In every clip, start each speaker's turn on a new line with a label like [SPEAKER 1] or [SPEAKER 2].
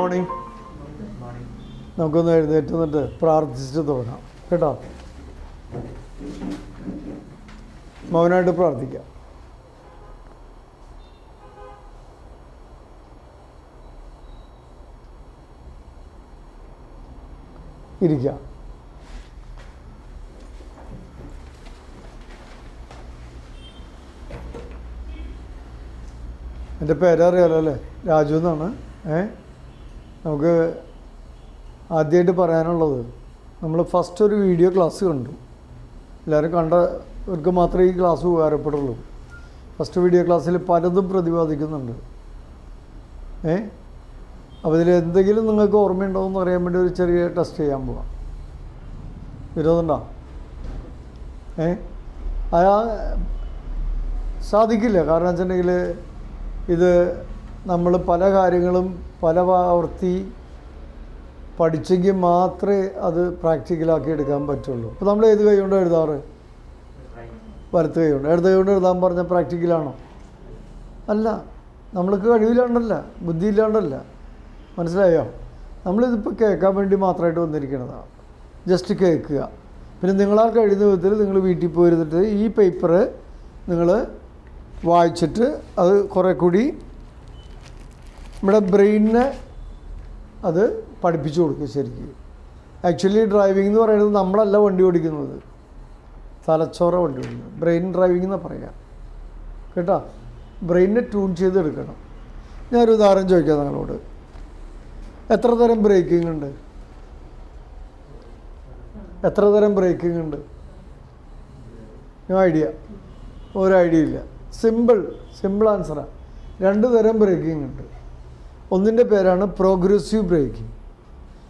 [SPEAKER 1] Morning. നമുക്കൊന്ന് എഴുന്നേറ്റ് നിന്നിട്ട് പ്രാർത്ഥിച്ചിട്ട് തുടങ്ങാം കേട്ടോ. മൗനമായിട്ട് പ്രാർത്ഥിക്കാം. ഇരിക്കാം. എൻ്റെ പേരറിയാലോ അല്ലേ, രാജു എന്നാണ്. നമുക്ക് ആദ്യമായിട്ട് പറയാനുള്ളത്, നമ്മൾ ഫസ്റ്റ് ഒരു വീഡിയോ ക്ലാസ് കണ്ടു. എല്ലാവരും കണ്ടവർക്ക് മാത്രമേ ഈ ക്ലാസ് ഉപകാരപ്പെടുള്ളൂ. ഫസ്റ്റ് വീഡിയോ ക്ലാസ്സിൽ പലതും പ്രതിപാദിക്കുന്നുണ്ട്. അപ്പോൾ ഇതിൽ എന്തെങ്കിലും നിങ്ങൾക്ക് ഓർമ്മയുണ്ടോയെന്ന് അറിയാൻ വേണ്ടി ഒരു ചെറിയ ടെസ്റ്റ് ചെയ്യാൻ പോവാം. വിരോധമുണ്ടോ? സാധിക്കില്ല. കാരണം വെച്ചിട്ടുണ്ടെങ്കിൽ ഇത് നമ്മൾ പല കാര്യങ്ങളും പല ആവർത്തി പഠിച്ചെങ്കിൽ മാത്രമേ അത് പ്രാക്ടിക്കലാക്കി എടുക്കാൻ പറ്റുള്ളൂ. അപ്പോൾ നമ്മൾ ഏത് കൈ കൊണ്ട് എഴുതാറ്? വലത്ത് കൈ കൊണ്ട്. ഇടത് കൈ കൊണ്ട് എഴുതാൻ പറഞ്ഞാൽ പ്രാക്ടിക്കലാണോ? അല്ല. നമ്മൾക്ക് കഴിവില്ലാണ്ടല്ല, ബുദ്ധിയില്ലാണ്ടല്ല. മനസ്സിലായോ? നമ്മളിതിപ്പോൾ കേൾക്കാൻ വേണ്ടി മാത്രമായിട്ട് വന്നിരിക്കുന്നതാണ്. ജസ്റ്റ് കേൾക്കുക. പിന്നെ നിങ്ങളാൽ കഴിയുന്ന വിധത്തിൽ നിങ്ങൾ വീട്ടിൽ പോയിരുന്നിട്ട് ഈ പേപ്പർ നിങ്ങൾ വായിച്ചിട്ട് അത് കുറേ കൂടി നമ്മുടെ ബ്രെയിനിനെ അത് പഠിപ്പിച്ചു കൊടുക്കുക ശരിക്കും. ആക്ച്വലി ഡ്രൈവിംഗ് എന്ന് പറയുന്നത് നമ്മളല്ല വണ്ടി ഓടിക്കുന്നത്, തലച്ചോറ വണ്ടി ഓടിക്കുന്നത്. ബ്രെയിൻ ഡ്രൈവിംഗ് എന്നാണ് പറയുക കേട്ടോ. ബ്രെയിനിനെ ട്യൂൺ ചെയ്തെടുക്കണം. ഞാനൊരു ഉദാഹരണം ചോദിക്കാം നിങ്ങളോട്. എത്ര തരം ബ്രേക്കിംഗ് ഉണ്ട്? എത്ര തരം ബ്രേക്കിംഗ് ഉണ്ട്? No idea. ഒരു ഐഡിയ ഇല്ല. സിമ്പിൾ ആൻസറാണ്. 2 തരം ബ്രേക്കിംഗ് ഉണ്ട്. ഒന്നിൻ്റെ പേരാണ് പ്രോഗ്രസീവ് ബ്രേക്കിംഗ്.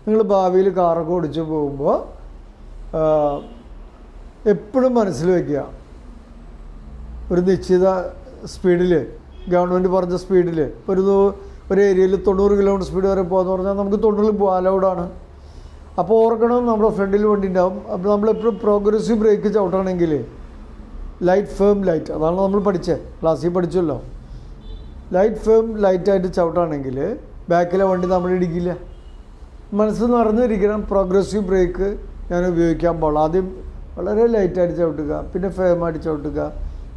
[SPEAKER 1] നിങ്ങൾ ഭാവിയിൽ കാറൊക്കെ ഓടിച്ച് പോകുമ്പോൾ എപ്പോഴും മനസ്സിൽ വയ്ക്കുക, ഒരു നിശ്ചിത സ്പീഡിൽ, ഗവൺമെൻറ് പറഞ്ഞ സ്പീഡിൽ ഒരു ഏരിയയിൽ 90 കിലോമീറ്റർ സ്പീഡ് വരെ പോകാമെന്ന് പറഞ്ഞാൽ നമുക്ക് 90 പോകാൻ അലൗഡാണ്. അപ്പോൾ ഓർക്കണം, നമ്മുടെ ഫ്രണ്ടിൽ വണ്ടി ഉണ്ടാവും. അപ്പോൾ നമ്മളെപ്പോഴും പ്രോഗ്രസീവ് ബ്രേക്ക് ചവിട്ടണമെങ്കിൽ ലൈറ്റ് ഫേം ലൈറ്റ്, അതാണ് നമ്മൾ പഠിച്ചത്, ക്ലാസ്സിൽ പഠിച്ചല്ലോ. ലൈറ്റ് ഫേം ലൈറ്റായിട്ട് ചവിട്ടുകയാണെങ്കിൽ ബാക്കിലെ വണ്ടി നമ്മൾ ഇടിക്കില്ല. മനസ്സിൽ നിറഞ്ഞിരിക്കണം, പ്രോഗ്രസീവ് ബ്രേക്ക് ഞാൻ ഉപയോഗിക്കാൻ പാടുള്ളൂ. ആദ്യം വളരെ ലൈറ്റായിട്ട് ചവിട്ടുക, പിന്നെ ഫേമായിട്ട് ചവിട്ടുക,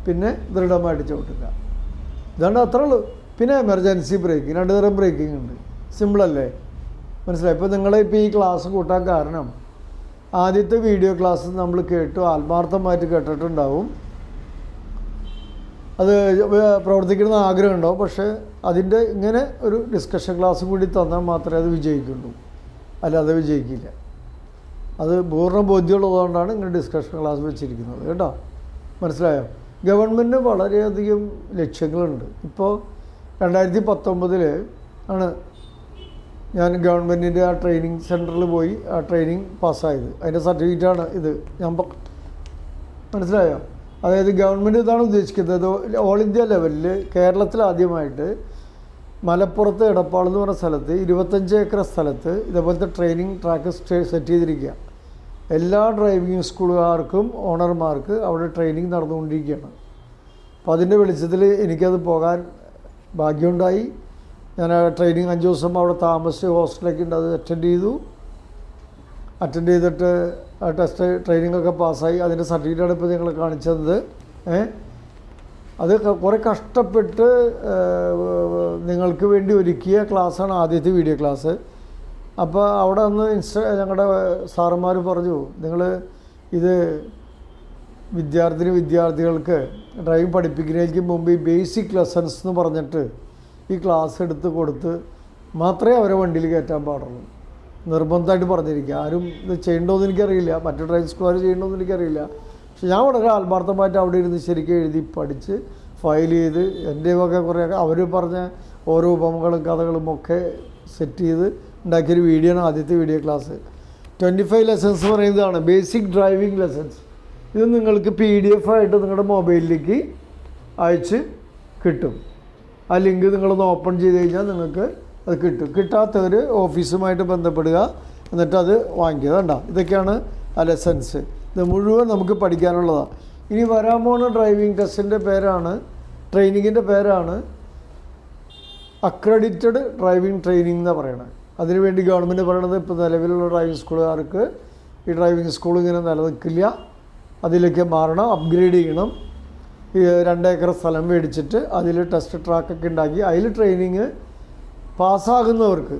[SPEAKER 1] പിന്നെ ദൃഢമായിട്ട് ചവിട്ടുക. ഇതാണ്ട് അത്രേ ഉള്ളൂ. പിന്നെ എമർജൻസി ബ്രേക്കിംഗ്, 2 തരം ബ്രേക്കിംഗ് ഉണ്ട്. സിമ്പിളല്ലേ? മനസ്സിലായി? ഇപ്പോൾ നിങ്ങളിപ്പോൾ ഈ ക്ലാസ് കൂട്ടാൻ കാരണം ആദ്യത്തെ വീഡിയോ ക്ലാസ് നമ്മൾ കേട്ടു, ആത്മാർത്ഥമായിട്ട് കേട്ടിട്ടുണ്ടാവും. അത് പ്രവർത്തിക്കണമെന്ന് ആഗ്രഹം ഉണ്ടാവും. പക്ഷേ അതിൻ്റെ ഇങ്ങനെ ഒരു ഡിസ്കഷൻ ക്ലാസ് കൂടി തന്നാൽ മാത്രമേ അത് വിജയിക്കുള്ളൂ, അല്ലാതെ വിജയിക്കില്ല. അത് പൂർണ്ണ ബോധ്യമുള്ളതുകൊണ്ടാണ് ഇങ്ങനെ ഡിസ്കഷൻ ക്ലാസ് വെച്ചിരിക്കുന്നത് കേട്ടോ. മനസ്സിലായോ? ഗവൺമെൻറ്റിന് വളരെയധികം ലക്ഷ്യങ്ങളുണ്ട്. ഇപ്പോൾ 2019 ആണ് ഞാൻ ഗവൺമെൻറ്റിൻ്റെ ആ ട്രെയിനിങ് സെൻറ്ററിൽ പോയി ആ ട്രെയിനിങ് പാസ്സായത്. അതിൻ്റെ സർട്ടിഫിക്കറ്റാണ് ഇത്. ഞാൻ മനസ്സിലായോ? അതായത് ഗവൺമെൻറ് ഇതാണ് ഉദ്ദേശിക്കുന്നത്. ഓൾ ഇന്ത്യ ലെവലിൽ കേരളത്തിൽ ആദ്യമായിട്ട് മലപ്പുറത്ത് എടപ്പാൾ എന്ന് പറഞ്ഞ സ്ഥലത്ത് 25 ഏക്കർ സ്ഥലത്ത് ഇതേപോലത്തെ ട്രെയിനിങ് ട്രാക്ക് സെറ്റ് ചെയ്തിരിക്കുക. എല്ലാ ഡ്രൈവിംഗ് സ്കൂളുകാർക്കും ഓണർമാർക്ക് അവിടെ ട്രെയിനിങ് നടന്നുകൊണ്ടിരിക്കുകയാണ്. അപ്പോൾ അതിൻ്റെ വെളിച്ചത്തിൽ എനിക്കത് പോകാൻ ഭാഗ്യമുണ്ടായി. ഞാൻ ആ ട്രെയിനിങ് 5 ദിവസം അവിടെ താമസിച്ച് ഹോസ്റ്റലൊക്കെ ഉണ്ട്. അത് അറ്റൻഡ് ചെയ്തിട്ട് ആ ടെസ്റ്റ് ട്രെയിനിങ്ങൊക്കെ പാസ്സായി. അതിൻ്റെ സർട്ടിഫിക്കറ്റാണ് ഇപ്പോൾ നിങ്ങൾ കാണിച്ചത്. അത് കുറേ കഷ്ടപ്പെട്ട് നിങ്ങൾക്ക് വേണ്ടി ഒരുക്കിയ ക്ലാസ്സാണ് ആദ്യത്തെ വീഡിയോ ക്ലാസ്. അപ്പോൾ അവിടെ ഒന്ന് ഞങ്ങളുടെ സാറന്മാർ പറഞ്ഞു, നിങ്ങൾ ഇത് വിദ്യാർത്ഥികൾക്ക് ഡ്രൈവിംഗ് പഠിപ്പിക്കുന്നതിന് മുമ്പ് ഈ ബേസിക് ലെസൺസ് എന്ന് പറഞ്ഞിട്ട് ഈ ക്ലാസ് എടുത്ത് കൊടുത്ത് മാത്രമേ അവരെ വണ്ടിയിൽ കയറ്റാൻ പാടുള്ളൂ. നിർബന്ധമായിട്ട് പറഞ്ഞിരിക്കുക. ആരും ഇത് ചെയ്യണമെന്ന് എനിക്കറിയില്ല, മറ്റു ഡ്രൈവിംഗ് സ്കൂളുകാർ ചെയ്യണമെന്ന് എനിക്കറിയില്ല. പക്ഷെ ഞാൻ വളരെ ആത്മാർത്ഥമായിട്ട് അവിടെ ഇരുന്ന് ശരിക്കും എഴുതി പഠിച്ച് ഫയൽ ചെയ്ത് എൻ്റെ വക കുറേ അവർ പറഞ്ഞ ഓരോ ഉപമകളും കഥകളും ഒക്കെ സെറ്റ് ചെയ്ത് ഉണ്ടാക്കിയൊരു വീഡിയോ ആണ് ആദ്യത്തെ വീഡിയോ ക്ലാസ്. 25 ലെസൺസ് പറയുന്നതാണ് ബേസിക് ഡ്രൈവിംഗ് ലെസൺസ്. ഇത് നിങ്ങൾക്ക് PDF ആയിട്ട് നിങ്ങളുടെ മൊബൈലിലേക്ക് അയച്ച് കിട്ടും. ആ ലിങ്ക് നിങ്ങളൊന്ന് ഓപ്പൺ ചെയ്ത് കഴിഞ്ഞാൽ നിങ്ങൾക്ക് അത് കിട്ടും. കിട്ടാത്തവർ ഓഫീസുമായിട്ട് ബന്ധപ്പെടുക, എന്നിട്ട് അത് വാങ്ങിക്കുക. കണ്ടോ, ഇതൊക്കെയാണ് ആ ലെസൺസ്. ഇത് മുഴുവൻ നമുക്ക് പഠിക്കാനുള്ളതാണ്. ഇനി വരാൻ പോകുന്ന ഡ്രൈവിംഗ് ടെസ്റ്റിൻ്റെ പേരാണ്, ട്രെയിനിങ്ങിൻ്റെ പേരാണ് അക്രഡിറ്റഡ് ഡ്രൈവിംഗ് ട്രെയിനിങ് എന്നാണ് പറയണത്. അതിനുവേണ്ടി ഗവൺമെൻറ് പറയണത് ഇപ്പോൾ നിലവിലുള്ള ഡ്രൈവിംഗ് സ്കൂളുകാർക്ക് ഈ ഡ്രൈവിംഗ് സ്കൂൾ ഇങ്ങനെ നിലനിൽക്കില്ല, അതിലേക്ക് മാറണം, അപ്ഗ്രേഡ് ചെയ്യണം. ഈ 2 ഏക്കർ സ്ഥലം മേടിച്ചിട്ട് അതിൽ ടെസ്റ്റ് ട്രാക്കൊക്കെ ഉണ്ടാക്കി അതിൽ ട്രെയിനിങ് പാസ്സാകുന്നവർക്ക്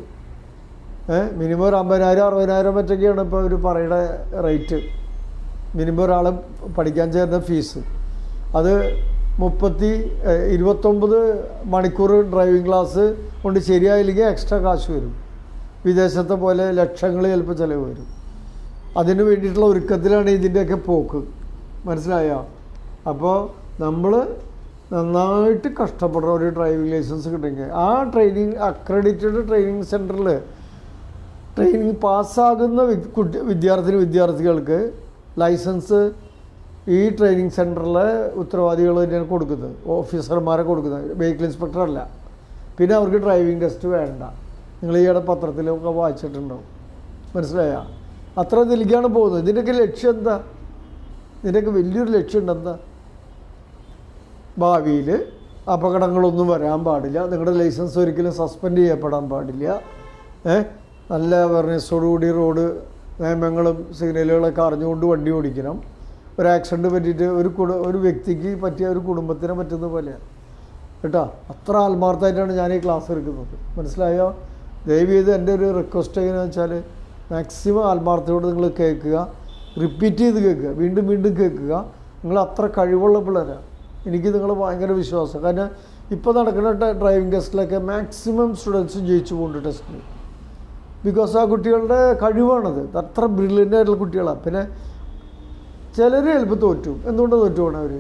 [SPEAKER 1] മിനിമം ഒരു 50,000 60,000 മറ്റൊക്കെയാണ് ഇപ്പോൾ ഒരു പറയുന്ന റേറ്റ്. മിനിമം ഒരാൾ പഠിക്കാൻ ചേർന്ന ഫീസ് അത് 29 മണിക്കൂർ ഡ്രൈവിംഗ് ക്ലാസ് കൊണ്ട് ശരിയായില്ലെങ്കിൽ എക്സ്ട്രാ കാശ് വരും. വിദേശത്തെ പോലെ ലക്ഷങ്ങൾ ചിലപ്പോൾ ചിലവ് വരും. അതിന് വേണ്ടിയിട്ടുള്ള ഒരുക്കത്തിലാണ് ഇതിൻ്റെയൊക്കെ പോക്ക്. മനസ്സിലായോ? അപ്പോൾ നമ്മൾ നന്നായിട്ട് കഷ്ടപ്പെടുന്ന ഒരു ഡ്രൈവിംഗ് ലൈസൻസ് കിട്ടുമെങ്കിൽ ആ ട്രെയിനിങ് അക്രഡിറ്റഡ് ട്രെയിനിങ് സെൻറ്ററിൽ ട്രെയിനിങ് പാസ്സാകുന്ന വിദ്യാർത്ഥികൾക്ക് ലൈസൻസ് ഈ ട്രെയിനിങ് സെൻറ്ററിലെ ഉത്തരവാദികൾ തന്നെയാണ് കൊടുക്കുന്നത്, ഓഫീസർമാരെ കൊടുക്കുന്നത്, വെഹിക്കിൾ ഇൻസ്പെക്ടർ അല്ല. പിന്നെ അവർക്ക് ഡ്രൈവിംഗ് ടെസ്റ്റ് വേണ്ട. നിങ്ങൾ ഈയിടെ പത്രത്തിലൊക്കെ വായിച്ചിട്ടുണ്ടാവും. മനസ്സിലായോ? അത്ര ഇതിലേക്കാണ് പോകുന്നത്. ഇതിൻ്റെയൊക്കെ ലക്ഷ്യം എന്താ? ഇതിൻ്റെയൊക്കെ വലിയൊരു ലക്ഷ്യമുണ്ട്. എന്താ? ഭാവിയിൽ അപകടങ്ങളൊന്നും വരാൻ പാടില്ല, നിങ്ങളുടെ ലൈസൻസ് ഒരിക്കലും സസ്പെൻഡ് ചെയ്യപ്പെടാൻ പാടില്ല, നല്ല അവയർനെസ്സോടുകൂടി റോഡ് നിയമങ്ങളും സിഗ്നലുകളൊക്കെ അറിഞ്ഞുകൊണ്ട് വണ്ടി ഓടിക്കണം. ഒരു ആക്സിഡൻറ്റ് പറ്റിയിട്ട് ഒരു വ്യക്തിക്ക് പറ്റിയ ഒരു കുടുംബത്തിനെ പറ്റുന്ന പോലെയാണ് കേട്ടോ. അത്ര ആത്മാർത്ഥമായിട്ടാണ് ഞാൻ ഈ ക്ലാസ് എടുക്കുന്നത്. മനസ്സിലായോ? ദയവ് ചെയ്ത് എൻ്റെ ഒരു റിക്വസ്റ്റ് എങ്ങനെയാണെന്ന് വെച്ചാൽ മാക്സിമം ആത്മാർത്ഥയോട് നിങ്ങൾ കേൾക്കുക, റിപ്പീറ്റ് ചെയ്ത് കേൾക്കുക, വീണ്ടും വീണ്ടും കേൾക്കുക. നിങ്ങൾ അത്ര കഴിവുള്ള പിള്ളേരാണ്. എനിക്ക് നിങ്ങൾ ഭയങ്കര വിശ്വാസം. കാരണം ഇപ്പോൾ നടക്കുന്ന ഡ്രൈവിംഗ് ടെസ്റ്റിലൊക്കെ മാക്സിമം സ്റ്റുഡൻസും ജയിച്ചു പോകുന്നുണ്ട് ടെസ്റ്റിൽ. ബിക്കോസ് ആ കുട്ടികളുടെ കഴിവാണത്. അത്ര ബ്രില്യൻ്റ് ആയിട്ടുള്ള കുട്ടികളാണ്. പിന്നെ ചിലർ ചിലപ്പോൾ തോറ്റു. എന്തുകൊണ്ടാണ് തോറ്റു പോകണം അവർ?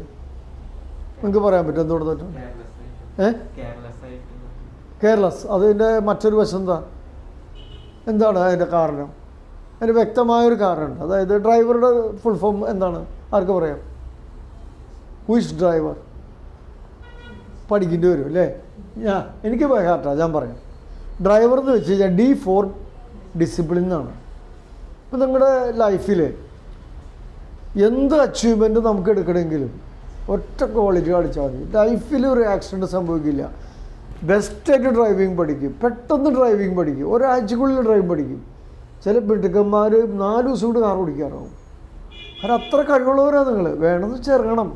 [SPEAKER 1] നിങ്ങൾക്ക് പറയാൻ പറ്റും എന്തുകൊണ്ട് തോറ്റു? കെയർലെസ്. അതിൻ്റെ മറ്റൊരു വശം എന്താണ് അതിൻ്റെ കാരണം? അതിന് വ്യക്തമായൊരു കാരണമുണ്ട്. അതായത് ഡ്രൈവറുടെ ഫുൾ ഫോം എന്താണ്? ആർക്ക് പറയാം? Who is driver? പഠിക്കേണ്ടി വരും അല്ലേ? എനിക്ക് ഹാർട്ടാണ്, ഞാൻ പറയാം. ഡ്രൈവർ എന്ന് വെച്ച് കഴിഞ്ഞാൽ D for ഡിസിപ്ലിൻ എന്നാണ്. ഇപ്പം നിങ്ങളുടെ ലൈഫിൽ എന്ത് അച്ചീവ്മെൻറ്റ് നമുക്ക് എടുക്കണമെങ്കിലും ഒറ്റ ക്വാളിറ്റി കാണിച്ചാൽ മതി. ലൈഫിൽ ഒരു ആക്സിഡൻറ്റ് സംഭവിക്കില്ല. ബെസ്റ്റായിട്ട് ഡ്രൈവിംഗ് പഠിക്കും, പെട്ടെന്ന് ഡ്രൈവിംഗ് പഠിക്കും, ഒരാഴ്ചക്കുള്ളിൽ ഡ്രൈവിംഗ് പഠിക്കും. ചില മിടുക്കന്മാർ 4 ദിവസം കൊണ്ട് കാർ ഓടിക്കാറാവും. കാരണം അത്ര കഴിവുള്ളവരാണ് നിങ്ങൾ. വേണമെന്ന് ചേർക്കണം.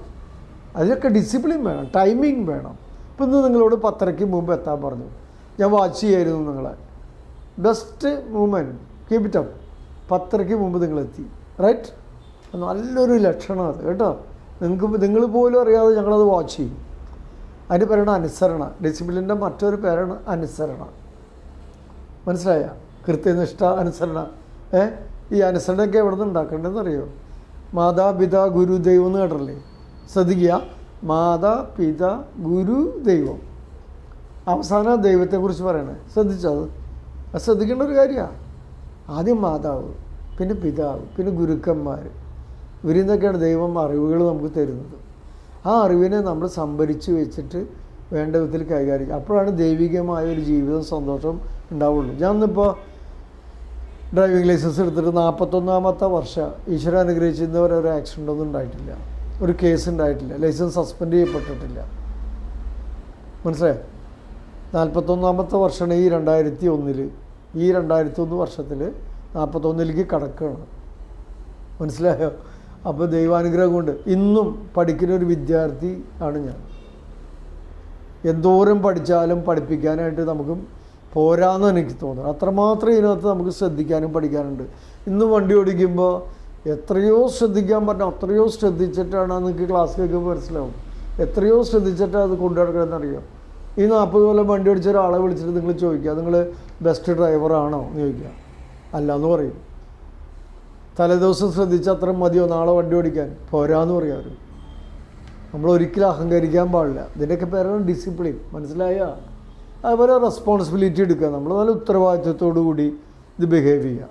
[SPEAKER 1] അതിനൊക്കെ ഡിസിപ്ലിൻ വേണം, ടൈമിങ് വേണം. ഇപ്പം ഇന്ന് നിങ്ങളോട് 10:30 മുമ്പ് എത്താൻ പറഞ്ഞു. ഞാൻ വാച്ച് ചെയ്യായിരുന്നു നിങ്ങളെ. Best movement, keep it up. 10:30 മുമ്പ് നിങ്ങളെത്തി. റൈറ്റ്? നല്ലൊരു ലക്ഷണം അത് കേട്ടോ. നിങ്ങൾ പോലും അറിയാതെ ഞങ്ങളത് വാച്ച് ചെയ്യും. അതിന് പേരാണ് അനുസരണ. ഡിസിപ്ലിൻ്റെ മറ്റൊരു പേരാണ് അനുസരണ. മനസ്സിലായ? കൃത്യനിഷ്ഠ, അനുസരണ. ഈ അനുസരണയൊക്കെ എവിടെ നിന്ന് ഉണ്ടാക്കേണ്ടതെന്ന് അറിയോ? മാതാപിതാ ഗുരു ദൈവം എന്ന് കേട്ടില്ലേ? ശ്രദ്ധിക്കുക. മാതാ പിതാ ഗുരു ദൈവം. അവസാന ദൈവത്തെക്കുറിച്ച് പറയണേ. ശ്രദ്ധിച്ചത്? അത് ശ്രദ്ധിക്കേണ്ട ഒരു കാര്യമാണ്. ആദ്യം മാതാവ്, പിന്നെ പിതാവ്, പിന്നെ ഗുരുക്കന്മാർ. ഇവരിൽ നിന്നൊക്കെയാണ് ദൈവം അറിവുകൾ നമുക്ക് തരുന്നത്. ആ അറിവിനെ നമ്മൾ സംഭരിച്ച് വെച്ചിട്ട് വേണ്ട വിധത്തിൽ കൈകാര്യം. അപ്പോഴാണ് ദൈവികമായ ഒരു ജീവിതം, സന്തോഷം ഉണ്ടാവുള്ളൂ. ഞാനിപ്പോൾ ഡ്രൈവിംഗ് ലൈസൻസ് എടുത്തിട്ട് 41ാമത്തെ വർഷം ഈശ്വര അനുഗ്രഹിച്ചിരുന്നവരെ ഒരു ആക്സിഡൻ്റ് ഒന്നും ഉണ്ടായിട്ടില്ല, ഒരു കേസ് ഉണ്ടായിട്ടില്ല, ലൈസൻസ് സസ്പെൻഡ് ചെയ്യപ്പെട്ടിട്ടില്ല. മനസ്സിലായോ? 41ാമത്തെ വർഷമാണ് ഈ 2001. ഈ 2001 വർഷത്തിൽ 41ലേക്ക് കടക്കുകയാണ്. മനസ്സിലായോ? അപ്പോൾ ദൈവാനുഗ്രഹം കൊണ്ട് ഇന്നും പഠിക്കുന്ന ഒരു വിദ്യാർത്ഥി ആണ് ഞാൻ. എന്തോരം പഠിച്ചാലും പഠിപ്പിക്കാനായിട്ട് നമുക്ക് പോരാന്ന് എനിക്ക് തോന്നുന്നു. അത്രമാത്രം ഇതിനകത്ത് നമുക്ക് ശ്രദ്ധിക്കാനും പഠിക്കാനുണ്ട്. ഇന്ന് വണ്ടി ഓടിക്കുമ്പോൾ എത്രയോ ശ്രദ്ധിക്കാൻ പറ്റും, അത്രയോ ശ്രദ്ധിച്ചിട്ടാണ് നിങ്ങൾക്ക് ക്ലാസ് കേൾക്കുമ്പോൾ മനസ്സിലാവും. എത്രയോ ശ്രദ്ധിച്ചിട്ടാണ് അത് കൊണ്ടു നടക്കണമെന്നറിയാം. ഈ 40 കൊല്ലം വണ്ടി ഓടിച്ച ഒരാളെ വിളിച്ചിട്ട് നിങ്ങൾ ചോദിക്കുക, നിങ്ങൾ ബെസ്റ്റ് ഡ്രൈവറാണോ എന്ന് ചോദിക്കുക. അല്ല എന്ന് പറയും. തലേദിവസം ശ്രദ്ധിച്ച് അത്ര മതിയോ നാളെ വണ്ടി ഓടിക്കാൻ? പോരാന്ന് പറയും അവർ. നമ്മൾ ഒരിക്കലും അഹങ്കരിക്കാൻ പാടില്ല. ഇതിൻ്റെയൊക്കെ പേരാണ് ഡിസിപ്ലിൻ. മനസ്സിലായ? അതുപോലെ റെസ്പോൺസിബിലിറ്റി എടുക്കുക. നമ്മൾ നല്ല ഉത്തരവാദിത്വത്തോടു കൂടി ഇത് ബിഹേവ് ചെയ്യുക.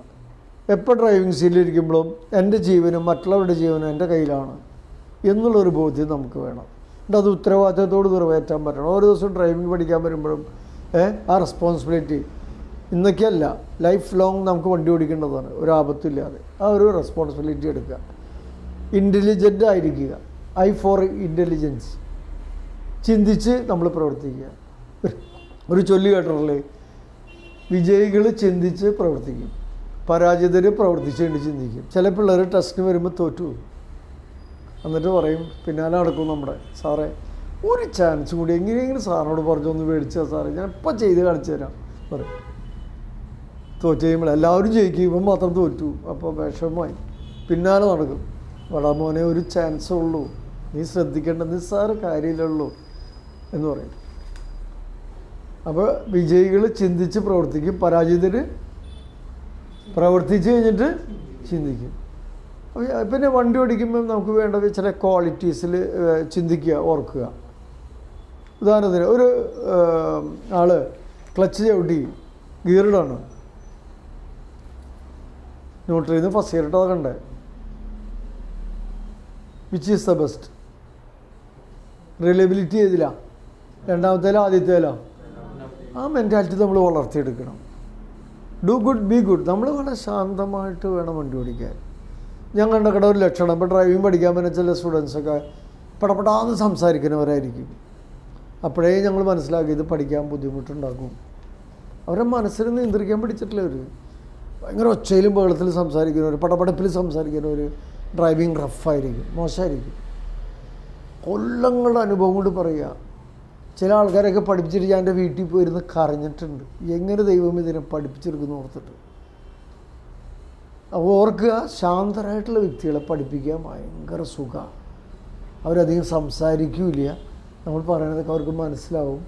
[SPEAKER 1] എപ്പോൾ ഡ്രൈവിംഗ് സീറ്റിലിരിക്കുമ്പോഴും എൻ്റെ ജീവനും മറ്റുള്ളവരുടെ ജീവനും എൻ്റെ കയ്യിലാണ് എന്നുള്ളൊരു ബോധ്യം നമുക്ക് വേണം. എന്നിട്ട് അത് ഉത്തരവാദിത്വത്തോട് നിറവേറ്റാൻ പറ്റണം. ഓരോ ദിവസവും ഡ്രൈവിംഗ് പഠിക്കാൻ വരുമ്പോഴും ആ റെസ്പോൺസിബിലിറ്റി ഇന്നൊക്കെയല്ല, ലൈഫ് ലോങ് നമുക്ക് വണ്ടി ഓടിക്കേണ്ടതാണ്, ഒരു ആപത്തില്ലാതെ. ആ ഒരു റെസ്പോൺസിബിലിറ്റി എടുക്കുക. ഇൻ്റലിജൻ്റ് ആയിരിക്കുക. I for intelligence. ചിന്തിച്ച് നമ്മൾ പ്രവർത്തിക്കുക. ഒരു ചൊല്ലി കേട്ടിട്ടില്ലേ? വിജയികൾ ചിന്തിച്ച് പ്രവർത്തിക്കും, പരാജിതർ പ്രവർത്തിച്ചുകൊണ്ട് ചിന്തിക്കും. ചില പിള്ളേർ ടെസ്റ്റിന് വരുമ്പോൾ തോറ്റു പോകും. എന്നിട്ട് പറയും, പിന്നാലെ നടക്കും നമ്മുടെ സാറേ ഒരു ചാൻസ് കൂടി എങ്ങനെയെങ്കിലും സാറിനോട് പറഞ്ഞൊന്ന് മേടിച്ചാൽ സാറേ ഞാൻ ഇപ്പം ചെയ്ത് കാണിച്ചു തരാം പറയും. തോറ്റ് കഴിയുമ്പോൾ എല്ലാവരും ജയിക്കും, ഇവൻ മാത്രം തോറ്റു. അപ്പോൾ വിഷമമായി പിന്നാലെ നടക്കും. വടാ മോനെ ഒരു ചാൻസ് ഉള്ളൂ, നീ ശ്രദ്ധിക്കേണ്ട നിസ്സാര കാര്യമില്ലുള്ളൂ എന്ന് പറയും. അപ്പോൾ വിജയികൾ ചിന്തിച്ച് പ്രവർത്തിക്കും, പരാജിതർ പ്രവർത്തിച്ച് കഴിഞ്ഞിട്ട് ചിന്തിക്കും. പിന്നെ വണ്ടി ഓടിക്കുമ്പോൾ നമുക്ക് വേണ്ടത് ചില ക്വാളിറ്റീസിൽ ചിന്തിക്കുക, ഓർക്കുക. ഉദാഹരണത്തിന് ഒരു ആള് ക്ലച്ച് ചവിട്ടി ഗിയറിടാണ്, ന്യൂട്രലിൽ നിന്ന് ഫസ്റ്റ് ഗിയർ ഇട്ടത് കണ്ടേ, which is the best? Reliability ചെയ്തില്ല, രണ്ടാമത്തേലോ ആദ്യത്തേലോ? ആ മെൻറ്റാലിറ്റി നമ്മൾ വളർത്തിയെടുക്കണം. Do good be good. നമ്മൾ വളരെ ശാന്തമായിട്ട് വേണം വണ്ടി ഓടിക്കാൻ. ഞാൻ കണ്ട ഒരു ലക്ഷണം, ഇപ്പോൾ ഡ്രൈവിംഗ് പഠിക്കാൻ പറ്റുന്ന ചില സ്റ്റുഡൻസൊക്കെ പടപടാന്ന് സംസാരിക്കുന്നവരായിരിക്കും. അപ്പോഴേ ഞങ്ങൾ മനസ്സിലാക്കി ഇത് പഠിക്കാൻ ബുദ്ധിമുട്ടുണ്ടാക്കും. അവരുടെ മനസ്സിൽ നിയന്ത്രിക്കാൻ പഠിച്ചിട്ടില്ല. അവർ ഭയങ്കര ഒച്ചയിലും ബഹളത്തിലും സംസാരിക്കുന്നവർ, പടപടപ്പിൽ സംസാരിക്കുന്നവർ ഡ്രൈവിംഗ് റഫായിരിക്കും, മോശമായിരിക്കും. കൊല്ലങ്ങളുടെ അനുഭവം കൊണ്ട് പറയുക. ചില ആൾക്കാരൊക്കെ പഠിപ്പിച്ചിട്ട് ഞാൻ എൻ്റെ വീട്ടിൽ പോയിരുന്ന് കരഞ്ഞിട്ടുണ്ട്, എങ്ങനെ ദൈവം ഇതിനെ പഠിപ്പിച്ചെടുക്കുന്നു ഓർത്തിട്ട്. അപ്പോൾ ഓർക്കുക, ശാന്തരായിട്ടുള്ള വ്യക്തികളെ പഠിപ്പിക്കാൻ ഭയങ്കര സുഖമാണ്. അവരധികം സംസാരിക്കില്ല, നമ്മൾ പറയണതൊക്കെ അവർക്ക് മനസ്സിലാവും.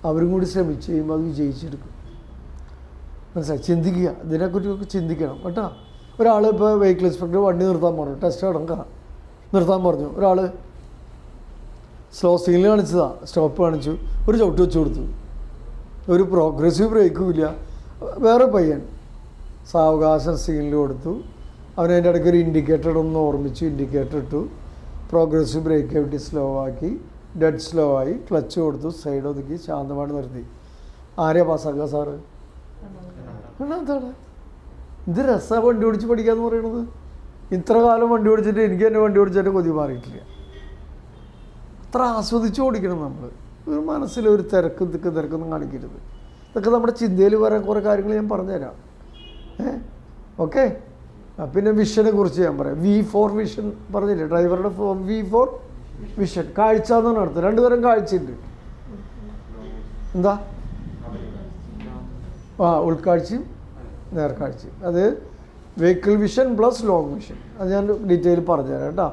[SPEAKER 1] അവരും കൂടി ശ്രമിച്ച് കഴിയുമ്പോൾ അത് വിജയിച്ചെടുക്കും. മനസ്സിലായി? ചിന്തിക്കുക, ഇതിനെക്കുറിച്ചൊക്കെ ചിന്തിക്കണം കേട്ടോ. ഒരാൾ ഇപ്പോൾ വെഹിക്കിൾ ഇൻസ്പെക്ടർ വണ്ടി നിർത്താൻ പറഞ്ഞു, ടെസ്റ്റ് കടക്കാം നിർത്താൻ പറഞ്ഞു. ഒരാൾ സ്ലോ സിഗ്നൽ കാണിച്ചതാണ്, സ്റ്റോപ്പ് കാണിച്ചു, ഒരു ചവിട്ട് വെച്ച് കൊടുത്തു. ഒരു പ്രോഗ്രസീവ് ബ്രേക്കും ഇല്ല. വേറെ പയ്യൻ സാവകാശം സിഗ്നൽ കൊടുത്തു. അവനതിൻ്റെ ഇടയ്ക്ക് ഒരു ഇൻഡിക്കേറ്റർ ഒന്ന് ഓർമ്മിച്ചു, ഇൻഡിക്കേറ്റർ ഇട്ടു, പ്രോഗ്രസീവ് ബ്രേക്ക് ചവിട്ടി സ്ലോ ആക്കി, ഡെഡ് സ്ലോ ആയി, ക്ലച്ച് കൊടുത്തു, സൈഡ് ഒതുക്കി ശാന്തമായിട്ട് നിർത്തി. ആരെയാ പാസ്സാക്കുക സാറ്? എന്താണ് ഇത് രസമാണ് വണ്ടി ഓടിച്ച് പഠിക്കാന്ന് പറയണത്. ഇത്ര കാലം വണ്ടി ഓടിച്ചിട്ട് എനിക്ക് തന്നെ വണ്ടി ഓടിച്ചിട്ട് കൊതി മാറിയിട്ടില്ല. അത്ര ആസ്വദിച്ച് ഓടിക്കണം നമ്മൾ. ഒരു മനസ്സിലൊരു തിരക്കൊന്നും കാണിക്കരുത്. ഇതൊക്കെ നമ്മുടെ ചിന്തയിൽ വരാൻ കുറേ കാര്യങ്ങൾ ഞാൻ പറഞ്ഞുതരാം. ഓക്കെ. പിന്നെ വിഷനെ കുറിച്ച് ഞാൻ പറയാം. V4 വിഷൻ പറഞ്ഞില്ലേ, ഡ്രൈവറുടെ V4 വിഷൻ. കാഴ്ച എന്നാണ് അർത്ഥം. രണ്ടു തരം കാഴ്ചയുണ്ട്. എന്താ? ഉൾക്കാഴ്ചയും നേർക്കാഴ്ചയും. അത് vehicle vision plus long vision. അത് ഞാൻ ഡീറ്റെയിൽ പറഞ്ഞുതരാം കേട്ടോ.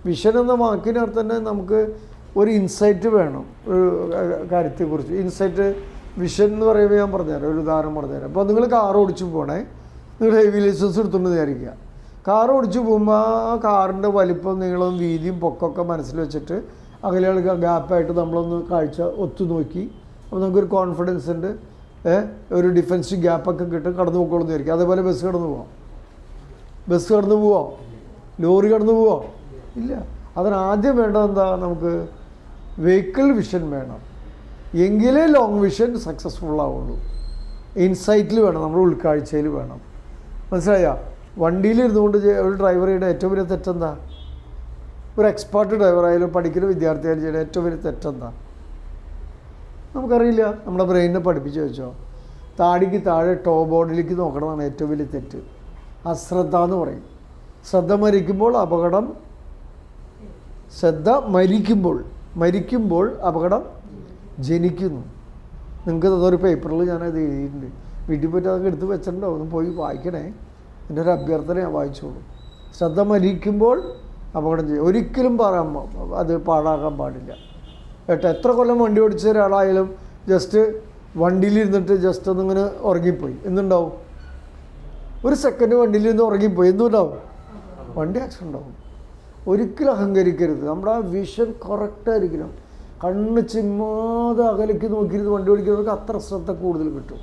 [SPEAKER 1] വിഷൻ എന്ന വാക്കിനർത്ഥം തന്നെ നമുക്ക് ഒരു ഇൻസൈറ്റ് വേണം ഒരു കാര്യത്തെക്കുറിച്ച്. ഇൻസൈറ്റ് വിഷൻ എന്ന് പറയുമ്പോൾ ഞാൻ പറഞ്ഞുതരാം, ഒരു ഉദാഹരണം പറഞ്ഞുതരാം. അപ്പോൾ നിങ്ങൾ കാർ ഓടിച്ചു പോകണേ, നിങ്ങൾ ഹെവി ലൈസൻസ് എടുത്തുകൊണ്ട് വിചാരിക്കുക. കാർ ഓടിച്ചു പോകുമ്പോൾ ആ കാറിൻ്റെ വലിപ്പം നീളവും വീതിയും പൊക്കമൊക്കെ മനസ്സിൽ വെച്ചിട്ട് അകലെയാൾക്ക് ഗ്യാപ്പായിട്ട് നമ്മളൊന്ന് കാഴ്ച ഒത്തു നോക്കി. അപ്പോൾ നമുക്കൊരു കോൺഫിഡൻസ് ഉണ്ട്, ഒരു ഡിഫൻസീവ് ഗ്യാപ്പൊക്കെ കിട്ടും, കടന്നു പോയിക്കോളെന്ന് വിചാരിക്കും. അതേപോലെ ബസ് കടന്നു പോവാം, ലോറി കടന്നു പോവാം ഇല്ല. അതിനാദ്യം വേണ്ടത് എന്താ? നമുക്ക് വെഹിക്കിൾ വിഷൻ വേണം, എങ്കിലേ ലോങ് വിഷൻ സക്സസ്ഫുൾ ആവുള്ളൂ. ഇൻസൈറ്റിൽ വേണം, നമ്മുടെ ഉൾക്കാഴ്ചയിൽ വേണം. മനസ്സിലായോ? വണ്ടിയിലിരുന്നുകൊണ്ട് ഒരു ഡ്രൈവർ ചെയ്യുന്ന ഏറ്റവും വലിയ തെറ്റെന്താ? ഒരു എക്സ്പേർട്ട് ഡ്രൈവറായാലും പഠിക്കുന്ന വിദ്യാർത്ഥിയായാലും ചെയ്യുന്ന ഏറ്റവും വലിയ തെറ്റെന്താ? നമുക്കറിയില്ല. നമ്മുടെ ബ്രെയിനിനെ പഠിപ്പിച്ച് വെച്ചോ. താടിക്ക് താഴെ ടോപ്പ് ബോർഡിലേക്ക് നോക്കണമെന്നാണ് ഏറ്റവും വലിയ തെറ്റ്. അശ്രദ്ധ എന്ന് പറയും. ശ്രദ്ധ മരിക്കുമ്പോൾ അപകടം, ശ്രദ്ധ മരിക്കുമ്പോൾ അപകടം ജനിക്കുന്നു. നിങ്ങൾക്ക് അതൊരു പേപ്പറിൽ ഞാനത് എഴുതിയിട്ടുണ്ട്. വീട്ടിൽ പോയിട്ട് അതൊക്കെ എടുത്ത് വെച്ചിട്ടുണ്ടോ? ഒന്ന് പോയി വായിക്കണേ. എൻ്റെ ഒരു അഭ്യർത്ഥന ഞാൻ വായിച്ചോളൂ. ശ്രദ്ധ മരിക്കുമ്പോൾ അപകടം ചെയ്യും. ഒരിക്കലും അത് പാഴാക്കാൻ പാടില്ല കേട്ടോ. എത്ര കൊല്ലം വണ്ടി ഓടിച്ച ഒരാളായാലും ജസ്റ്റ് വണ്ടിയിലിരുന്നിട്ട് ജസ്റ്റ് ഒന്നിങ്ങനെ ഉറങ്ങിപ്പോയി എന്നുണ്ടാവും. ഒരു സെക്കൻഡ് വണ്ടിയിലിരുന്ന് ഉറങ്ങിപ്പോയി എന്തുണ്ടാവും? വണ്ടി ആക്സിഡൻ്റ് ഉണ്ടാവും. ഒരിക്കലും അഹങ്കരിക്കരുത്. നമ്മുടെ ആ വിഷൻ കറക്റ്റായിരിക്കണം. കണ്ണ് ചിമ്മാതെ അകലേക്ക് നോക്കിയിരുന്ന് വണ്ടി ഓടിക്കുന്നവർക്ക് അത്ര ശ്രദ്ധ കൂടുതൽ കിട്ടും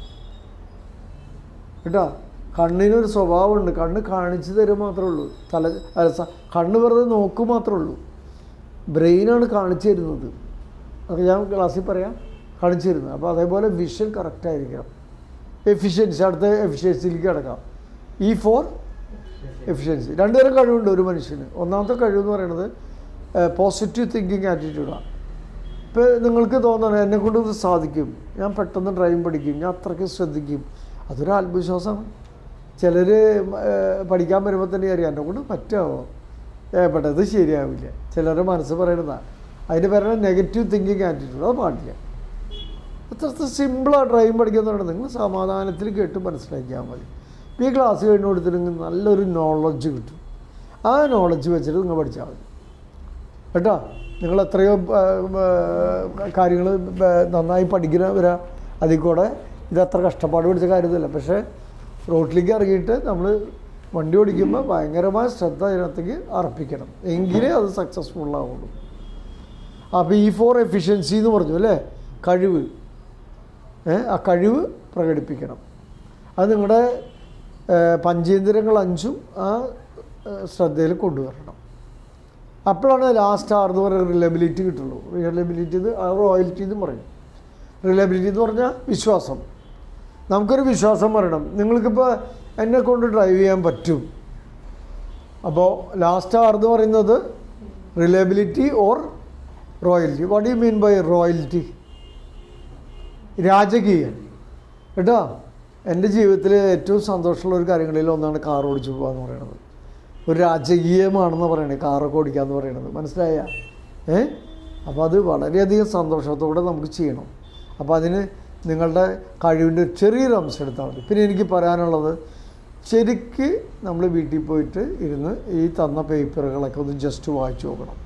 [SPEAKER 1] കേട്ടോ. കണ്ണിനൊരു സ്വഭാവമുണ്ട്. കണ്ണ് കാണിച്ചു തരും മാത്രമേ ഉള്ളൂ. കണ്ണ് വെറുതെ നോക്കും മാത്രമേ ഉള്ളൂ. ബ്രെയിനാണ് കാണിച്ചു തരുന്നത്. അതൊക്കെ ഞാൻ ക്ലാസ്സിൽ പറയാം, കാണിച്ചു തരുന്നത്. അപ്പോൾ അതേപോലെ വിഷൻ കറക്റ്റായിരിക്കണം. എഫിഷ്യൻസി, അടുത്ത എഫിഷ്യൻസിയിലേക്ക് കിടക്കാം. E4 efficiency. രണ്ടുതരം കഴിവുണ്ട് ഒരു മനുഷ്യന്. ഒന്നാമത്തെ കഴിവെന്ന് പറയുന്നത് പോസിറ്റീവ് തിങ്കിങ് ആറ്റിറ്റ്യൂഡാണ്. ഇപ്പോൾ നിങ്ങൾക്ക് തോന്നണം എന്നെക്കൊണ്ട് ഇത് സാധിക്കും, ഞാൻ പെട്ടെന്ന് ഡ്രൈവിംഗ് പഠിക്കും, ഞാൻ അത്രയ്ക്ക് ശ്രദ്ധിക്കും, അതൊരു ആത്മവിശ്വാസമാണ്. ചിലർ പഠിക്കാൻ വരുമ്പോൾ തന്നെ അറിയാം എന്നെ കൊണ്ട് പറ്റാമോ, പക്ഷേ അത് ശരിയാവില്ല. ചിലരുടെ മനസ്സ് പറയുന്നതാണ്. അതിൻ്റെ പേരാണ് നെഗറ്റീവ് തിങ്കിങ് ആറ്റിറ്റ്യൂഡ്. അത് പാടില്ല. അത്ര സിമ്പിളാണ് ഡ്രൈവിംഗ് പഠിക്കുക എന്ന് പറയുന്നത്. നിങ്ങൾ സമാധാനത്തിൽ കേട്ട് മനസ്സിലാക്കിയാൽ മതി. ഈ ക്ലാസ് കഴിഞ്ഞ് കൊടുത്തിട്ടുണ്ടെങ്കിൽ നല്ലൊരു നോളജ് കിട്ടും. ആ നോളജ് വെച്ചിട്ട് നിങ്ങൾ പഠിച്ചാൽ മതി കേട്ടോ. നിങ്ങൾ എത്രയോ കാര്യങ്ങൾ നന്നായി പഠിക്കുന്നവരാ. അതിൽ കൂടെ ഇതത്ര കഷ്ടപ്പാട് പിടിച്ച കാര്യമൊന്നുമില്ല. പക്ഷേ റോട്ടിലേക്ക് ഇറങ്ങിയിട്ട് നമ്മൾ വണ്ടി ഓടിക്കുമ്പോൾ ഭയങ്കരമായ ശ്രദ്ധ അതിനകത്തേക്ക് അർപ്പിക്കണം, എങ്കിലേ അത് സക്സസ്ഫുള്ളാവുള്ളൂ. അപ്പോൾ E4 എഫിഷ്യൻസി എന്ന് പറഞ്ഞു അല്ലേ, കഴിവ്. ആ കഴിവ് പ്രകടിപ്പിക്കണം. അത് നിങ്ങളുടെ പഞ്ചേന്ദ്രിയങ്ങൾ 5ഉം ആ ശ്രദ്ധയിൽ കൊണ്ടുവരണം. അപ്പോഴാണ് ലാസ്റ്റ് R എന്ന് പറയുന്ന റിലയബിലിറ്റി കിട്ടുള്ളൂ. റിലയബിലിറ്റി റോയൽറ്റി എന്ന് പറയും. റിലയബിലിറ്റി എന്ന് പറഞ്ഞാൽ വിശ്വാസം. നമുക്കൊരു വിശ്വാസം വരണം, നിങ്ങൾക്കിപ്പോൾ എന്നെ കൊണ്ട് ഡ്രൈവ് ചെയ്യാൻ പറ്റും. അപ്പോൾ ലാസ്റ്റ് R എന്ന് പറയുന്നത് reliability or royalty. What you mean by royalty? രാജകീയം കേട്ടോ. എൻ്റെ ജീവിതത്തിൽ ഏറ്റവും സന്തോഷമുള്ള ഒരു കാര്യങ്ങളിൽ ഒന്നാണ് കാർ ഓടിച്ചു പോകുക എന്ന് പറയുന്നത്. ഒരു രാജകീയമാണെന്ന് പറയണേ കാറൊക്കെ ഓടിക്കുക എന്ന് പറയുന്നത്. മനസ്സിലായ? അപ്പോൾ അത് വളരെയധികം സന്തോഷത്തോടെ നമുക്ക് ചെയ്യണം. അപ്പോൾ അതിന് നിങ്ങളുടെ കഴിവിൻ്റെ ചെറിയൊരു അംശം എടുത്താൽ മതി. പിന്നെ എനിക്ക് പറയാനുള്ളത്, ശരിക്ക് നമ്മൾ വീട്ടിൽ പോയിട്ട് ഇരുന്ന് ഈ തന്ന പേപ്പറുകളൊക്കെ ഒന്ന് ജസ്റ്റ് വായിച്ചു നോക്കണം.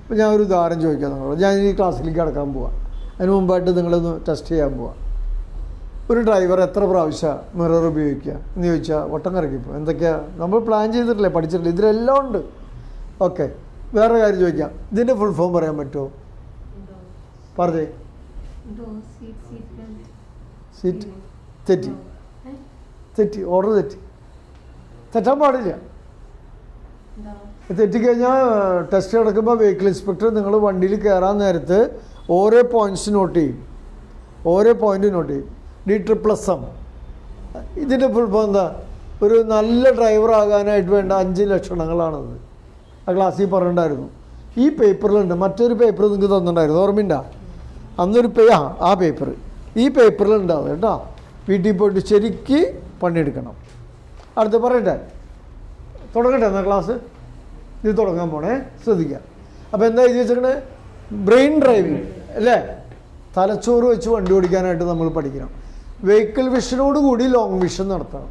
[SPEAKER 1] അപ്പോൾ ഞാൻ ഒരു ഉദാഹരണം ചോദിക്കാം നിങ്ങളോട്. ഞാൻ ഈ ക്ലാസ്സിലേക്ക് കടക്കാൻ പോവാം. അതിന് മുമ്പായിട്ട് നിങ്ങളൊന്ന് ടെസ്റ്റ് ചെയ്യാൻ പോവാം. ഒരു ഡ്രൈവർ എത്ര പ്രാവശ്യം മിറർ ഉപയോഗിക്കുക എന്ന് ചോദിച്ചാൽ വട്ടം കറക്കിപ്പോൾ എന്തൊക്കെയാണ് നമ്മൾ പ്ലാൻ ചെയ്തിട്ടില്ലേ, പഠിച്ചിട്ടില്ല, ഇതിലെല്ലാം ഉണ്ട്. ഓക്കെ, വേറെ കാര്യം ചോദിക്കാം. ഇതിൻ്റെ ഫുൾ ഫോം പറയാൻ പറ്റുമോ? പറഞ്ഞേ. സീറ്റ് തെറ്റി ഓർഡർ തെറ്റാൻ പാടില്ല. തെറ്റിക്കഴിഞ്ഞാൽ ടെസ്റ്റ് നടക്കുമ്പോൾ വെഹിക്കിൾ ഇൻസ്പെക്ടർ നിങ്ങൾ വണ്ടിയിൽ കയറാൻ നേരത്ത് ഓരോ പോയിൻറ്റ്സ് നോട്ട് ചെയ്യും. ഓരോ പോയിൻ്റ് നോട്ട് ചെയ്യും. D++M. ഇതിൻ്റെ ഫുൾ ഫോം എന്താ? ഒരു നല്ല ഡ്രൈവർ ആകാനായിട്ട് വേണ്ട 5 ലക്ഷണങ്ങളാണത്. ആ ക്ലാസ്സിൽ പറഞ്ഞിട്ടുണ്ടായിരുന്നു. ഈ പേപ്പറിലുണ്ട്. മറ്റൊരു പേപ്പർ നിങ്ങൾക്ക് തന്നിട്ടുണ്ടായിരുന്നു, ഓർമ്മയുണ്ടോ? അന്നൊരു ആ പേപ്പർ ഈ പേപ്പറിലുണ്ടാവും കേട്ടോ. വീട്ടിൽ പോയിട്ട് ശരിക്ക് പണിയെടുക്കണം. അടുത്ത് പറയട്ടെ, തുടങ്ങട്ടെ എന്നാൽ ക്ലാസ്? ഇത് തുടങ്ങാൻ പോണേ, ശ്രദ്ധിക്കുക. അപ്പോൾ എന്താ എഴുതി വെച്ചേക്കണേ? ബ്രെയിൻ ഡ്രൈവിങ് അല്ലേ? തലച്ചോറ് വെച്ച് വണ്ടി ഓടിക്കാനായിട്ട് നമ്മൾ പഠിക്കണം. വെഹിക്കിൾ വിഷനോട് കൂടി ലോങ് വിഷൻ നടത്തണം.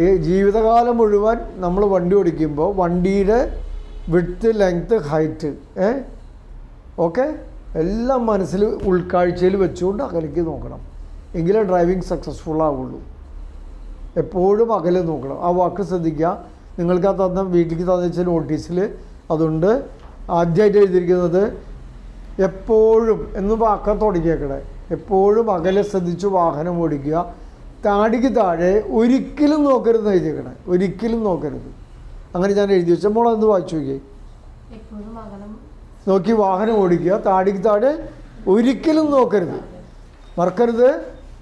[SPEAKER 1] ഈ ജീവിതകാലം മുഴുവൻ നമ്മൾ വണ്ടി ഓടിക്കുമ്പോൾ വണ്ടിയുടെ വിഡ്ത്ത്, ലെങ്ത്ത്, ഹൈറ്റ് ഓക്കെ എല്ലാം മനസ്സിൽ ഉൾക്കാഴ്ചയിൽ വെച്ചുകൊണ്ട് അകലേക്ക് നോക്കണം. എങ്കിലേ ഡ്രൈവിംഗ് സക്സസ്ഫുൾ ആവുള്ളൂ. എപ്പോഴും അകലെ നോക്കണം. ആ വാക്ക് ശ്രദ്ധിക്കുക. നിങ്ങൾക്ക് ആ തന്ന വീട്ടിലേക്ക് തന്നിച്ച നോട്ടീസിൽ അതുകൊണ്ട് ആദ്യമായിട്ട് എഴുതിയിരിക്കുന്നത് എപ്പോഴും എന്ന് വാക്കാൻ തുടങ്ങിയേക്കണേ. എപ്പോഴും അകലെ ശ്രദ്ധിച്ച് വാഹനം ഓടിക്കുക. താടിക്ക് താഴെ ഒരിക്കലും നോക്കരുത് എഴുതിയേക്കണേ. ഒരിക്കലും നോക്കരുത്. അങ്ങനെ ഞാൻ എഴുതി വെച്ച മോളെന്ന് വായിച്ചു നോക്കിയേ. നോക്കി വാഹനം ഓടിക്കുക. താടിക്ക് താഴെ ഒരിക്കലും നോക്കരുത്. മറക്കരുത്.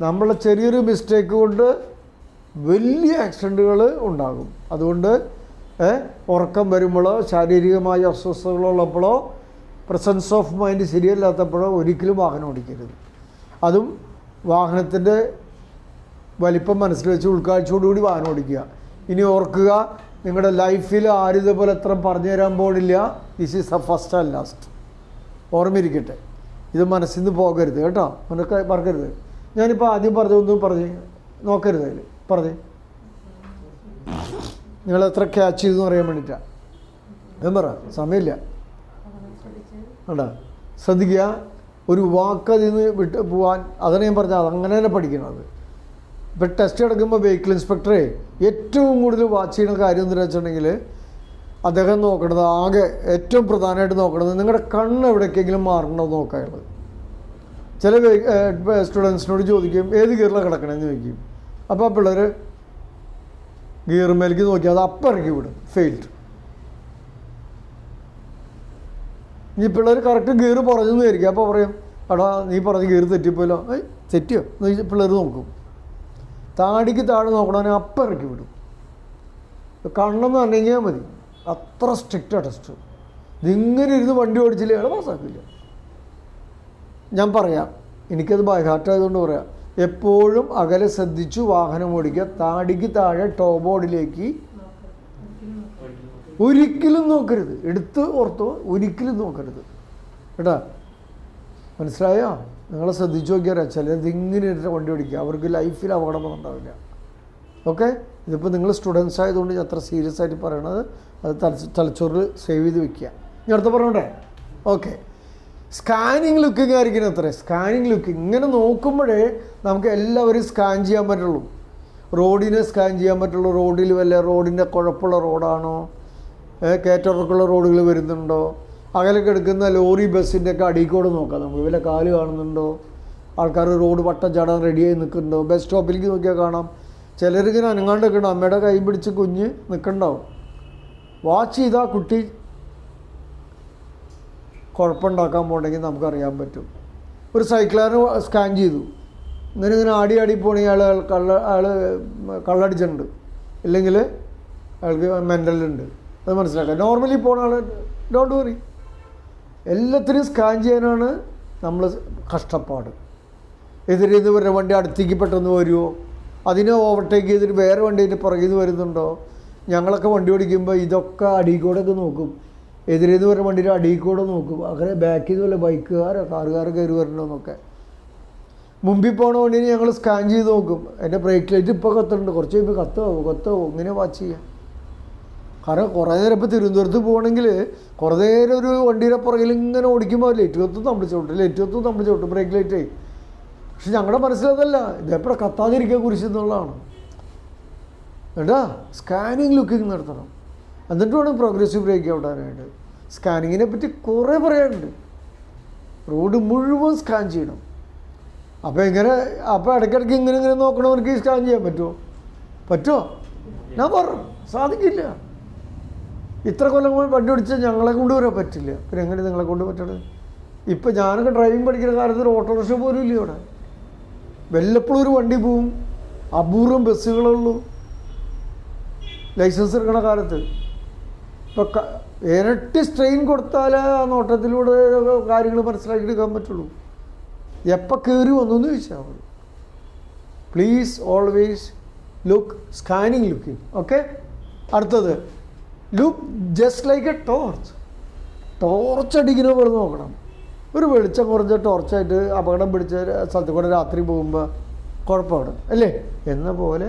[SPEAKER 1] നമ്മളെ ചെറിയൊരു മിസ്റ്റേക്ക് കൊണ്ട് വലിയ ആക്സിഡൻറ്റുകൾ ഉണ്ടാകും. അതുകൊണ്ട് ഉറക്കം വരുമ്പോഴോ ശാരീരികമായ അസ്വസ്ഥതകളുള്ളപ്പോഴോ പ്രസൻസ് ഓഫ് മൈൻഡ് ശരിയല്ലാത്തപ്പോഴോ ഒരിക്കലും വാഹനം ഓടിക്കരുത്. അതും വാഹനത്തിൻ്റെ വലിപ്പം മനസ്സിൽ വെച്ച് ഉൾക്കാഴ്ചയോടുകൂടി വാഹനം ഓടിക്കുക. ഇനി ഓർക്കുക, നിങ്ങളുടെ ലൈഫിൽ ആരും ഇതേപോലെ എത്ര പറഞ്ഞു തരാൻ പോണില്ല. This is the first and last. ഓർമ്മയിരിക്കട്ടെ. ഇത് മനസ്സിൽ നിന്ന് പോകരുത് കേട്ടോ. നിനക്ക് മറക്കരുത്. ഞാനിപ്പോൾ ആദ്യം പറഞ്ഞൊന്നും പറഞ്ഞ് നോക്കരുത്. അതിൽ പറഞ്ഞേ നിങ്ങളെത്ര ക്യാച്ച് ചെയ്തെന്ന് അറിയാൻ വേണ്ടിയിട്ടാണ്. ഞാൻ പറ, സമയമില്ല കേട്ടോ. ശ്രദ്ധിക്കുക. ഒരു വാക്കതിൽ നിന്ന് വിട്ട് പോകാൻ, അതാണ് ഞാൻ പറഞ്ഞത്. അതങ്ങനെ തന്നെ പഠിക്കുന്നത്. ഇപ്പം ടെസ്റ്റ് എടുക്കുമ്പോൾ വെഹിക്കിൾ ഇൻസ്പെക്ടറെ ഏറ്റവും കൂടുതൽ വാച്ച് ചെയ്യുന്ന കാര്യം എന്താണെന്ന് വെച്ചിട്ടുണ്ടെങ്കിൽ അദ്ദേഹം നോക്കണത്, ആകെ ഏറ്റവും പ്രധാനമായിട്ട് നോക്കണത് നിങ്ങളുടെ കണ്ണ് എവിടേക്കെങ്കിലും മാറണോ നോക്കാനുള്ളത്. ചില സ്റ്റുഡൻസിനോട് ചോദിക്കും ഏത് ഗിയറിലാണ് കിടക്കണമെന്ന് ചോദിക്കും. അപ്പോൾ ആ പിള്ളേർ ഗിയർമേലേക്ക് നോക്കി അത് അപ്പം ഇറക്കി വിടും. ഫെയിൽഡ്. ഈ പിള്ളേർ കറക്റ്റ് ഗിയർ പറഞ്ഞെന്ന് വിചാരിക്കും. അപ്പോൾ പറയും എടാ നീ പറഞ്ഞ ഗിയർ തെറ്റിപ്പോയല്ലോ. തെറ്റിയോ എന്ന് പിള്ളേർ നോക്കും. താടിക്ക് താഴെ നോക്കണമെങ്കിൽ അപ്പം ഇറക്കി വിടും. കണ്ണെന്ന് പറഞ്ഞാൽ മതി. അത്ര സ്ട്രിക്റ്റാണ് ടെസ്റ്റ്. ഇതിങ്ങനെ ഇരുന്ന് വണ്ടി ഓടിച്ചില്ല അയാൾ പാസ്സാക്കില്ല. ഞാൻ പറയാം, എനിക്കത് ബൈ ഹാർട്ട് ആയതുകൊണ്ട് പറയാം. എപ്പോഴും അകലെ ശ്രദ്ധിച്ചു വാഹനം ഓടിക്കുക. താടിക്ക് താഴെ ടോബോർഡിലേക്ക് ഒരിക്കലും നോക്കരുത്. എടുത്ത് ഓർത്തോ, ഒരിക്കലും നോക്കരുത് കേട്ടോ. മനസ്സിലായോ? നിങ്ങളെ ശ്രദ്ധിച്ചു നോക്കിയാൽ ചിലത് ഇങ്ങനെ വണ്ടി ഓടിക്കുക, അവർക്ക് ലൈഫിൽ അപകടമൊന്നും ഉണ്ടാവില്ല. ഓക്കെ, ഇതിപ്പോൾ നിങ്ങൾ സ്റ്റുഡൻസ് ആയതുകൊണ്ട് ഞാൻ അത്ര സീരിയസ് ആയിട്ട് പറയണത്, അത് തലച്ചോറിൽ സേവ് ചെയ്ത് വെക്കുക. ഞാൻ അടുത്ത പറഞ്ഞോട്ടെ? ഓക്കെ, സ്കാനിങ് ലുക്കിംഗ് ആയിരിക്കും അത്ര. സ്കാനിങ് ലുക്കിംഗ് ഇങ്ങനെ നോക്കുമ്പോഴേ നമുക്ക് എല്ലാവരും സ്കാൻ ചെയ്യാൻ പറ്റുള്ളൂ. റോഡിനെ സ്കാൻ ചെയ്യാൻ പറ്റുള്ളൂ. റോഡിൽ വല്ല റോഡിൻ്റെ കുഴപ്പമുള്ള റോഡാണോ, കയറ്ററക്കുള്ള റോഡുകൾ വരുന്നുണ്ടോ, അകലൊക്കെ എടുക്കുന്ന ലോറി ബസ്സിൻ്റെ ഒക്കെ അടിക്കോട് നോക്കാം നമുക്ക്. വല്ല കാല് കാണുന്നുണ്ടോ, ആൾക്കാർ റോഡ് വട്ടം ചാടാൻ റെഡിയായി നിൽക്കുന്നുണ്ടോ. ബസ് സ്റ്റോപ്പിലേക്ക് നോക്കിയാൽ കാണാം ചിലരിങ്ങനെ അനങ്ങാണ്ടൊക്കെ ഉണ്ട്, അമ്മയുടെ കൈ പിടിച്ച് കുഞ്ഞ് നിൽക്കണ്ടാവും. വാച്ച് ചെയ്താൽ കുട്ടി കുഴപ്പമുണ്ടാക്കാൻ പോകണമെങ്കിൽ നമുക്കറിയാൻ പറ്റും. ഒരു സൈക്കിളുകാരന് സ്കാൻ ചെയ്തു, ഇങ്ങനെ ആടി പോകണമെങ്കിൽ അയാൾ കള്ളടിച്ചിട്ടുണ്ട്, ഇല്ലെങ്കിൽ അയാൾക്ക് മെൻ്റലുണ്ട്, അത് മനസ്സിലാക്കാം. നോർമലി പോകുന്ന ആൾ ഡോണ്ട് വറി. എല്ലാത്തിനും സ്കാൻ ചെയ്യാനാണ് നമ്മൾ കഷ്ടപ്പാട്. എതിരെന്ന് വരുന്ന വണ്ടി അടുത്തേക്ക് പെട്ടെന്ന് വരുമോ, അതിനെ ഓവർടേക്ക് ചെയ്തിട്ട് വേറെ വണ്ടീൻ്റെ പുറകിൽ നിന്ന് വരുന്നുണ്ടോ. ഞങ്ങളൊക്കെ വണ്ടി ഓടിക്കുമ്പോൾ ഇതൊക്കെ അടിയിൽക്കൂടെയൊക്കെ നോക്കും. എതിരെന്ന് വരുന്ന വണ്ടിയുടെ അടിയിൽക്കൂടെ നോക്കും. അങ്ങനെ ബാക്കിൽ നിന്ന് വല്ല ബൈക്കുകാരോ കാറുകാരോ കയറി വരണമെന്നൊക്കെ. മുമ്പിൽ പോകണ വണ്ടീനെ ഞങ്ങൾ സ്കാൻ ചെയ്ത് നോക്കും. എൻ്റെ ബ്രേക്ക് ലൈറ്റ് ഇപ്പോൾ കത്തുന്നുണ്ട്, കുറച്ച് കഴിയുമ്പോൾ കത്തോ ഇങ്ങനെ വാച്ച് ചെയ്യാം. കാരണം കുറേ നേരം ഇപ്പോൾ തിരുവനന്തപുരത്ത് പോകണമെങ്കിൽ കുറേ നേരം ഒരു വണ്ടിയുടെ പുറകിൽ ഇങ്ങനെ ഓടിക്കുമ്പോൾ ലേറ്റ് കത്തും നമ്മൾ ചവിട്ടും ബ്രേക്ക് ലൈറ്റേ. പക്ഷെ ഞങ്ങളുടെ മനസ്സിലതല്ല, ഇതെപ്പോഴും കത്താതിരിക്കുക കുറിച്ച് എന്നുള്ളതാണ് കേട്ടാ. സ്കാനിങ് ലുക്കിങ് നടത്തണം, എന്നിട്ട് വേണം പ്രോഗ്രസീവ് ബ്രേക്ക് ഔട്ടാനായിട്ട്. സ്കാനിങ്ങിനെ പറ്റി കുറേ പറയാനുണ്ട്. റോഡ് മുഴുവൻ സ്കാൻ ചെയ്യണം. അപ്പോൾ ഇടയ്ക്കിടയ്ക്ക് ഇങ്ങനെ നോക്കണവർക്ക് സ്കാൻ ചെയ്യാൻ പറ്റുമോ? ഞാൻ പറഞ്ഞു സാധിക്കില്ല. ഇത്ര കൊല്ലം കൊണ്ട് വണ്ടി ഓടിച്ചാൽ ഞങ്ങളെ കൊണ്ട് വരാൻ പറ്റില്ല. പിന്നെ എങ്ങനെ നിങ്ങളെ കൊണ്ട് പറ്റണത്? ഇപ്പം ഞാനൊക്കെ ഡ്രൈവിംഗ് പഠിക്കുന്ന കാലത്ത് ഒരു ഓട്ടോറിക്ഷ പോലും ഇല്ല ഇവിടെ. വല്ലപ്പോഴും ഒരു വണ്ടി പോവും, അപൂർവം ബസ്സുകളുള്ളൂ ലൈസൻസ് എടുക്കണ കാലത്ത്. ഇപ്പം ഇരട്ടി സ്ട്രെയിൻ കൊടുത്താലേ ആ നോട്ടത്തിലൂടെ കാര്യങ്ങൾ മനസ്സിലാക്കിയെടുക്കാൻ പറ്റുള്ളൂ. എപ്പോൾ കയറി വന്നു ചോദിച്ചാൽ മതി. Please always look, scanning looking. Okay, അടുത്തത് look just like a torch അടിക്കുന്ന പോലെ നോക്കണം. ഒരു വെളിച്ചം കുറഞ്ഞ ടോർച്ചായിട്ട് അപകടം പിടിച്ച സ്ഥലത്ത് കൂടെ രാത്രി പോകുമ്പോൾ കുഴപ്പമാണ് അല്ലേ എന്ന പോലെ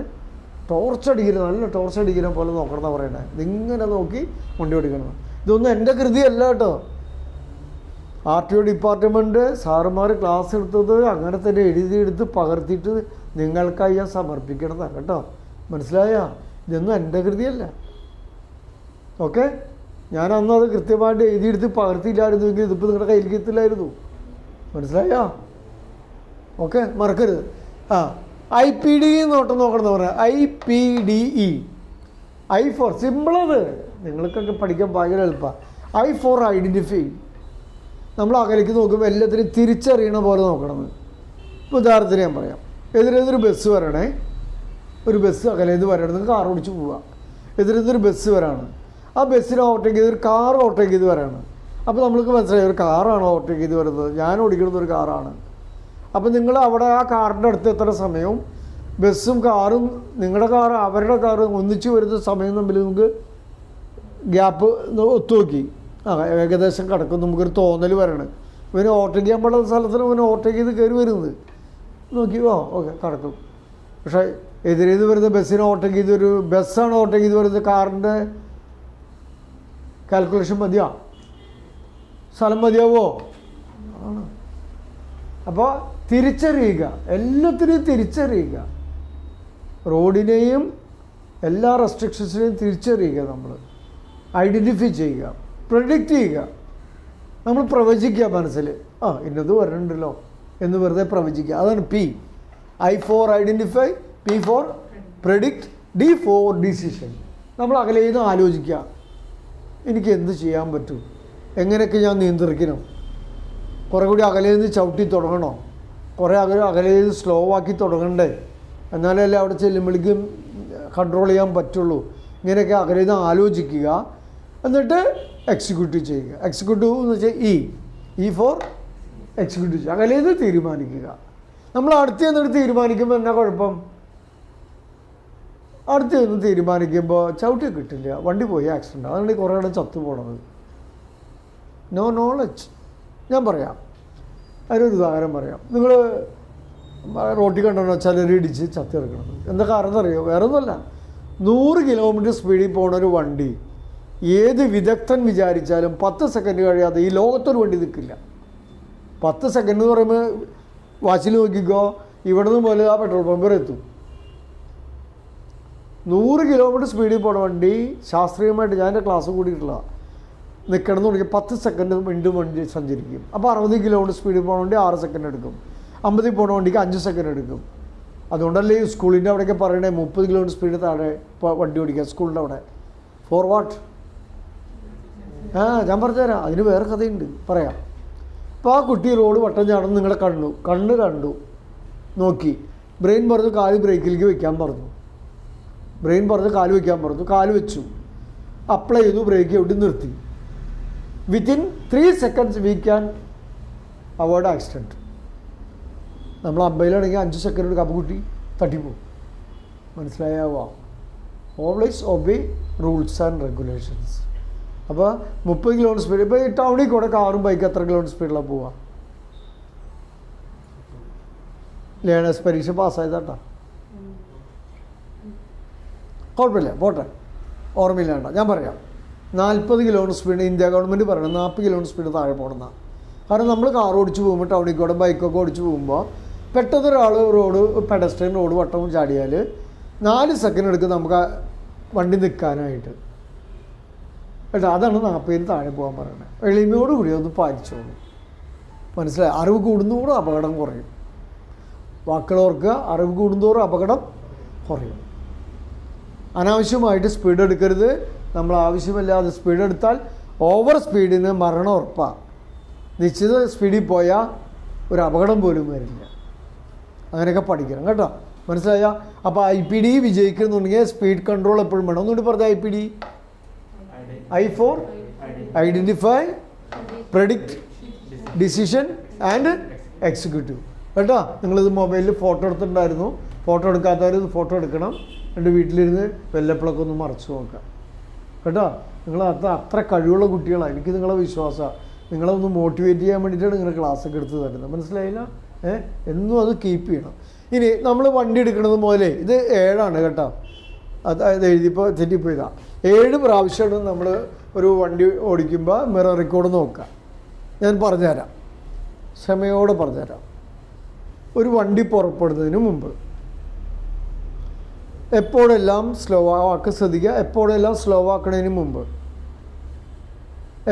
[SPEAKER 1] നല്ല ടോർച്ച് അടിക്കുന്ന പോലെ നോക്കണം എന്നാണ് പറയണേ. ഇതിങ്ങനെ നോക്കി വണ്ടി ഓടിക്കണം. ഇതൊന്നും എൻ്റെ കൃതിയല്ല കേട്ടോ. RTO ഡിപ്പാർട്ട്മെൻറ്റ് സാറുമാർ ക്ലാസ് എടുത്തത് അങ്ങനെ തന്നെ എഴുതിയെടുത്ത് പകർത്തിയിട്ട് നിങ്ങൾക്കായി ഞാൻ സമർപ്പിക്കണതാണ് കേട്ടോ. മനസ്സിലായോ? ഇതൊന്നും എൻ്റെ കൃതിയല്ല. ഓക്കെ, ഞാൻ അന്ന് അത് കൃത്യമായിട്ട് എഴുതിയെടുത്ത് പകർത്തിയില്ലായിരുന്നുവെങ്കിൽ ഇതിപ്പോൾ നിങ്ങളുടെ കയ്യിലേക്ക് എത്തില്ലായിരുന്നു. മനസ്സിലായോ? ഓക്കെ, മറക്കരുത്. IPD നോട്ടം നോക്കണം എന്ന് പറയാം. IPDE, I ഫോർ സിമ്പിളത്, നിങ്ങൾക്കൊക്കെ പഠിക്കാൻ ഭയങ്കര എളുപ്പമാണ്. I for identify. നമ്മൾ അകലേക്ക് നോക്കുമ്പോൾ എല്ലാത്തിനും തിരിച്ചറിയണ പോലെ നോക്കണമെന്ന്. ഇപ്പോൾ ഉദാഹരണത്തിന് ഞാൻ പറയാം, എതിരെതൊരു ബസ് വരണേ, ഒരു ബസ് അകലേന്ന് വരണമെന്ന് കാർ ഓടിച്ച് പോവുക. എതിരെതൊരു ബസ് വരാണ്, ആ ബസ്സിനെ ഓവർടേക്ക് ചെയ്ത് ഒരു കാർ ഓവർടേക്ക് ചെയ്ത് വരാണ്. അപ്പോൾ നമ്മൾക്ക് മനസ്സിലായി ഒരു കാറാണ് ഓവർടേക്ക് ചെയ്ത് വരുന്നത്, ഞാൻ ഓടിക്കുന്നത് ഒരു കാറാണ്. അപ്പോൾ നിങ്ങൾ അവിടെ ആ കാറിൻ്റെ അടുത്ത് എത്ര സമയവും ബസ്സും കാറും നിങ്ങളുടെ കാറും അവരുടെ കാറും ഒന്നിച്ച് വരുന്ന സമയം തമ്മിൽ നമുക്ക് ഗ്യാപ്പ് ഒത്തുനോക്കി ഏകദേശം കിടക്കും. നമുക്കൊരു തോന്നൽ വരണം ഇവന് ഓവർടേക്ക് ചെയ്യാൻ പാടുള്ള സ്ഥലത്തിന് ഇവന് ഓവർടേക്ക് ചെയ്ത് കയറി വരുന്നത് നോക്കിയോ ഓക്കെ കിടക്കും. പക്ഷേ എതിരേത് വരുന്ന ബസ്സിനെ ഓവർടേക്ക് ചെയ്ത് ഒരു ബസ്സാണ് ഓവർടേക്ക് ചെയ്ത് വരുന്നത്, കാറിൻ്റെ കാൽക്കുലേഷൻ മതിയോ? സ്ഥലം മതിയാവോ? ആണ്. അപ്പോൾ തിരിച്ചറിയുക, എല്ലാത്തിനെയും തിരിച്ചറിയുക, റോഡിനെയും എല്ലാ റെസ്ട്രിക്ഷൻസിനെയും തിരിച്ചറിയുക, നമ്മൾ ഐഡൻറ്റിഫൈ ചെയ്യുക, പ്രഡിക്റ്റ് ചെയ്യുക. നമ്മൾ പ്രവചിക്കുക മനസ്സിൽ, ഇന്നത് വരണുണ്ടല്ലോ എന്ന് വെറുതെ പ്രവചിക്കുക. അതാണ് I for identify, P for predict, D for decision. നമ്മൾ അകലേന്ന് ആലോചിക്കുക, എനിക്ക് എന്ത് ചെയ്യാൻ പറ്റും, എങ്ങനെയൊക്കെ ഞാൻ നിയന്ത്രിക്കണം, കുറേ കൂടി അകലേന്ന് ചവിട്ടി തുടങ്ങണോ, കുറേ അകലേന്ന് സ്ലോ ആക്കി തുടങ്ങണ്ടേ, എന്നാലല്ലേ അവിടെ ചെല്ലുമ്പോഴേക്കും കൺട്രോൾ ചെയ്യാൻ പറ്റുള്ളൂ. ഇങ്ങനെയൊക്കെ അകലേന്ന് ആലോചിക്കുക, എന്നിട്ട് എക്സിക്യൂട്ടീവ് ചെയ്യുക. എക്സിക്യൂട്ടീവ് എന്ന് വെച്ചാൽ E ഫോർ എക്സിക്യൂട്ടീവ് ചെയ്യുക, അകലേന്ന് തീരുമാനിക്കുക. നമ്മൾ അടുത്ത് ചെന്നിട്ട് തീരുമാനിക്കുമ്പോൾ എന്നാ കുഴപ്പം? അടുത്ത് ചെന്ന് തീരുമാനിക്കുമ്പോൾ ചവിട്ടി കിട്ടില്ല, വണ്ടി പോയി ആക്സിഡൻ്റ്, അതുകൊണ്ട് കുറേ ഇടം ചത്തു പോണത്. No knowledge. ഞാൻ പറയാം, അതിനൊരു ഉദാഹരണം പറയാം. നിങ്ങൾ റോട്ടിൽ കണ്ടോ ചിലർ ഇടിച്ച് ചത്തി ഇറക്കണത്? എന്താ കാരണം അറിയോ? വേറെ ഒന്നുമല്ല, 100 കിലോമീറ്റർ സ്പീഡിൽ പോകുന്ന ഒരു വണ്ടി ഏത് വിദഗ്ധൻ വിചാരിച്ചാലും 10 സെക്കൻഡ് കഴിയാതെ ഈ ലോകത്തൊരു വണ്ടി നിൽക്കില്ല. 10 സെക്കൻഡ് എന്ന് പറയുമ്പോൾ വാച്ചിൽ നോക്കിക്കോ, ഇവിടെ നിന്ന് പോലെ ആ പെട്രോൾ പമ്പ് വരെ എത്തും. 100 കിലോമീറ്റർ സ്പീഡിൽ പോകുന്ന വണ്ടി ശാസ്ത്രീയമായിട്ട് ഞാൻ എൻ്റെ ക്ലാസ് കൂടിയിട്ടുള്ള നിൽക്കണം എന്ന് തുടങ്ങി 10 സെക്കൻഡ് വീണ്ടും വണ്ടി സഞ്ചരിക്കും. അപ്പോൾ 60 കിലോമീറ്റർ സ്പീഡിൽ പോകുന്ന വണ്ടി 6 സെക്കൻഡ് എടുക്കും, 50 പോകുന്ന വണ്ടിക്ക് 5 സെക്കൻഡ് എടുക്കും. അതുകൊണ്ടല്ലേ ഈ സ്കൂളിൻ്റെ അവിടെയൊക്കെ പറയണേ 30 കിലോമീറ്റർ സ്പീഡ് താഴെ വണ്ടി ഓടിക്കുക സ്കൂളിൻ്റെ അവിടെ. For what? ഞാൻ പറഞ്ഞുതരാം, അതിന് വേറെ കഥയുണ്ട്, പറയാം. അപ്പോൾ ആ കുട്ടി റോഡ് വട്ടം ചാടുന്നു, നിങ്ങളെ കണ്ടു നോക്കി. ബ്രെയിൻ പറഞ്ഞു കാല് ബ്രേക്കിലേക്ക് വെക്കാൻ പറഞ്ഞു, ബ്രെയിൻ പറഞ്ഞു കാല് വയ്ക്കാൻ പറഞ്ഞു, കാല് വെച്ചു, അപ്ലൈ ചെയ്തു, ബ്രേക്ക് എവിടെ നിർത്തി. Within 3 seconds we can avoid accident. നമ്മൾ അമ്പയിലാണെങ്കിൽ 5 സെക്കൻഡ് എടുക്കും, അപ്പോൾ കുട്ടി തട്ടിപ്പോവും. മനസ്സിലായാവോ? Always obey rules and regulations. അപ്പോൾ 30 കിലോമീറ്റർ സ്പീഡ്, ഇപ്പോൾ ഈ ടൗണിൽ കൂടെ കാറും ബൈക്ക് എത്ര കിലോമീറ്റർ സ്പീഡിലാണ് പോവുക? ലേണേഴ്സ് പരീക്ഷ പാസ്സായതാട്ടാ, കുഴപ്പമില്ല, പോട്ടെ, ഓർമ്മയില്ലാണ്ട. ഞാൻ പറയാം, 40 കിലോമീറ്റർ സ്പീഡ് ഇന്ത്യ ഗവൺമെൻറ് പറയണം, 40 കിലോമീറ്റർ സ്പീഡ് താഴെ പോകണമെന്നാണ്. കാരണം നമ്മൾ കാർ ഓടിച്ച് പോകുമ്പോൾ ടൗണിൽ കൂടെ ബൈക്കൊക്കെ ഓടിച്ച് പോകുമ്പോൾ പെട്ടെന്നൊരാൾ പെഡസ്ട്രിയൻ റോഡ് വട്ടവും ചാടിയാൽ 4 സെക്കൻഡ് എടുക്കും നമുക്ക് വണ്ടി നിൽക്കാനായിട്ട്. കേട്ടോ, അതാണ് 40 താഴെ പോകാൻ പറയുന്നത്. എളിമയോടുകൂടി ഒന്ന് പാലിച്ചോളൂ. മനസ്സിലായി? അറിവ് കൂടുന്നതോറും അപകടം കുറയും. വാക്കുകളോർക്ക് അറിവ് കൂടുന്നതോറും അപകടം കുറയും. അനാവശ്യമായിട്ട് സ്പീഡ് എടുക്കരുത്. നമ്മൾ ആവശ്യമില്ലാതെ സ്പീഡ് എടുത്താൽ ഓവർ സ്പീഡിന് മരണം ഉറപ്പാണ്. നിശ്ചിത സ്പീഡിൽ പോയാൽ ഒരു അപകടം പോലും വരില്ല. അങ്ങനെയൊക്കെ പഠിക്കണം കേട്ടോ, മനസ്സിലായ? അപ്പോൾ IPD വിജയിക്കുന്നുണ്ടെങ്കിൽ സ്പീഡ് കൺട്രോൾ എപ്പോഴും വേണം. ഒന്നുകൂടി പറഞ്ഞാൽ IPD, I for identify, predict, decision and executive. കേട്ടോ, നിങ്ങളിത് മൊബൈലിൽ ഫോട്ടോ എടുത്തിട്ടുണ്ടായിരുന്നു. ഫോട്ടോ എടുക്കാത്തവർ ഇത് ഫോട്ടോ എടുക്കണം, എൻ്റെ വീട്ടിലിരുന്ന് വെല്ലപ്പളൊക്കെ ഒന്ന് മറച്ചു നോക്കാം. കേട്ടോ, നിങ്ങൾ അത്ര കഴിവുള്ള കുട്ടികളാണ്, എനിക്ക് നിങ്ങളെ വിശ്വാസമാണ്. നിങ്ങളെ ഒന്ന് മോട്ടിവേറ്റ് ചെയ്യാൻ വേണ്ടിയിട്ടാണ് നിങ്ങളുടെ ക്ലാസ്സൊക്കെ എടുത്ത് തരുന്നത്. മനസ്സിലായില്ല? എന്നും അത് കീപ്പ് ചെയ്യണം. ഇനി നമ്മൾ വണ്ടി എടുക്കുന്നത് മുതലേ ഇത് 7 കേട്ടോ, അത് എഴുതിയപ്പോൾ തെറ്റിപ്പോയതാണ്. 7 പ്രാവശ്യമാണ് നമ്മൾ ഒരു വണ്ടി ഓടിക്കുമ്പോൾ മിറർ റെക്കോർഡ് നോക്കുക. ഞാൻ പറഞ്ഞുതരാം, ക്ഷമയോടെ പറഞ്ഞുതരാം. ഒരു വണ്ടി പുറപ്പെടുന്നതിന് മുമ്പ് എപ്പോഴെല്ലാം സ്ലോ ആക്കുക ശ്രദ്ധിക്കുക. എപ്പോഴെല്ലാം സ്ലോ ആക്കുന്നതിന് മുമ്പ്,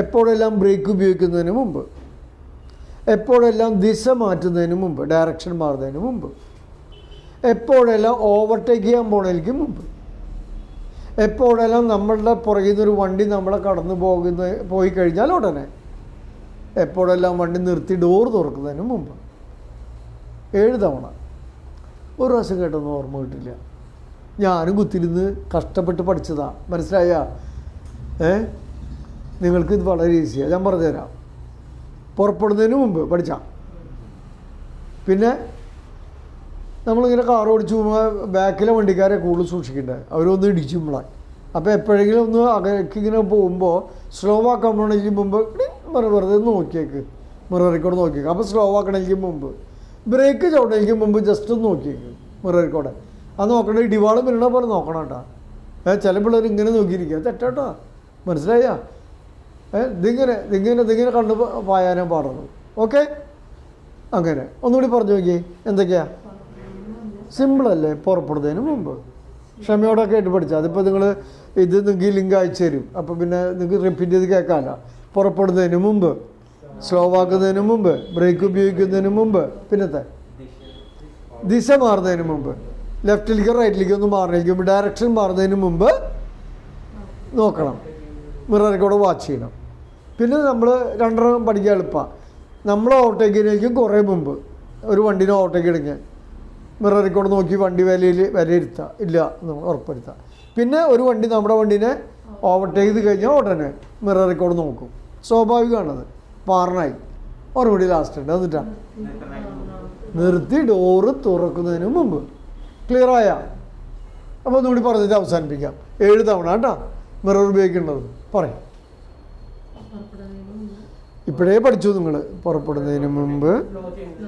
[SPEAKER 1] എപ്പോഴെല്ലാം ബ്രേക്ക് ഉപയോഗിക്കുന്നതിന് മുമ്പ്, എപ്പോഴെല്ലാം ദിശ മാറ്റുന്നതിന് മുമ്പ്, ഡയറക്ഷൻ മാറുന്നതിന് മുമ്പ്, എപ്പോഴെല്ലാം ഓവർടേക്ക് ചെയ്യാൻ പോണതിലേക്ക് മുമ്പ്, എപ്പോഴെല്ലാം നമ്മളുടെ പുറകിൽ നിന്നൊരു വണ്ടി നമ്മളെ കടന്നു പോയി കഴിഞ്ഞാൽ ഉടനെ, എപ്പോഴെല്ലാം വണ്ടി നിർത്തി ഡോർ തുറക്കുന്നതിന് മുമ്പ്. 7 തവണ. ഒരു പ്രാവശ്യം കേട്ടൊന്നും ഓർമ്മ കിട്ടില്ല. ഞാനും കുത്തിരുന്ന് കഷ്ടപ്പെട്ട് പഠിച്ചതാണ്. മനസ്സിലായ? നിങ്ങൾക്ക് ഇത് വളരെ ഈസിയാണ്, ഞാൻ പറഞ്ഞുതരാം. പുറപ്പെടുന്നതിന് മുമ്പ് പഠിച്ചാൽ. പിന്നെ നമ്മളിങ്ങനെ കാർ ഓടിച്ച് പോകുമ്പോൾ ബാക്കിലെ വണ്ടിക്കാരെ കൂടുതൽ സൂക്ഷിക്കേണ്ടത്, അവരൊന്ന് ഇടിച്ചുമ്പോളാണ്. അപ്പോൾ എപ്പോഴെങ്കിലും ഒന്ന് അകക്കിങ്ങനെ പോകുമ്പോൾ സ്ലോ ആക്കാൻ പോകണമെങ്കിൽ മുമ്പ് വെറുതെ നോക്കിയേക്ക്, മിററിക്കോടെ നോക്കിയേക്ക്. അപ്പോൾ സ്ലോ ആക്കണമെങ്കിൽ മുമ്പ്, ബ്രേക്ക് ചവിടണമെങ്കിൽ മുമ്പ് ജസ്റ്റ് ഒന്ന് നോക്കിയേക്ക് മിററിക്കോടെ. അത് നോക്കണേ, ഇടിവാളം വീണ പോലെ നോക്കണം കേട്ടോ. ചില പിള്ളേർ ഇങ്ങനെ നോക്കിയിരിക്കുക, തെറ്റാട്ടോ. മനസ്സിലായ? ഇതിങ്ങനെ കണ്ടു പായാനേ പാടുള്ളൂ. ഓക്കെ, അങ്ങനെ ഒന്നുകൂടി പറഞ്ഞു നോക്കിയേ. എന്തൊക്കെയാ? സിമ്പിളല്ലേ? പുറപ്പെടുന്നതിന് മുമ്പ്. ക്ഷമയോടൊക്കെ ആയിട്ട് പഠിച്ചാൽ അതിപ്പോൾ ഇത് നിങ്ങൾക്ക് ലിങ്ക് അയച്ചു തരും. അപ്പോൾ പിന്നെ നിങ്ങൾക്ക് റിപ്പീറ്റ് ചെയ്ത് കേൾക്കാമല്ലോ. പുറപ്പെടുന്നതിന് മുമ്പ്, സ്ലോ ആക്കുന്നതിന് മുമ്പ്, ബ്രേക്ക് ഉപയോഗിക്കുന്നതിന് മുമ്പ്, പിന്നത്തെ ദിശ മാറുന്നതിന് മുമ്പ്, ലെഫ്റ്റിലേക്ക് റൈറ്റിലേക്ക് ഒന്ന് മാറുന്നതിന് മുമ്പ്, ഡയറക്ഷൻ മാറുന്നതിന് മുമ്പ് നോക്കണം. മിററിലൂടെ വാച്ച് ചെയ്യണം. പിന്നെ നമ്മൾ 2 പഠിക്കാൻ എളുപ്പമാണ്. നമ്മൾ ഓവർടേക്ക് ചെയ്യുന്നതിലേക്കും കുറേ മുമ്പ് ഒരു വണ്ടീനെ ഓവർടേക്ക് എടുക്കാൻ മിററിൽ നോക്കി വണ്ടി വിലയിരുത്തുക, ഇല്ല നമ്മൾ ഉറപ്പെടുത്തുക. പിന്നെ ഒരു വണ്ടി നമ്മുടെ വണ്ടീനെ ഓവർടേക്ക് ചെയ്ത് കഴിഞ്ഞാൽ ഉടനെ മിററിൽ നോക്കും. സ്വാഭാവികമാണത്. 6 ഓർമ്മടി ലാസ്റ്റ് ഉണ്ട്. എന്നിട്ടാണ് നിർത്തി ഡോറ് തുറക്കുന്നതിന് മുമ്പ്. ക്ലിയറായ? അപ്പോൾ ഒന്നുകൂടി പറഞ്ഞിട്ട് അവസാനിപ്പിക്കാം. 7 തവണ കേട്ടോ മിറർ ഉപയോഗിക്കേണ്ടത്. പറയാം. ഇപ്പോഴേ പഠിച്ചു നിങ്ങൾ. പുറപ്പെടുന്നതിന് മുമ്പ്,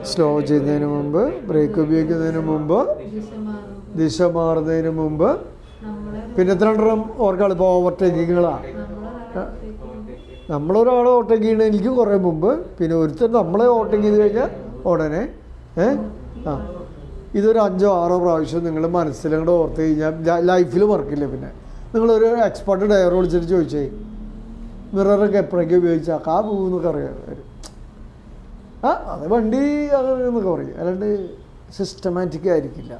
[SPEAKER 1] സ്ലോ ചെയ്യുന്നതിന് മുമ്പ്, ബ്രേക്ക് ഉപയോഗിക്കുന്നതിന് മുമ്പ്, ദിശ മാറുന്നതിന് മുമ്പ്, പിന്നെ എത്ര എണ്ണം ഓർക്കാൾ? ഇപ്പോൾ ഓവർടേക്കിങ്ങുകളാണ്. നമ്മളൊരാളെ ഓവർടേക്ക് ചെയ്യണ എനിക്ക് കുറേ മുമ്പ്, പിന്നെ ഒരുത്തർ നമ്മളെ ഓവർടേക്ക് ചെയ്ത് കഴിഞ്ഞാൽ ഉടനെ. ഇതൊരു 5 or 6 പ്രാവശ്യം നിങ്ങൾ മനസ്സിലങ്ങോട്ട് ഓർത്ത് കഴിഞ്ഞാൽ ലൈഫിൽ മറക്കില്ല. പിന്നെ നിങ്ങളൊരു എക്സ്പെർട്ട് ഡ്രൈവറെ വിളിച്ചിട്ട് ചോദിച്ചേ മിററൊക്കെ എപ്പോഴൊക്കെ ഉപയോഗിച്ചാൽ പോകുന്നൊക്കെ അറിയാം വരും. അത് വണ്ടി എന്നൊക്കെ പറയും. അല്ലാണ്ട് സിസ്റ്റമാറ്റിക് ആയിരിക്കില്ല.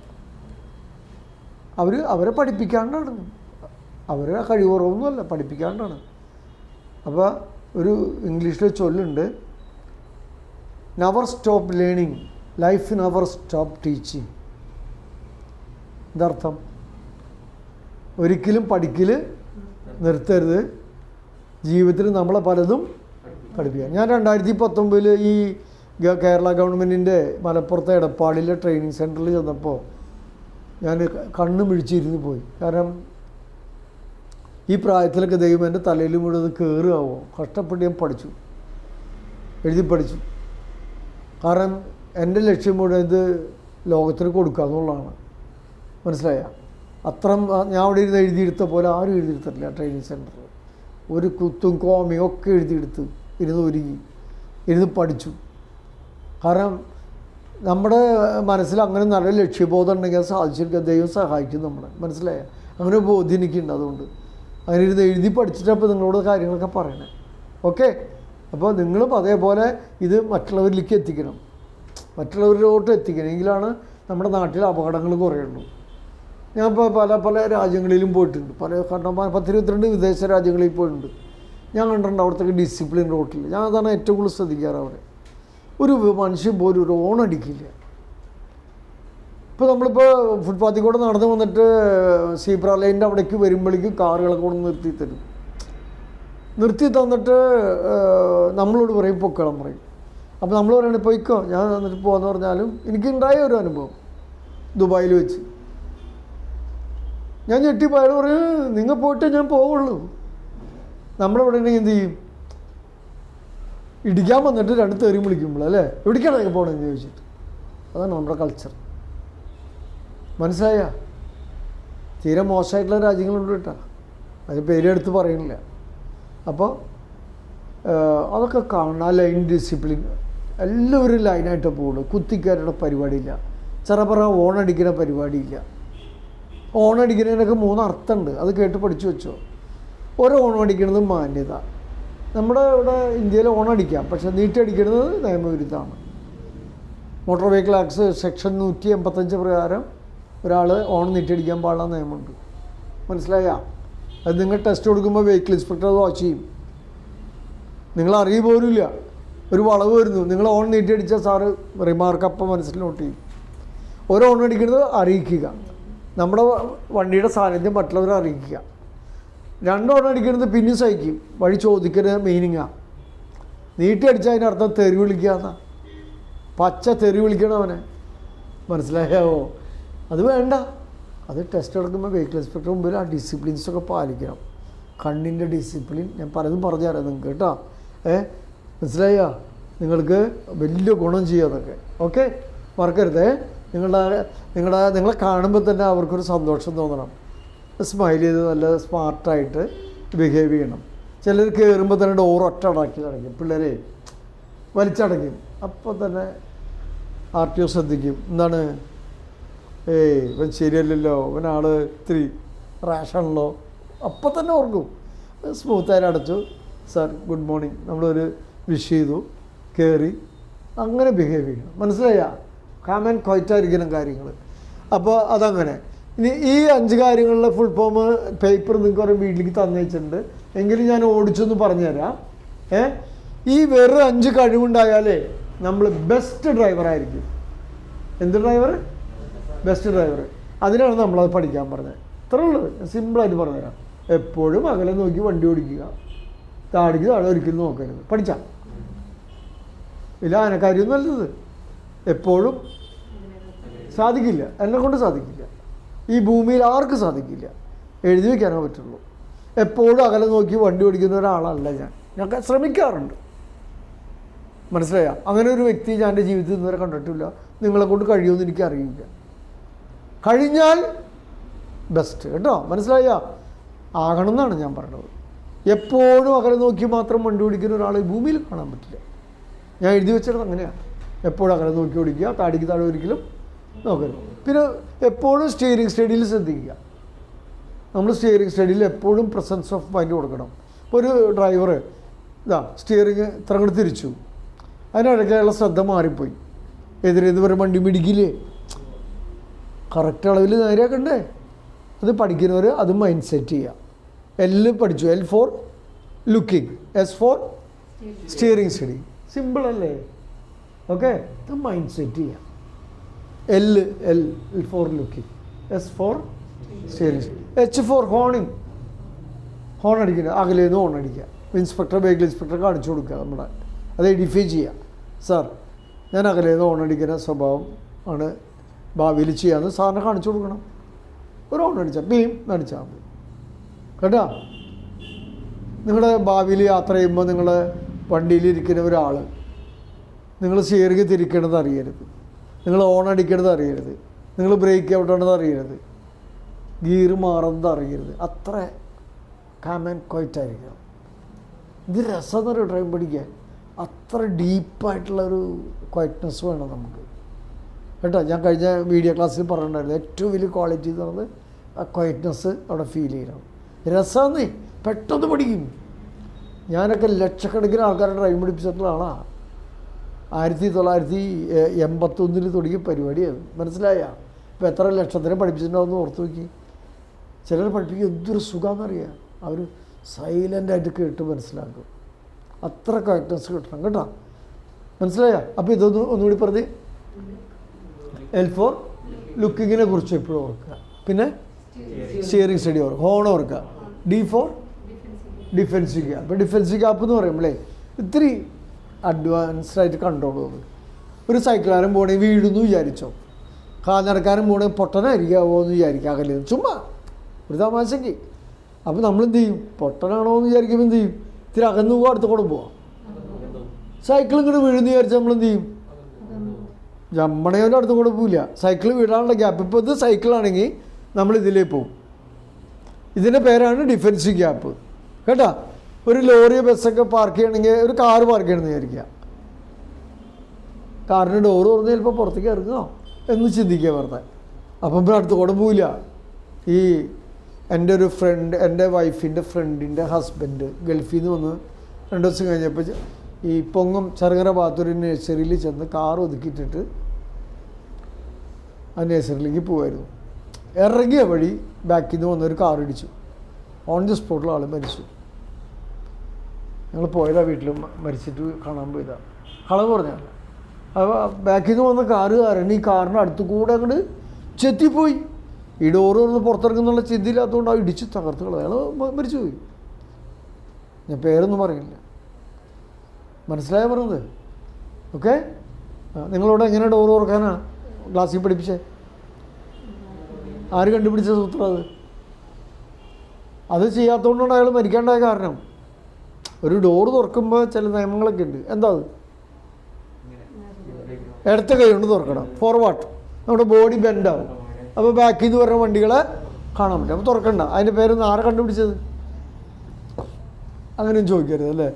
[SPEAKER 1] അവരെ പഠിപ്പിക്കാണ്ടാണ്. അവരെ കഴിവുറവൊന്നുമല്ല, പഠിപ്പിക്കാണ്ടാണ്. അപ്പോൾ ഒരു ഇംഗ്ലീഷിൽ ചൊല്ലുണ്ട്, never stop learning, life never stop teaching. ഇതർത്ഥം ഒരിക്കലും പഠിക്കൽ നിർത്തരുത്. ജീവിതത്തിൽ നമ്മളെ പലതും പഠിപ്പിക്കുക. ഞാൻ 2019 ഈ കേരള ഗവൺമെൻറ്റിൻ്റെ മലപ്പുറത്തെ എടപ്പാടിലെ ട്രെയിനിങ് സെൻറ്ററിൽ ചെന്നപ്പോൾ ഞാൻ കണ്ണ് മിഴിച്ചിരുന്ന് പോയി. കാരണം ഈ പ്രായത്തിലൊക്കെ ദൈവം എൻ്റെ തലയിൽ മുഴുവൻ കയറുകയാവോ. കഷ്ടപ്പെട്ട് ഞാൻ പഠിച്ചു, എഴുതി പഠിച്ചു. കാരണം എൻ്റെ ലക്ഷ്യം മുഴുവൻ ഇത് ലോകത്തിന് കൊടുക്കുക എന്നുള്ളതാണ്. മനസ്സിലായ? അത്ര ഞാൻ അവിടെ ഇരുന്ന് എഴുതിയെടുത്ത പോലെ ആരും എഴുതിയെടുത്തിട്ടില്ല ട്രെയിനിങ് സെൻറ്ററിൽ. ഒരു കുത്തും കോമയും ഒക്കെ എഴുതിയെടുത്ത് ഇരുന്ന് പഠിച്ചു. കാരണം നമ്മുടെ മനസ്സിൽ അങ്ങനെ നല്ല ലക്ഷ്യബോധം ഉണ്ടെങ്കിൽ അത് സാധിച്ചെടുക്കാൻ ദൈവം സഹായിക്കും നമ്മളെ. മനസ്സിലായ? അങ്ങനെ ബോധ്യം എനിക്കുണ്ട്. അതുകൊണ്ട് അങ്ങനെ ഇരുന്ന് എഴുതി പഠിച്ചിട്ടപ്പോൾ നിങ്ങളോട് കാര്യങ്ങളൊക്കെ പറയണേ. ഓക്കെ? അപ്പോൾ നിങ്ങളും അതേപോലെ ഇത് മറ്റുള്ളവരിലേക്ക് എത്തിക്കണം, മറ്റുള്ളവരിലോട്ട് എത്തിക്കണം. എങ്കിലാണ് നമ്മുടെ നാട്ടിൽ അപകടങ്ങൾ കുറയുള്ളൂ. ഞാൻ ഇപ്പോൾ പല രാജ്യങ്ങളിലും പോയിട്ടുണ്ട്. പല 10-22 വിദേശ രാജ്യങ്ങളിൽ പോയിട്ടുണ്ട്. ഞാൻ കണ്ടിട്ടുണ്ട് അവിടുത്തെ ഡിസിപ്ലിൻ റോട്ടിൽ. ഞാൻ അതാണ് ഏറ്റവും കൂടുതൽ ശ്രദ്ധിക്കാറ്. അവരെ ഒരു മനുഷ്യൻ പോലും ഒരു ഓണടിക്കില്ല. ഇപ്പോൾ നമ്മളിപ്പോൾ ഫുട്പാത്തിൽ കൂടെ നടന്നു വന്നിട്ട് സീബ്ര ലൈനിൻ്റെ അവിടേക്ക് വരുമ്പോഴേക്കും കാറുകളൊക്കെ കൊണ്ട് നിർത്തി തന്നിട്ട് നമ്മളോട് പറയും പൊക്കളം പറയും. അപ്പോൾ നമ്മൾ പറയണേ പോയിക്കോ, ഞാൻ എന്നിട്ട് പോകാമെന്ന് പറഞ്ഞാലും എനിക്കുണ്ടായ ഒരു അനുഭവം ദുബായിൽ വെച്ച്. ഞാൻ ഞെട്ടിപ്പോൾ അയാൾ പറയും നിങ്ങൾ പോയിട്ടേ ഞാൻ പോവുള്ളൂ. നമ്മളിവിടെ ഉണ്ടെങ്കിൽ എന്ത് ചെയ്യും? ഇടിക്കാൻ വന്നിട്ട് 2 തെറി വിളിക്കുമ്പോൾ അല്ലേ എവിടേക്കാണ് പോകണമെന്ന് ചോദിച്ചിട്ട്. അതാണ് നമ്മുടെ കൾച്ചർ. മനസ്സിലായ? തീരെ മോശമായിട്ടുള്ള രാജ്യങ്ങളുണ്ട് കേട്ടോ, അതിന് പേരെടുത്ത് പറയുന്നില്ല. അപ്പോൾ അതൊക്കെ കാണണം. ആ ലൈൻ ഡിസിപ്ലിൻ എല്ലാവരും ലൈനായിട്ട് പോകുള്ളൂ. കുത്തിക്കയറുന്ന പരിപാടിയില്ല, ചെറുപറ ഓണടിക്കുന്ന പരിപാടിയില്ല. ഓണടിക്കുന്നതിനൊക്കെ 3 അർത്ഥമുണ്ട്. അത് കേട്ട് പഠിച്ചു വെച്ചോ. ഓരോ ഓണം അടിക്കുന്നത് മാന്യത. നമ്മുടെ ഇവിടെ ഇന്ത്യയിൽ ഓണടിക്കാം, പക്ഷെ നീട്ടിയടിക്കുന്നത് നിയമവിരുദ്ധമാണ്. മോട്ടോർ വെഹിക്കിൾ ആക്ട് സെക്ഷൻ 185 പ്രകാരം ഒരാൾ ഓൺ നീട്ടിയടിക്കാൻ പാടില്ല നിയമമുണ്ട്. മനസ്സിലായ? അത് നിങ്ങൾ ടെസ്റ്റ് കൊടുക്കുമ്പോൾ വെഹിക്കിൾ ഇൻസ്പെക്ടർ അത് വാച്ച് ചെയ്യും. നിങ്ങൾ അറിയ പോലുമില്ല, ഒരു വളവ് വരുന്നു, നിങ്ങൾ ഓൺ നീട്ടിയടിച്ചാൽ സാറ് റിമാർക്ക് അപ്പം മനസ്സിൽ നോട്ട് ചെയ്യും. ഓരോ ഓൺ അടിക്കുന്നത് അറിയിക്കുക, നമ്മുടെ വണ്ടിയുടെ സാന്നിധ്യം മറ്റുള്ളവരെ അറിയിക്കുക. 2 ഓൺ അടിക്കുന്നത് പിന്നെ സഹിക്കും, വഴി ചോദിക്കുന്ന മീനിങ്ങാണ്. നീട്ടി അടിച്ചാൽ അതിനർത്ഥം തെറി വിളിക്കുക എന്നാണ്. പച്ച തെറി വിളിക്കണം അവനെ. മനസ്സിലായാവോ? അത് വേണ്ട. അത് ടെസ്റ്റ് എടുക്കുമ്പോൾ വെഹിക്കിൾ ഇൻസ്പെക്ടർ മുമ്പിൽ ആ ഡിസിപ്ലിൻസൊക്കെ പാലിക്കണം. കണ്ണിൻ്റെ ഡിസിപ്ലിൻ ഞാൻ പലതും പറഞ്ഞു തരാം നിങ്ങൾക്ക് കേട്ടോ. മനസ്സിലായോ? നിങ്ങൾക്ക് വലിയ ഗുണം ചെയ്യും അതൊക്കെ. ഓക്കെ? മറക്കരുതേ. നിങ്ങളെ കാണുമ്പോൾ തന്നെ അവർക്കൊരു സന്തോഷം തോന്നണം. സ്മൈൽ ചെയ്ത് നല്ല സ്മാർട്ടായിട്ട് ബിഹേവ് ചെയ്യണം. ചിലർ കയറുമ്പോൾ തന്നെ ഡോർ ഒറ്റ അടക്കി തുടങ്ങും. പിള്ളേരെ വലിച്ചടയ്ക്കും. അപ്പോൾ തന്നെ RTO ശ്രദ്ധിക്കും. എന്താണ്? ഇവൻ ശരിയല്ലല്ലോ, ഇവനാൾ ഇത്തിരി റാഷാണല്ലോ. അപ്പോൾ തന്നെ ഓർക്കും. സ്മൂത്തായിട്ട് അടച്ചു, സാർ ഗുഡ് മോർണിംഗ്, നമ്മളൊരു വിഷ് ചെയ്തു, കയറി, അങ്ങനെ ബിഹേവ് ചെയ്യണം. മനസ്സിലായ? കാം ആൻഡ് ക്വൈറ്റായിരിക്കണം കാര്യങ്ങൾ. അപ്പോൾ അതങ്ങനെ. ഇനി ഈ 5 കാര്യങ്ങളിലെ ഫുൾ ഫോം പേപ്പർ നിങ്ങൾക്ക് കുറേ വീട്ടിലേക്ക് തന്നേച്ചിട്ടുണ്ട്. എങ്കിലും ഞാൻ ഓടിച്ചൊന്ന് പറഞ്ഞുതരാം. ഈ വെറും 5 കഴിവുണ്ടായാലേ നമ്മൾ ബെസ്റ്റ് ഡ്രൈവറായിരിക്കും. എന്ത് ഡ്രൈവർ? Best driver. അതിനാണ് നമ്മളത് പഠിക്കാൻ പറഞ്ഞത്. ഇത്രേ ഉള്ളത്. സിമ്പിളായിട്ട് പറഞ്ഞുതരാം. എപ്പോഴും അകലെ നോക്കി വണ്ടി ഓടിക്കുക, താഴെ ഒരിക്കലും നോക്കരുത്. പഠിച്ചാൽ ഇല്ല, ആനക്കാര്യമൊന്നും നല്ലത്. എപ്പോഴും സാധിക്കില്ല, എന്നെ കൊണ്ട് സാധിക്കില്ല, ഈ ഭൂമിയിൽ ആർക്കും സാധിക്കില്ല. എഴുതി വയ്ക്കാനേ പറ്റുള്ളൂ. എപ്പോഴും അകലെ നോക്കി വണ്ടി ഓടിക്കുന്ന ഒരാളല്ല ഞാൻ ശ്രമിക്കാറുണ്ട്. മനസ്സിലായ? അങ്ങനെ ഒരു വ്യക്തി ഞാൻ എൻ്റെ ജീവിതത്തിൽ ഇന്നുവരെ കണ്ടിട്ടില്ല. നിങ്ങളെ കൊണ്ട് കഴിയുമെന്ന് എനിക്ക് അറിയില്ല. കഴിഞ്ഞാൽ ബെസ്റ്റ് കേട്ടോ, മനസ്സിലായ? ആകണം എന്നാണ് ഞാൻ പറഞ്ഞത്. എപ്പോഴും അകലെ നോക്കി മാത്രം വണ്ടി ഓടിക്കുന്ന ഒരാളെ ഭൂമിയിൽ കാണാൻ പറ്റില്ല. ഞാൻ എഴുതി വെച്ചത് അങ്ങനെയാണ്. എപ്പോഴും അകലെ നോക്കി ഓടിക്കുക, താടിക്ക് താഴെ ഒരിക്കലും നോക്കരുത്. പിന്നെ എപ്പോഴും സ്റ്റിയറിംഗ് സ്റ്റഡിയിൽ ശ്രദ്ധിക്കുക. നമ്മൾ സ്റ്റിയറിംഗ് സ്റ്റഡിയിൽ എപ്പോഴും പ്രസൻസ് ഓഫ് മൈൻഡ് കൊടുക്കണം. ഇപ്പോൾ ഒരു ഡ്രൈവർ സ്റ്റിയറിങ് ഇത്ര അങ്ങോട്ട് തിരിച്ചു, അതിനിടയ്ക്കുള്ള ശ്രദ്ധ മാറിപ്പോയി, എതിരേത് വരെ വണ്ടി പിടിക്കില്ലേ, കറക്റ്റ് അളവിൽ നേരെയാക്കണ്ടേ? അത് പഠിക്കുന്നവർ അത് മൈൻഡ് സെറ്റ് ചെയ്യുക. എൽ പഠിച്ചു, L for looking, S for steering study. Simple അല്ലേ? ഓക്കെ, ഇത് മൈൻഡ് സെറ്റ് ചെയ്യുക. L for looking, S for steering, H for ഹോണിങ്, ഹോൺ അടിക്കുക, അകലേന്ന് ഹോൺ അടിക്കുക. ഇൻസ്പെക്ടർ, വെഹിക്കിൾ ഇൻസ്പെക്ടർ കാണിച്ചു കൊടുക്കുക. നമ്മുടെ അത് ഐഡൻറ്റിഫൈ ചെയ്യുക. സാർ, ഞാൻ അകലേന്ന് ഹോൺ അടിക്കുന്ന സ്വഭാവം ആണ് ഭാവിയിൽ ചെയ്യാമെന്ന് സാറിനെ കാണിച്ചു കൊടുക്കണം. ഒരു ഹോൺ അടിച്ചാൽ ബീം അടിച്ചാൽ മതി കേട്ടോ. നിങ്ങളുടെ ഭാവിയിൽ യാത്ര ചെയ്യുമ്പോൾ നിങ്ങൾ വണ്ടിയിലിരിക്കുന്ന ഒരാൾ നിങ്ങൾ സ്റ്റിയറിംഗ് തിരിക്കണത് അറിയരുത്, നിങ്ങൾ ഹോൺ അടിക്കണത് അറിയരുത്, നിങ്ങൾ ബ്രേക്ക് ഔട്ടാണത് അറിയരുത്, ഗിയർ മാറുന്നത് അറിയരുത്. അത്ര കാം ആൻഡ് ക്വയറ്റായിരിക്കണം. ഇത് രസം എന്നൊരു ഡ്രൈവ് പഠിക്കാൻ അത്ര ഡീപ്പായിട്ടുള്ളൊരു ക്വയറ്റ്നെസ് വേണം നമുക്ക് കേട്ടോ. ഞാൻ കഴിഞ്ഞ വീഡിയോ ക്ലാസ്സിൽ പറഞ്ഞിട്ടുണ്ടായിരുന്നു, ഏറ്റവും വലിയ ക്വാളിറ്റി എന്ന് പറയുന്നത് ആ ക്വയറ്റ്നെസ് അവിടെ ഫീൽ ചെയ്യണം. രസമെന്നേ, പെട്ടെന്ന് പഠിക്കും. ഞാനൊക്കെ ലക്ഷക്കണക്കിന് ആൾക്കാരെ ഡ്രൈവ് പഠിപ്പിച്ചിട്ടുള്ള ആളാണ്. 1981 തുടങ്ങിയ പരിപാടിയാണ്. മനസ്സിലായ? ഇപ്പോൾ എത്ര ലക്ഷത്തിനെ പഠിപ്പിച്ചിട്ടുണ്ടാവുമെന്ന് ഓർത്ത് നോക്കി. ചിലർ പഠിപ്പിക്കുക എന്തൊരു സുഖമാണെന്നറിയാം. അവർ സൈലൻ്റായിട്ട് കേട്ട് മനസ്സിലാക്കും. അത്ര ക്വയറ്റ്നെസ് കിട്ടണം കേട്ടോ. മനസ്സിലായ? അപ്പോൾ ഇതൊന്ന് ഒന്നുകൂടി പറഞ്ഞ്, L ഫോർ ലുക്കിങ്ങിനെ കുറിച്ച് എപ്പോഴും ഓർക്കുക. പിന്നെ സ്റ്റിയറിംഗ് സ്റ്റഡി ഓർക്കുക, ഹോൺ ഓർക്കുക. D for defensive gap. അപ്പോൾ ഡിഫെൻസീവ് ഗ്യാപ്പ് എന്ന് പറയുമ്പോഴേ ഇത്തിരി അഡ്വാൻസ്ഡായിട്ട് കൺട്രോൾ ചെയ്തു. ഒരു സൈക്കിളാരൻ പോകണമെങ്കിൽ വീഴുന്നു വിചാരിച്ചോ, കാഞ്ഞടക്കാരൻ പോകണമെങ്കിൽ പൊട്ടനായിരിക്കാവോ എന്ന് വിചാരിക്കുക അകലെ, ചുമ്മാ ഒരു തമാശയ്ക്ക്. അപ്പോൾ നമ്മളെന്ത് ചെയ്യും? പൊട്ടനാണോ എന്ന് വിചാരിക്കുമ്പോൾ എന്ത് ചെയ്യും? ഇത്തിരി അകന്നു പോകാം, അടുത്ത കൂടെ പോവാം. സൈക്കിൾ ഇങ്ങോട്ട് വീഴുന്നു വിചാരിച്ചാൽ നമ്മളെന്ത് ചെയ്യും? ജമ്മണയോൻ്റെ അടുത്ത് കൂടെ പോവില്ല, സൈക്കിൾ വീഴാനുള്ള ഗ്യാപ്പ്. ഇപ്പോൾ ഇത് സൈക്കിളാണെങ്കിൽ നമ്മൾ ഇതിലേ പോവും. ഇതിൻ്റെ പേരാണ് ഡിഫെൻസീവ് ഗ്യാപ്പ് കേട്ടോ. ഒരു ലോറിയോ ബസ്സൊക്കെ പാർക്ക് ചെയ്യണമെങ്കിൽ, ഒരു കാറ് പാർക്ക് ചെയ്യണമെന്ന് വിചാരിക്കുക, കാറിൻ്റെ ഡോറ് തുറന്ന് ചിലപ്പോൾ പുറത്തേക്ക് ഇറങ്ങുമോ എന്ന് ചിന്തിക്കുക വെറുതെ. അപ്പം പിന്നെ അടുത്ത് കൂടെ പോവില്ല. ഈ എൻ്റെ ഒരു ഫ്രണ്ട്, എൻ്റെ വൈഫിൻ്റെ ഫ്രണ്ടിൻ്റെ ഹസ്ബൻഡ് ഗൾഫിൽ നിന്ന് വന്ന് 2 ദിവസം കഴിഞ്ഞപ്പോൾ ഈ പൊങ്ങം ചെറുകര ഭാഗത്തൊരു നഴ്സറിയിൽ ചെന്ന് കാർ ഒതുക്കിയിട്ടിട്ട് ആ നഴ്സറിയിലേക്ക് പോകുമായിരുന്നു. ഇറങ്ങിയ വഴി ബാക്കിൽ നിന്ന് വന്നൊരു കാർ ഇടിച്ചു. ഓൺ ദി സ്പോട്ടിൽ ആൾ മരിച്ചു. ഞങ്ങൾ പോയതാ, വീട്ടിൽ മരിച്ചിട്ട് കാണാൻ പോയതാണ്. കളവ് പറഞ്ഞല്ല. അപ്പോൾ ബാക്കിൽ നിന്ന് വന്ന കാറുകാരൻ ഈ കാറിൻ്റെ അടുത്ത് കൂടെ അങ്ങോട്ട് ചെത്തിപ്പോയി. ഈ ഡോറ് തുറന്ന് പുറത്തിറങ്ങുന്നുള്ള ചിന്തയില്ലാത്തതുകൊണ്ട് ആ ഇടിച്ച് തകർത്ത് കളഞ്ഞു. അയാൾ മരിച്ചു പോയി. ഞാൻ പേരൊന്നും പറയില്ല. മനസ്സിലായ പറഞ്ഞത്? ഓക്കെ. നിങ്ങളോട് എങ്ങനെ ഡോറ് തുറക്കാനാണ് ക്ലാസ്സിൽ പഠിപ്പിച്ചേ? ആര് കണ്ടുപിടിച്ച സൂത്രം അത്? അത് ചെയ്യാത്തതുകൊണ്ടാണ് അയാൾ മരിക്കേണ്ടായ കാരണം. ഒരു ഡോറ് തുറക്കുമ്പോൾ ചില നിയമങ്ങളൊക്കെ ഉണ്ട്. എന്താ അത്? ഇടത്ത കൈ കൊണ്ട് തുറക്കണം. ഫോർവാർഡ്. നമ്മുടെ ബോഡി ബെൻഡാവും. അപ്പോൾ ബാക്കിൽ നിന്ന് വരുന്ന വണ്ടികളെ കാണാൻ പറ്റും. അപ്പോൾ തുറക്കണ്ട. അതിൻ്റെ പേരൊന്നും ആരെ കണ്ടുപിടിച്ചത്? അങ്ങനെയും ചോദിക്കരുത് അല്ലേ.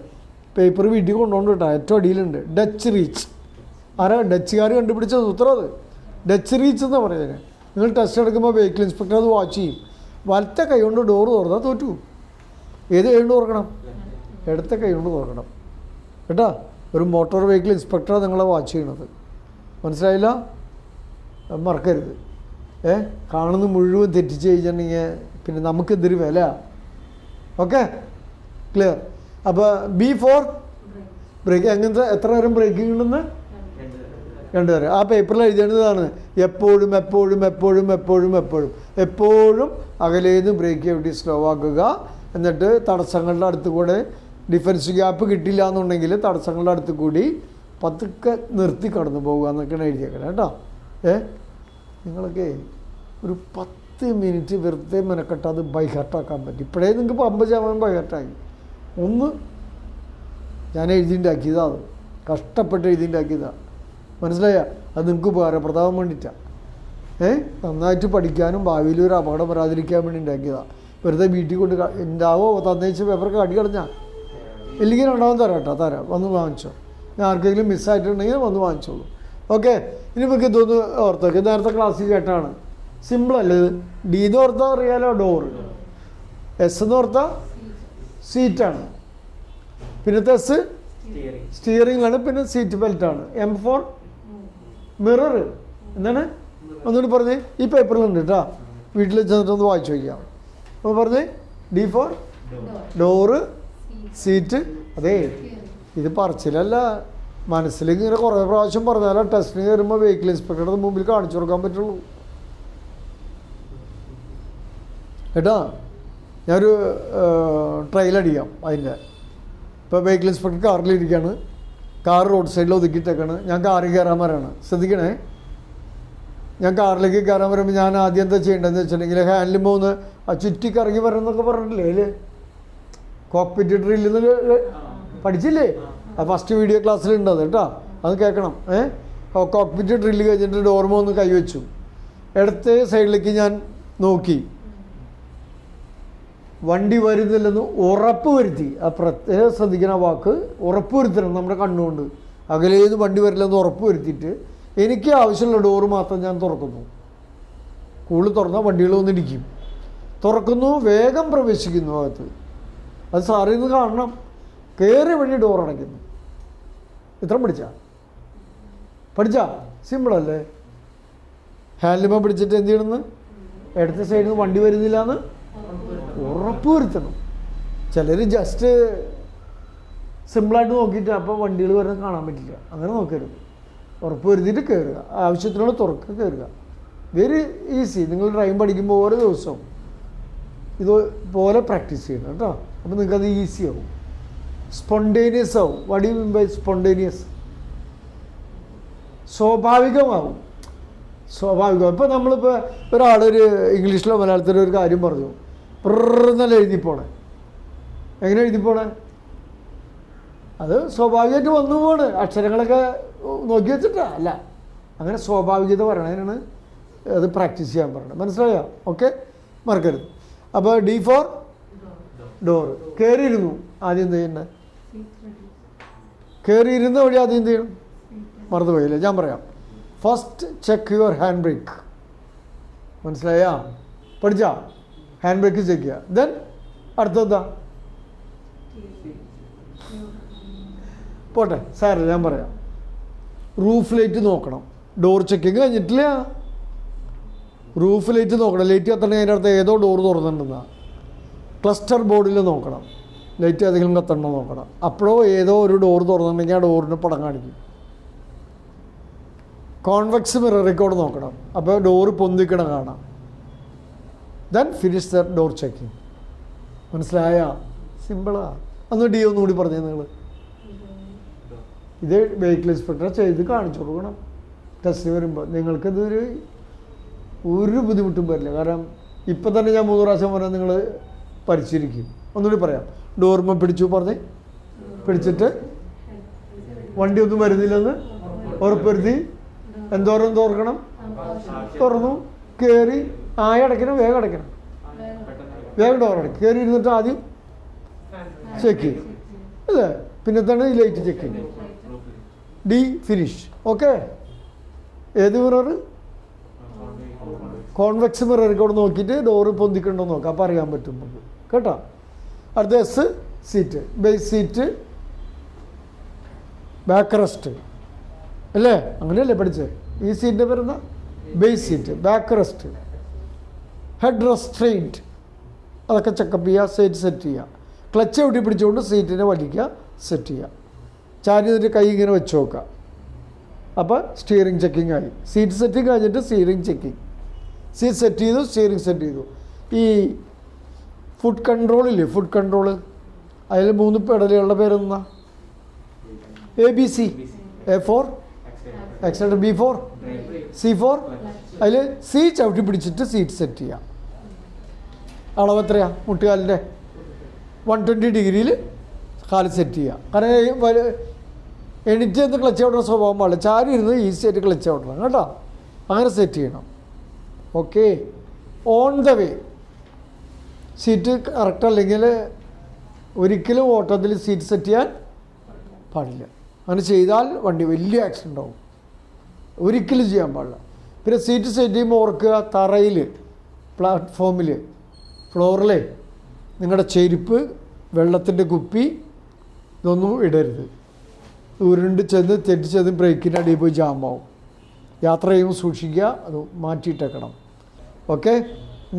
[SPEAKER 1] പേപ്പർ വീട്ടിൽ കൊണ്ടുകൊണ്ട് കേട്ടോ, ഏറ്റവും അടിയിലുണ്ട് ഡച്ച് റീച്ച്. ആരാ? ഡച്ചുകാർ കണ്ടുപിടിച്ച സൂത്രം അത്. ഡച്ച് റീച്ച് എന്നാണ് പറയുന്നത്. നിങ്ങൾ ടെസ്റ്റ് എടുക്കുമ്പോൾ വെഹിക്കിൾ ഇൻസ്പെക്ടർ അത് വാച്ച് ചെയ്യും. വലത്തെ കൈ കൊണ്ട് ഡോറ് തുറന്നാൽ തോറ്റു. ഏത് കൈ കൊണ്ട് തുറക്കണം? ഇടത്തെ കൈ കൊണ്ട് തുറക്കണം കേട്ടോ. ഒരു മോട്ടോർ വെഹിക്കിൾ ഇൻസ്പെക്ടറാണ് നിങ്ങളെ വാച്ച് ചെയ്യണത്. മനസ്സിലായില്ല? മറക്കരുത്. കാണുന്ന മുഴുവൻ തെറ്റിച്ച് കഴിഞ്ഞിട്ടുണ്ടെങ്കിൽ പിന്നെ നമുക്കെന്തൊരു വില. Okay, clear? അപ്പോൾ B ഫോർ ബ്രേക്ക്. എങ്ങനത്തെ എത്ര നേരം ബ്രേക്കിംഗ് ഉണ്ടെന്ന്? 2 നേരം. ആ പേപ്പറിൽ എഴുതേണ്ടതാണ് എപ്പോഴും എപ്പോഴും എപ്പോഴും എപ്പോഴും എപ്പോഴും എപ്പോഴും അകലേന്ന് ബ്രേക്ക് എവിടെ സ്ലോ ആക്കുക. എന്നിട്ട് തടസ്സങ്ങളുടെ അടുത്ത് കൂടെ ഡിഫൻസ് ഗ്യാപ്പ് കിട്ടില്ല എന്നുണ്ടെങ്കിൽ തടസ്സങ്ങളുടെ അടുത്ത് കൂടി പതുക്കെ നിർത്തി കടന്നു പോകുക എന്നൊക്കെയാണ് എഴുതിയേക്കണം കേട്ടോ. നിങ്ങളൊക്കെ ഒരു 10 മിനിറ്റ് വെറുതെ മെനക്കെട്ട് അത് ബൈഹാർട്ടാക്കാൻ പറ്റും. ഇപ്പോഴേ നിങ്ങൾക്ക് 50% ബൈഹാർട്ടായി. ഒന്ന് ഞാൻ എഴുതിണ്ടാക്കിയതാണ്, കഷ്ടപ്പെട്ട് എഴുതിണ്ടാക്കിയതാണ്. മനസ്സിലായ? അത് നിങ്ങൾക്ക് ഉപകാരപ്രദമാകാൻ വേണ്ടിയിട്ടാണ്. നന്നായിട്ട് പഠിക്കാനും ഭാവിയിൽ ഒരു അപകടം വരാതിരിക്കാൻ വേണ്ടി ഉണ്ടാക്കിയതാണ്. വെറുതെ വീട്ടിൽ കൊണ്ട് ഉണ്ടാവോ തന്നേച്ച് പേപ്പറൊക്കെ അടി കളഞ്ഞാൽ ഇല്ലെങ്കിൽ ഉണ്ടാവും. തരാം വന്ന് വാങ്ങിച്ചോ. ഞാൻ ആർക്കെങ്കിലും മിസ്സായിട്ടുണ്ടെങ്കിൽ വന്ന് വാങ്ങിച്ചോളൂ. ഓക്കെ, ഇനി നമുക്ക് ഇതൊന്ന് ഓർത്തൊക്കെ. നേരത്തെ ക്ലാസ്സിൽ കേട്ടാണ്. സിമ്പിളല്ലേ ഇത്? ഡി എന്ന് ഓർത്താൽ അറിയാലോ, ഡോറ്. എസ് എന്ന് ഓർത്താൽ സീറ്റാണ്. പിന്നത്തെ എസ് സ്റ്റിയറിംഗ് ആണ്. പിന്നെ സീറ്റ് ബെൽറ്റാണ്. M for mirror. എന്താണ്? ഒന്നുകൂടി പറഞ്ഞേ. ഈ പേപ്പറിലുണ്ട് കേട്ടോ, വീട്ടിൽ ചെന്നിട്ടൊന്ന് വായിച്ചു വയ്ക്കാം. അപ്പോൾ പറഞ്ഞേ, ഡി ഫോർ ഡോറ്, സീറ്റ്. അതെ, ഇത് പറച്ചിലല്ല, മനസ്സിലേക്ക് ഇങ്ങനെ കുറേ പ്രാവശ്യം പറഞ്ഞാലോ ടെസ്റ്റിന് കയറുമ്പോൾ വെഹിക്കിൾ ഇൻസ്പെക്ടറുടെ മുമ്പിൽ കാണിച്ചു കൊടുക്കാൻ പറ്റുള്ളൂ കേട്ടോ. ഞാനൊരു ട്രയൽ അടിക്കാം അതിൻ്റെ. ഇപ്പോൾ വെഹിക്കിൾ ഇൻസ്പെക്ടർ കാറിലിരിക്കുകയാണ്, കാർ റോഡ് സൈഡിൽ ഒതുക്കിയിട്ടേക്കാണ്. ഞാൻ കാറിൽ കയറാൻ വരാണ്. ശ്രദ്ധിക്കണേ, ഞാൻ കാറിലേക്ക് കയറാൻ വരുമ്പോൾ ഞാൻ ആദ്യം എന്താ ചെയ്യേണ്ടതെന്ന് വെച്ചിട്ടുണ്ടെങ്കിൽ ഹാൻഡിലും പോകുന്ന ആ ചുറ്റിക്കറങ്ങി വരണമെന്നൊക്കെ പറഞ്ഞിട്ടില്ലേ അതിൽ കോക്പിറ്റ് ഡ്രില്ലിൽ പഠിച്ചില്ലേ? ആ ഫസ്റ്റ് വീഡിയോ ക്ലാസ്സിലുണ്ട് അത് കേട്ടോ, അത് കേൾക്കണം. കോക്പിറ്റ് ഡ്രില്ല് കഴിഞ്ഞിട്ട് ഡോർമ ഒന്ന് കൈവച്ചു, ഇടത്തെ സൈഡിലേക്ക് ഞാൻ നോക്കി, വണ്ടി വരുന്നില്ലെന്ന് ഉറപ്പ് വരുത്തി. ആ പ്രത്യേകം ശ്രദ്ധിക്കുന്ന വാക്ക് ഉറപ്പ് വരുത്തണം നമ്മുടെ കണ്ണുകൊണ്ട്. അകലേന്ന് വണ്ടി വരില്ലെന്ന് ഉറപ്പ് വരുത്തിയിട്ട് എനിക്ക് ആവശ്യമുള്ള ഡോറ് മാത്രം ഞാൻ തുറക്കുന്നു. കൂടുതൽ തുറന്നാൽ വണ്ടികൾ വന്നിടിക്കും. തുറക്കുന്നു, വേഗം പ്രവേശിക്കുന്നു അകത്ത്. അത് സാറിൽ നിന്ന് കാണണം. കയറിയ വഴി ഡോർ അടയ്ക്കുന്നു. ഇത്ര പഠിച്ചാ സിമ്പിളല്ലേ? ഹാൻഡിലുമ പിടിച്ചിട്ട് എന്ത് ചെയ്യണമെന്ന്, ഇടത്തെ സൈഡിൽ നിന്ന് വണ്ടി വരുന്നില്ല എന്ന് ഉറപ്പ് വരുത്തണം. ചിലർ ജസ്റ്റ് സിമ്പിളായിട്ട് നോക്കിയിട്ട് അപ്പോൾ വണ്ടികൾ വരുന്നത് കാണാൻ പറ്റില്ല. അങ്ങനെ നോക്കരുത്. ഉറപ്പ് വരുത്തിയിട്ട് കയറുക, ആവശ്യത്തിനുള്ള തുറക്കുക, കയറുക. Very easy. നിങ്ങൾ ഡ്രൈവിംഗ് പഠിക്കുമ്പോൾ ഓരോ ദിവസവും ഇതുപോലെ പ്രാക്ടീസ് ചെയ്യണം കേട്ടോ. അപ്പോൾ നിങ്ങൾക്കത് ഈസി ആവും, സ്പോണ്ടേനിയസ് ആവും. What do you mean by spontaneous? സ്വാഭാവികം. ഇപ്പോൾ നമ്മളിപ്പോൾ ഒരാളൊരു ഇംഗ്ലീഷിലോ മലയാളത്തിലോ ഒരു കാര്യം പറഞ്ഞു, എന്നല്ല എഴുതിപ്പോണേ. എങ്ങനെ എഴുതിപ്പോണേ? അത് സ്വാഭാവികമായിട്ട് വന്നു പോണ്. അക്ഷരങ്ങളൊക്കെ നോക്കി വെച്ചിട്ടാ അല്ല, അങ്ങനെ സ്വാഭാവികത പറയണതിനാണ് അത് പ്രാക്ടീസ് ചെയ്യാൻ പറയണത്. മനസ്സിലായോ? ഓക്കെ, മറക്കരുത്. അപ്പോൾ ഡി ഫോർ ഡോറ്. കയറിയിരുന്നു. ആദ്യം എന്ത് ചെയ്യണ്ടേ? കയറിയിരുന്ന വഴി ആദ്യം എന്ത് ചെയ്യണം? മറന്നുപോയില്ലേ? ഞാൻ പറയാം. First check your hand brake. മനസ്സിലായാ? പഠിച്ചാ? ഹാൻഡ് ബ്രേക്ക് ചെക്ക് ചെയ്യുക. ദെൻ അടുത്തെന്താ? പോട്ടെ സാർ, ഞാൻ പറയാം. റൂഫ് ലൈറ്റ് നോക്കണം. ഡോർ ചെക്കിങ് കഴിഞ്ഞിട്ടില്ല. റൂഫ് ലൈറ്റ് നോക്കണം. ലൈറ്റ് കത്തണമെങ്കിൽ അതിൻ്റെ അടുത്ത് ഏതോ ഡോർ തുറന്നിട്ടുണ്ടെന്നാണ്. ക്ലസ്റ്റർ ബോർഡിൽ നോക്കണം, ലൈറ്റ് ഏതെങ്കിലും കത്തണോ നോക്കണം. അപ്പോഴോ ഏതോ ഒരു ഡോർ തുറന്നിട്ടുണ്ടെങ്കിൽ ആ ഡോറിന് പടം കാണിക്കും. കോൺവെക്സ് മിറർ റെക്കോർഡ് നോക്കണം, അപ്പോൾ ഡോറ് പൊന്തിക്കണം കാണാം. Then finish the door checking. മനസ്സിലായ? സിമ്പിളാ. അന്ന് ഡി ഒന്നുകൂടി പറഞ്ഞേ നിങ്ങൾ. ഇത് വെഹിക്കിൾ ഇൻസ്പെക്ടറെ ചെയ്ത് കാണിച്ചു കൊടുക്കണം ടെസ്റ്റ് വരുമ്പോൾ. നിങ്ങൾക്കിതൊരു ഒരു ബുദ്ധിമുട്ടും വരില്ല. കാരണം ഇപ്പം തന്നെ ഞാൻ 3 പ്രാവശ്യം പറഞ്ഞാൽ നിങ്ങൾ പരിശീലിക്കും. ഒന്നുകൂടി പറയാം. ഡോർമ പിടിച്ചു പറഞ്ഞേ, പിടിച്ചിട്ട് വണ്ടി ഒന്നും വരുന്നില്ലെന്ന് ഉറപ്പുവരുത്തി. എന്തോരം തുറക്കണം? തുറന്നു, കയറി. അടയ്ക്കണം, വേഗം അടയ്ക്കണം, വേഗം ഡോർ അടയ്ക്കും. കയറി ഇരുന്നിട്ട് ആദ്യം ചെക്ക് ചെയ്യും അല്ലേ? പിന്നത്താണ് ഈ ലൈറ്റ് ചെക്ക് ചെയ്യും. D finish. ഓക്കെ. ഏത് മിറർ? കോൺവെക്സ് മിറർ കൂടെ നോക്കിയിട്ട് ഡോറ് പൊന്തിക്കണ്ടോ നോക്കാം, അപ്പോൾ അറിയാൻ പറ്റും നമുക്ക് കേട്ടോ. അടുത്ത S seat. Base seat, back rest അല്ലേ? അങ്ങനെയല്ലേ പഠിച്ചത്? ഈ സീറ്റിൻ്റെ പേരെന്താ? Base seat. Back rest, head restraint, അതൊക്കെ ചെക്കപ്പ് ചെയ്യുക, സീറ്റ് സെറ്റ് ചെയ്യുക. ക്ലച്ച് ഊട്ടി പിടിച്ചുകൊണ്ട് സീറ്റിനെ വലിക്കുക, സെറ്റ് ചെയ്യുക. ചാരി എന്നിട്ട് കൈ ഇങ്ങനെ വെച്ച് നോക്കുക. അപ്പോൾ സ്റ്റിയറിംഗ് ചെക്കിംഗ് ആയി. സീറ്റ് സെറ്റിംഗ് കഴിഞ്ഞിട്ട് സ്റ്റിയറിംഗ് ചെക്കിംഗ്. സീറ്റ് സെറ്റ് ചെയ്തു, സ്റ്റിയറിംഗ് സെറ്റ് ചെയ്തു. ഈ ഫുഡ് കൺട്രോളില്ലേ, ഫുഡ് കൺട്രോള്, അതിൽ 3 പെടലുകളുടെ പേരെന്താ? ABC. A4 accelerator, B4 C4 അതിൽ C ചവിട്ടി പിടിച്ചിട്ട് സീറ്റ് സെറ്റ് ചെയ്യാം. അളവ് എത്രയാണ് മുട്ടുകാലിൻ്റെ? 120 ഡിഗ്രിയിൽ കാല് സെറ്റ് ചെയ്യുക. കാരണം എണിറ്റ് എന്ന് ക്ലച്ച് ഔട്ടുന്ന സ്വഭാവം പാടില്ല. ചാരി ഇരുന്ന് ഈസി ആയിട്ട് ക്ലച്ച് ഔട്ടണം കേട്ടോ. അങ്ങനെ സെറ്റ് ചെയ്യണം. Okay. On the way seat correct അല്ലെങ്കിൽ ഒരിക്കലും ഓട്ടത്തിൽ സീറ്റ് സെറ്റ് ചെയ്യാൻ പാടില്ല. അങ്ങനെ ചെയ്താൽ വണ്ടി വലിയ ആക്സിഡൻ്റ് ആവും. ഒരിക്കലും ചെയ്യാൻ പാടില്ല. പിന്നെ സീറ്റ് സെറ്റ് ചെയ്യുമ്പോൾ ഓർക്കുക, തറയിൽ പ്ലാറ്റ്ഫോമിൽ ഫ്ലോറിൽ നിങ്ങളുടെ ചെരുപ്പ്, വെള്ളത്തിൻ്റെ കുപ്പി ഇതൊന്നും ഇടരുത്. ഉരുണ്ട് ചെന്ന് തെറ്റിച്ചെന്ന് ബ്രേക്കിൻ്റെ അടിയിൽ പോയി ജാമാവും. യാത്ര ചെയ്യുമ്പോൾ സൂക്ഷിക്കുക, അത് മാറ്റിയിട്ടേക്കണം. ഓക്കെ.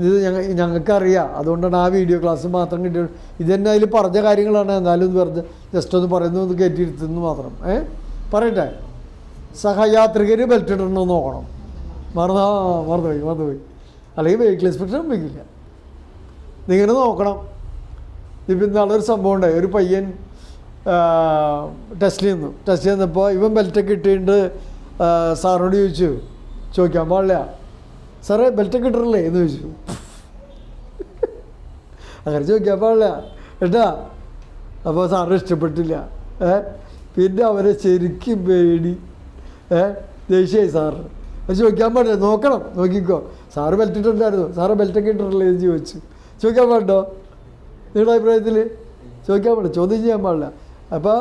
[SPEAKER 1] ഇത് ഞങ്ങൾക്കറിയാം, അതുകൊണ്ടാണ് ആ വീഡിയോ ക്ലാസ് മാത്രം കിട്ടിയത്. ഇതന്നെ അതിൽ പറഞ്ഞ കാര്യങ്ങളാണ്. എന്നാലും വെറുതെ ജസ്റ്റ് ഒന്ന് പറയുന്നു, ഒന്ന് കയറ്റിയിരുത്തുന്നു മാത്രം. പറയട്ടെ, സഹയാത്രികർ ബെൽറ്റ് ഇടണമെന്ന് നോക്കണം. മറന്നുപോയി. അല്ലെങ്കിൽ വെഹിക്കിൾ ഇൻസ്പെക്ടർ വെക്കില്ല. നിങ്ങനെ നോക്കണം. ഇപ്പം ഇന്നാളൊരു സംഭവം ഉണ്ടായി. ഒരു പയ്യൻ ടെസ്റ്റ് ചെയ്യുന്നപ്പോൾ ഇവൻ ബെൽറ്റൊക്കെ ഇട്ടിട്ട് സാറിനോട് ചോദിക്കാൻ പാടില്ല, സാറേ ബെൽറ്റൊക്കെ ഇട്ടിട്ടില്ലേ എന്ന് ചോദിച്ചു. അങ്ങനെ ചോദിക്കാൻ പാടില്ല കേട്ടാ. അപ്പോൾ സാറിന് ഇഷ്ടപ്പെട്ടില്ല. പിന്നെ അവരെ ശരിക്കും പേടി, ദേഷ്യമായി സാറിന്. അത് ചോദിക്കാൻ പാടില്ല. നോക്കിക്കോ, സാറ് ബെൽറ്റ് ഇട്ടിട്ടുണ്ടായിരുന്നു, സാറ് ബെൽറ്റൊക്കെ ഇട്ടിട്ടില്ലേ എന്ന് ചോദിക്കാൻ പാടുണ്ടോ? നിങ്ങളുടെ അഭിപ്രായത്തിൽ ചോദിക്കാൻ പാടില്ല, ചോദ്യം ചെയ്യാൻ പാടില്ല. അപ്പോൾ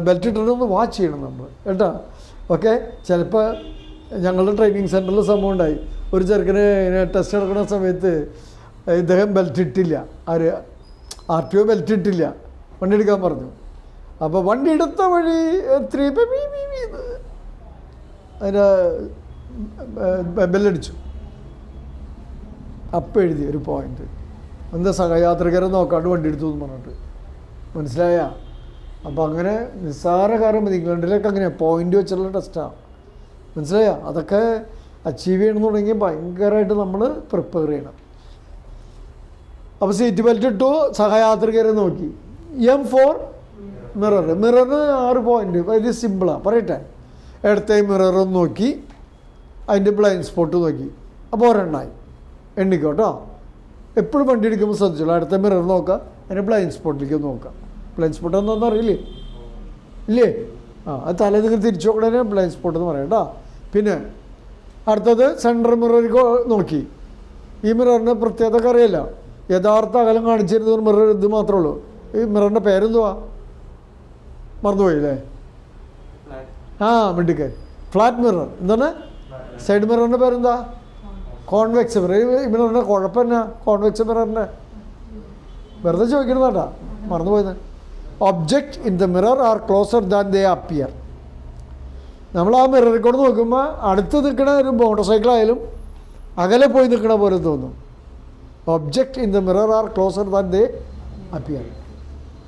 [SPEAKER 1] ബെൽറ്റ് ഇട്ടിട്ടൊന്ന് വാച്ച് ചെയ്യണം നമ്മൾ കേട്ടോ. ഓക്കെ. ചിലപ്പോൾ ഞങ്ങളുടെ ട്രെയിനിങ് സെൻറ്ററിൽ സംഭവം ഉണ്ടായി. ഒരു ചെറുക്കന് ടെസ്റ്റ് എടുക്കുന്ന സമയത്ത് ഇദ്ദേഹം ബെൽറ്റ് ഇട്ടില്ല. RTO ബെൽറ്റ് ഇട്ടില്ല, വണ്ടി എടുക്കാൻ പറഞ്ഞു. അപ്പോൾ വണ്ടി എടുത്ത വഴി അതിൻ്റെ ബെല്ലടിച്ചു. അപ്പം എഴുതി ഒരു പോയിൻ്റ്, എന്താ സഹയാത്രികരെ നോക്കാണ്ട് വണ്ടി എടുത്തു എന്ന് പറഞ്ഞിട്ട്. മനസ്സിലായ? അപ്പോൾ അങ്ങനെ നിസ്സാര കാര്യം മതി. ഇംഗ്ലണ്ടിലൊക്കെ അങ്ങനെയാണ്, പോയിൻ്റ് വെച്ചുള്ള ടെസ്റ്റാണ്. മനസ്സിലായ? അതൊക്കെ അച്ചീവ് ചെയ്യണമെന്നുണ്ടെങ്കിൽ ഭയങ്കരമായിട്ട് നമ്മൾ പ്രിപ്പയർ ചെയ്യണം. അപ്പോൾ സീറ്റ് ബെൽറ്റ് ഇട്ടു, സഹയാത്രികരെ നോക്കി. M4 മിററിന് 6 point. വലിയ സിമ്പിളാണ്. പറയട്ടെ, ഇടത്തെ മിററും നോക്കി, അതിൻ്റെ ബ്ലൈൻഡ് സ്പോട്ട് നോക്കി. അപ്പോൾ ഒരെണ്ണമായി. എണ്ണിക്കോട്ടോ. എപ്പോഴും വണ്ടി എടുക്കുമ്പോൾ ശ്രദ്ധിച്ചോളൂ. അടുത്ത മിറർ നോക്കുക, അതിൻ്റെ ബ്ലൈൻഡ് സ്പോട്ടിലേക്ക് നോക്കുക. ബ്ലൈൻഡ് സ്പോട്ട് എന്താണെന്ന് അറിയില്ലേ? ഇല്ലേ? അത് തലേ നിങ്ങൾ തിരിച്ചു നോക്കണേ ബ്ലൈൻഡ് സ്പോട്ട് എന്ന് പറയാം കേട്ടോ. പിന്നെ അടുത്തത് സെൻട്രൽ മിററിലേക്ക് നോക്കി. ഈ മിററിന് പ്രത്യേകത അറിയില്ല. യഥാർത്ഥ അകലം കാണിച്ചിരുന്ന മിറർ ഇത് മാത്രമേ ഉള്ളൂ. ഈ മിററിൻ്റെ പേരെന്തുവാ? മറന്നുപോയില്ലേ? മിടുക്കൻ. Flat mirror. എന്താണ്? സൈഡ് മിററിൻ്റെ പേരെന്താ? Convex mirror. ഈ മിററിൻ്റെ കുഴപ്പമെന്നാ? കോൺവെക്സ് മിററിൻ്റെ വെറുതെ ചോദിക്കണതാട്ടാ, മറന്നുപോയത്. Object in the mirror are closer than they appear. നമ്മൾ ആ മിററിൽ കൂടെ നോക്കുമ്പോൾ അടുത്ത് നിൽക്കണ ഒരു മോട്ടോർ സൈക്കിളായാലും അകലെ പോയി നിൽക്കണ പോലെ തോന്നും. Object in the mirror are closer than they appear.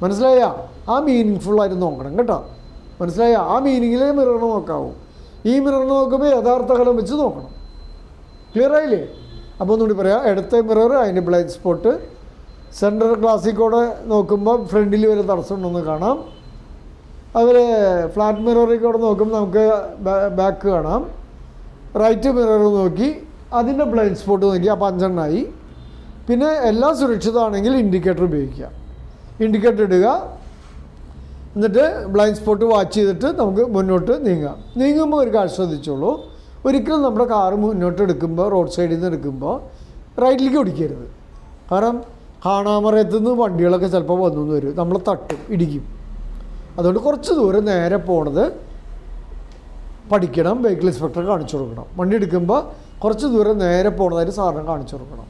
[SPEAKER 1] മനസ്സിലായ? ആ മീനിങ് ഫുള്ളായിട്ട് നോക്കണം കേട്ടോ. മനസ്സിലായ? ആ മീനിങ്ങിലേ മിററിന് നോക്കാവൂ. ഈ മിററിന് നോക്കുമ്പോൾ യഥാർത്ഥ അകലം വെച്ച് നോക്കണം. ക്ലിയർ ആയില്ലേ? അപ്പോൾ ഒന്നുകൂടി പറയാം. ഇടത്തെ മിറർ, അതിൻ്റെ ബ്ലൈൻഡ് സ്പോട്ട്. സെൻട്രൽ ഗ്ലാസ്സിൽ കൂടെ നോക്കുമ്പോൾ ഫ്രണ്ടിൽ വരെ തടസ്സമുണ്ടെന്ന് കാണാം. അതുപോലെ ഫ്ലാറ്റ് മിററിൽ കൂടെ നോക്കുമ്പോൾ നമുക്ക് ബാക്ക് കാണാം. റൈറ്റ് മിറർ നോക്കി, അതിൻ്റെ ബ്ലൈൻഡ് സ്പോട്ട് നോക്കി. അപ്പോൾ 5 എണ്ണമായി. പിന്നെ എല്ലാം സുരക്ഷിതമാണെങ്കിൽ ഇൻഡിക്കേറ്റർ ഉപയോഗിക്കുക. ഇൻഡിക്കേറ്റർ ഇടുക, എന്നിട്ട് ബ്ലൈൻഡ് സ്പോട്ട് വാച്ച് ചെയ്തിട്ട് നമുക്ക് മുന്നോട്ട് നീങ്ങുമ്പോൾ ഒരു കാര്യം ശ്രദ്ധിച്ചോളൂ. ഒരിക്കലും നമ്മുടെ കാറ് മുന്നോട്ട് എടുക്കുമ്പോൾ, റോഡ് സൈഡിൽ നിന്ന് എടുക്കുമ്പോൾ റൈറ്റിലേക്ക് ഓടിക്കരുത്. കാരണം കാണാമറയത്തുനിന്ന് വണ്ടികളൊക്കെ ചിലപ്പോൾ വന്നു വരും, നമ്മൾ തട്ടും, ഇടിക്കും. അതുകൊണ്ട് കുറച്ച് ദൂരം നേരെ പോണത് പഠിക്കണം. വെഹിക്കിൾ ഇൻസ്പെക്ടർ കാണിച്ചു കൊടുക്കണം. വണ്ടി എടുക്കുമ്പോൾ കുറച്ച് ദൂരം നേരെ പോണതായിട്ട് സാറിന് കാണിച്ചു കൊടുക്കണം.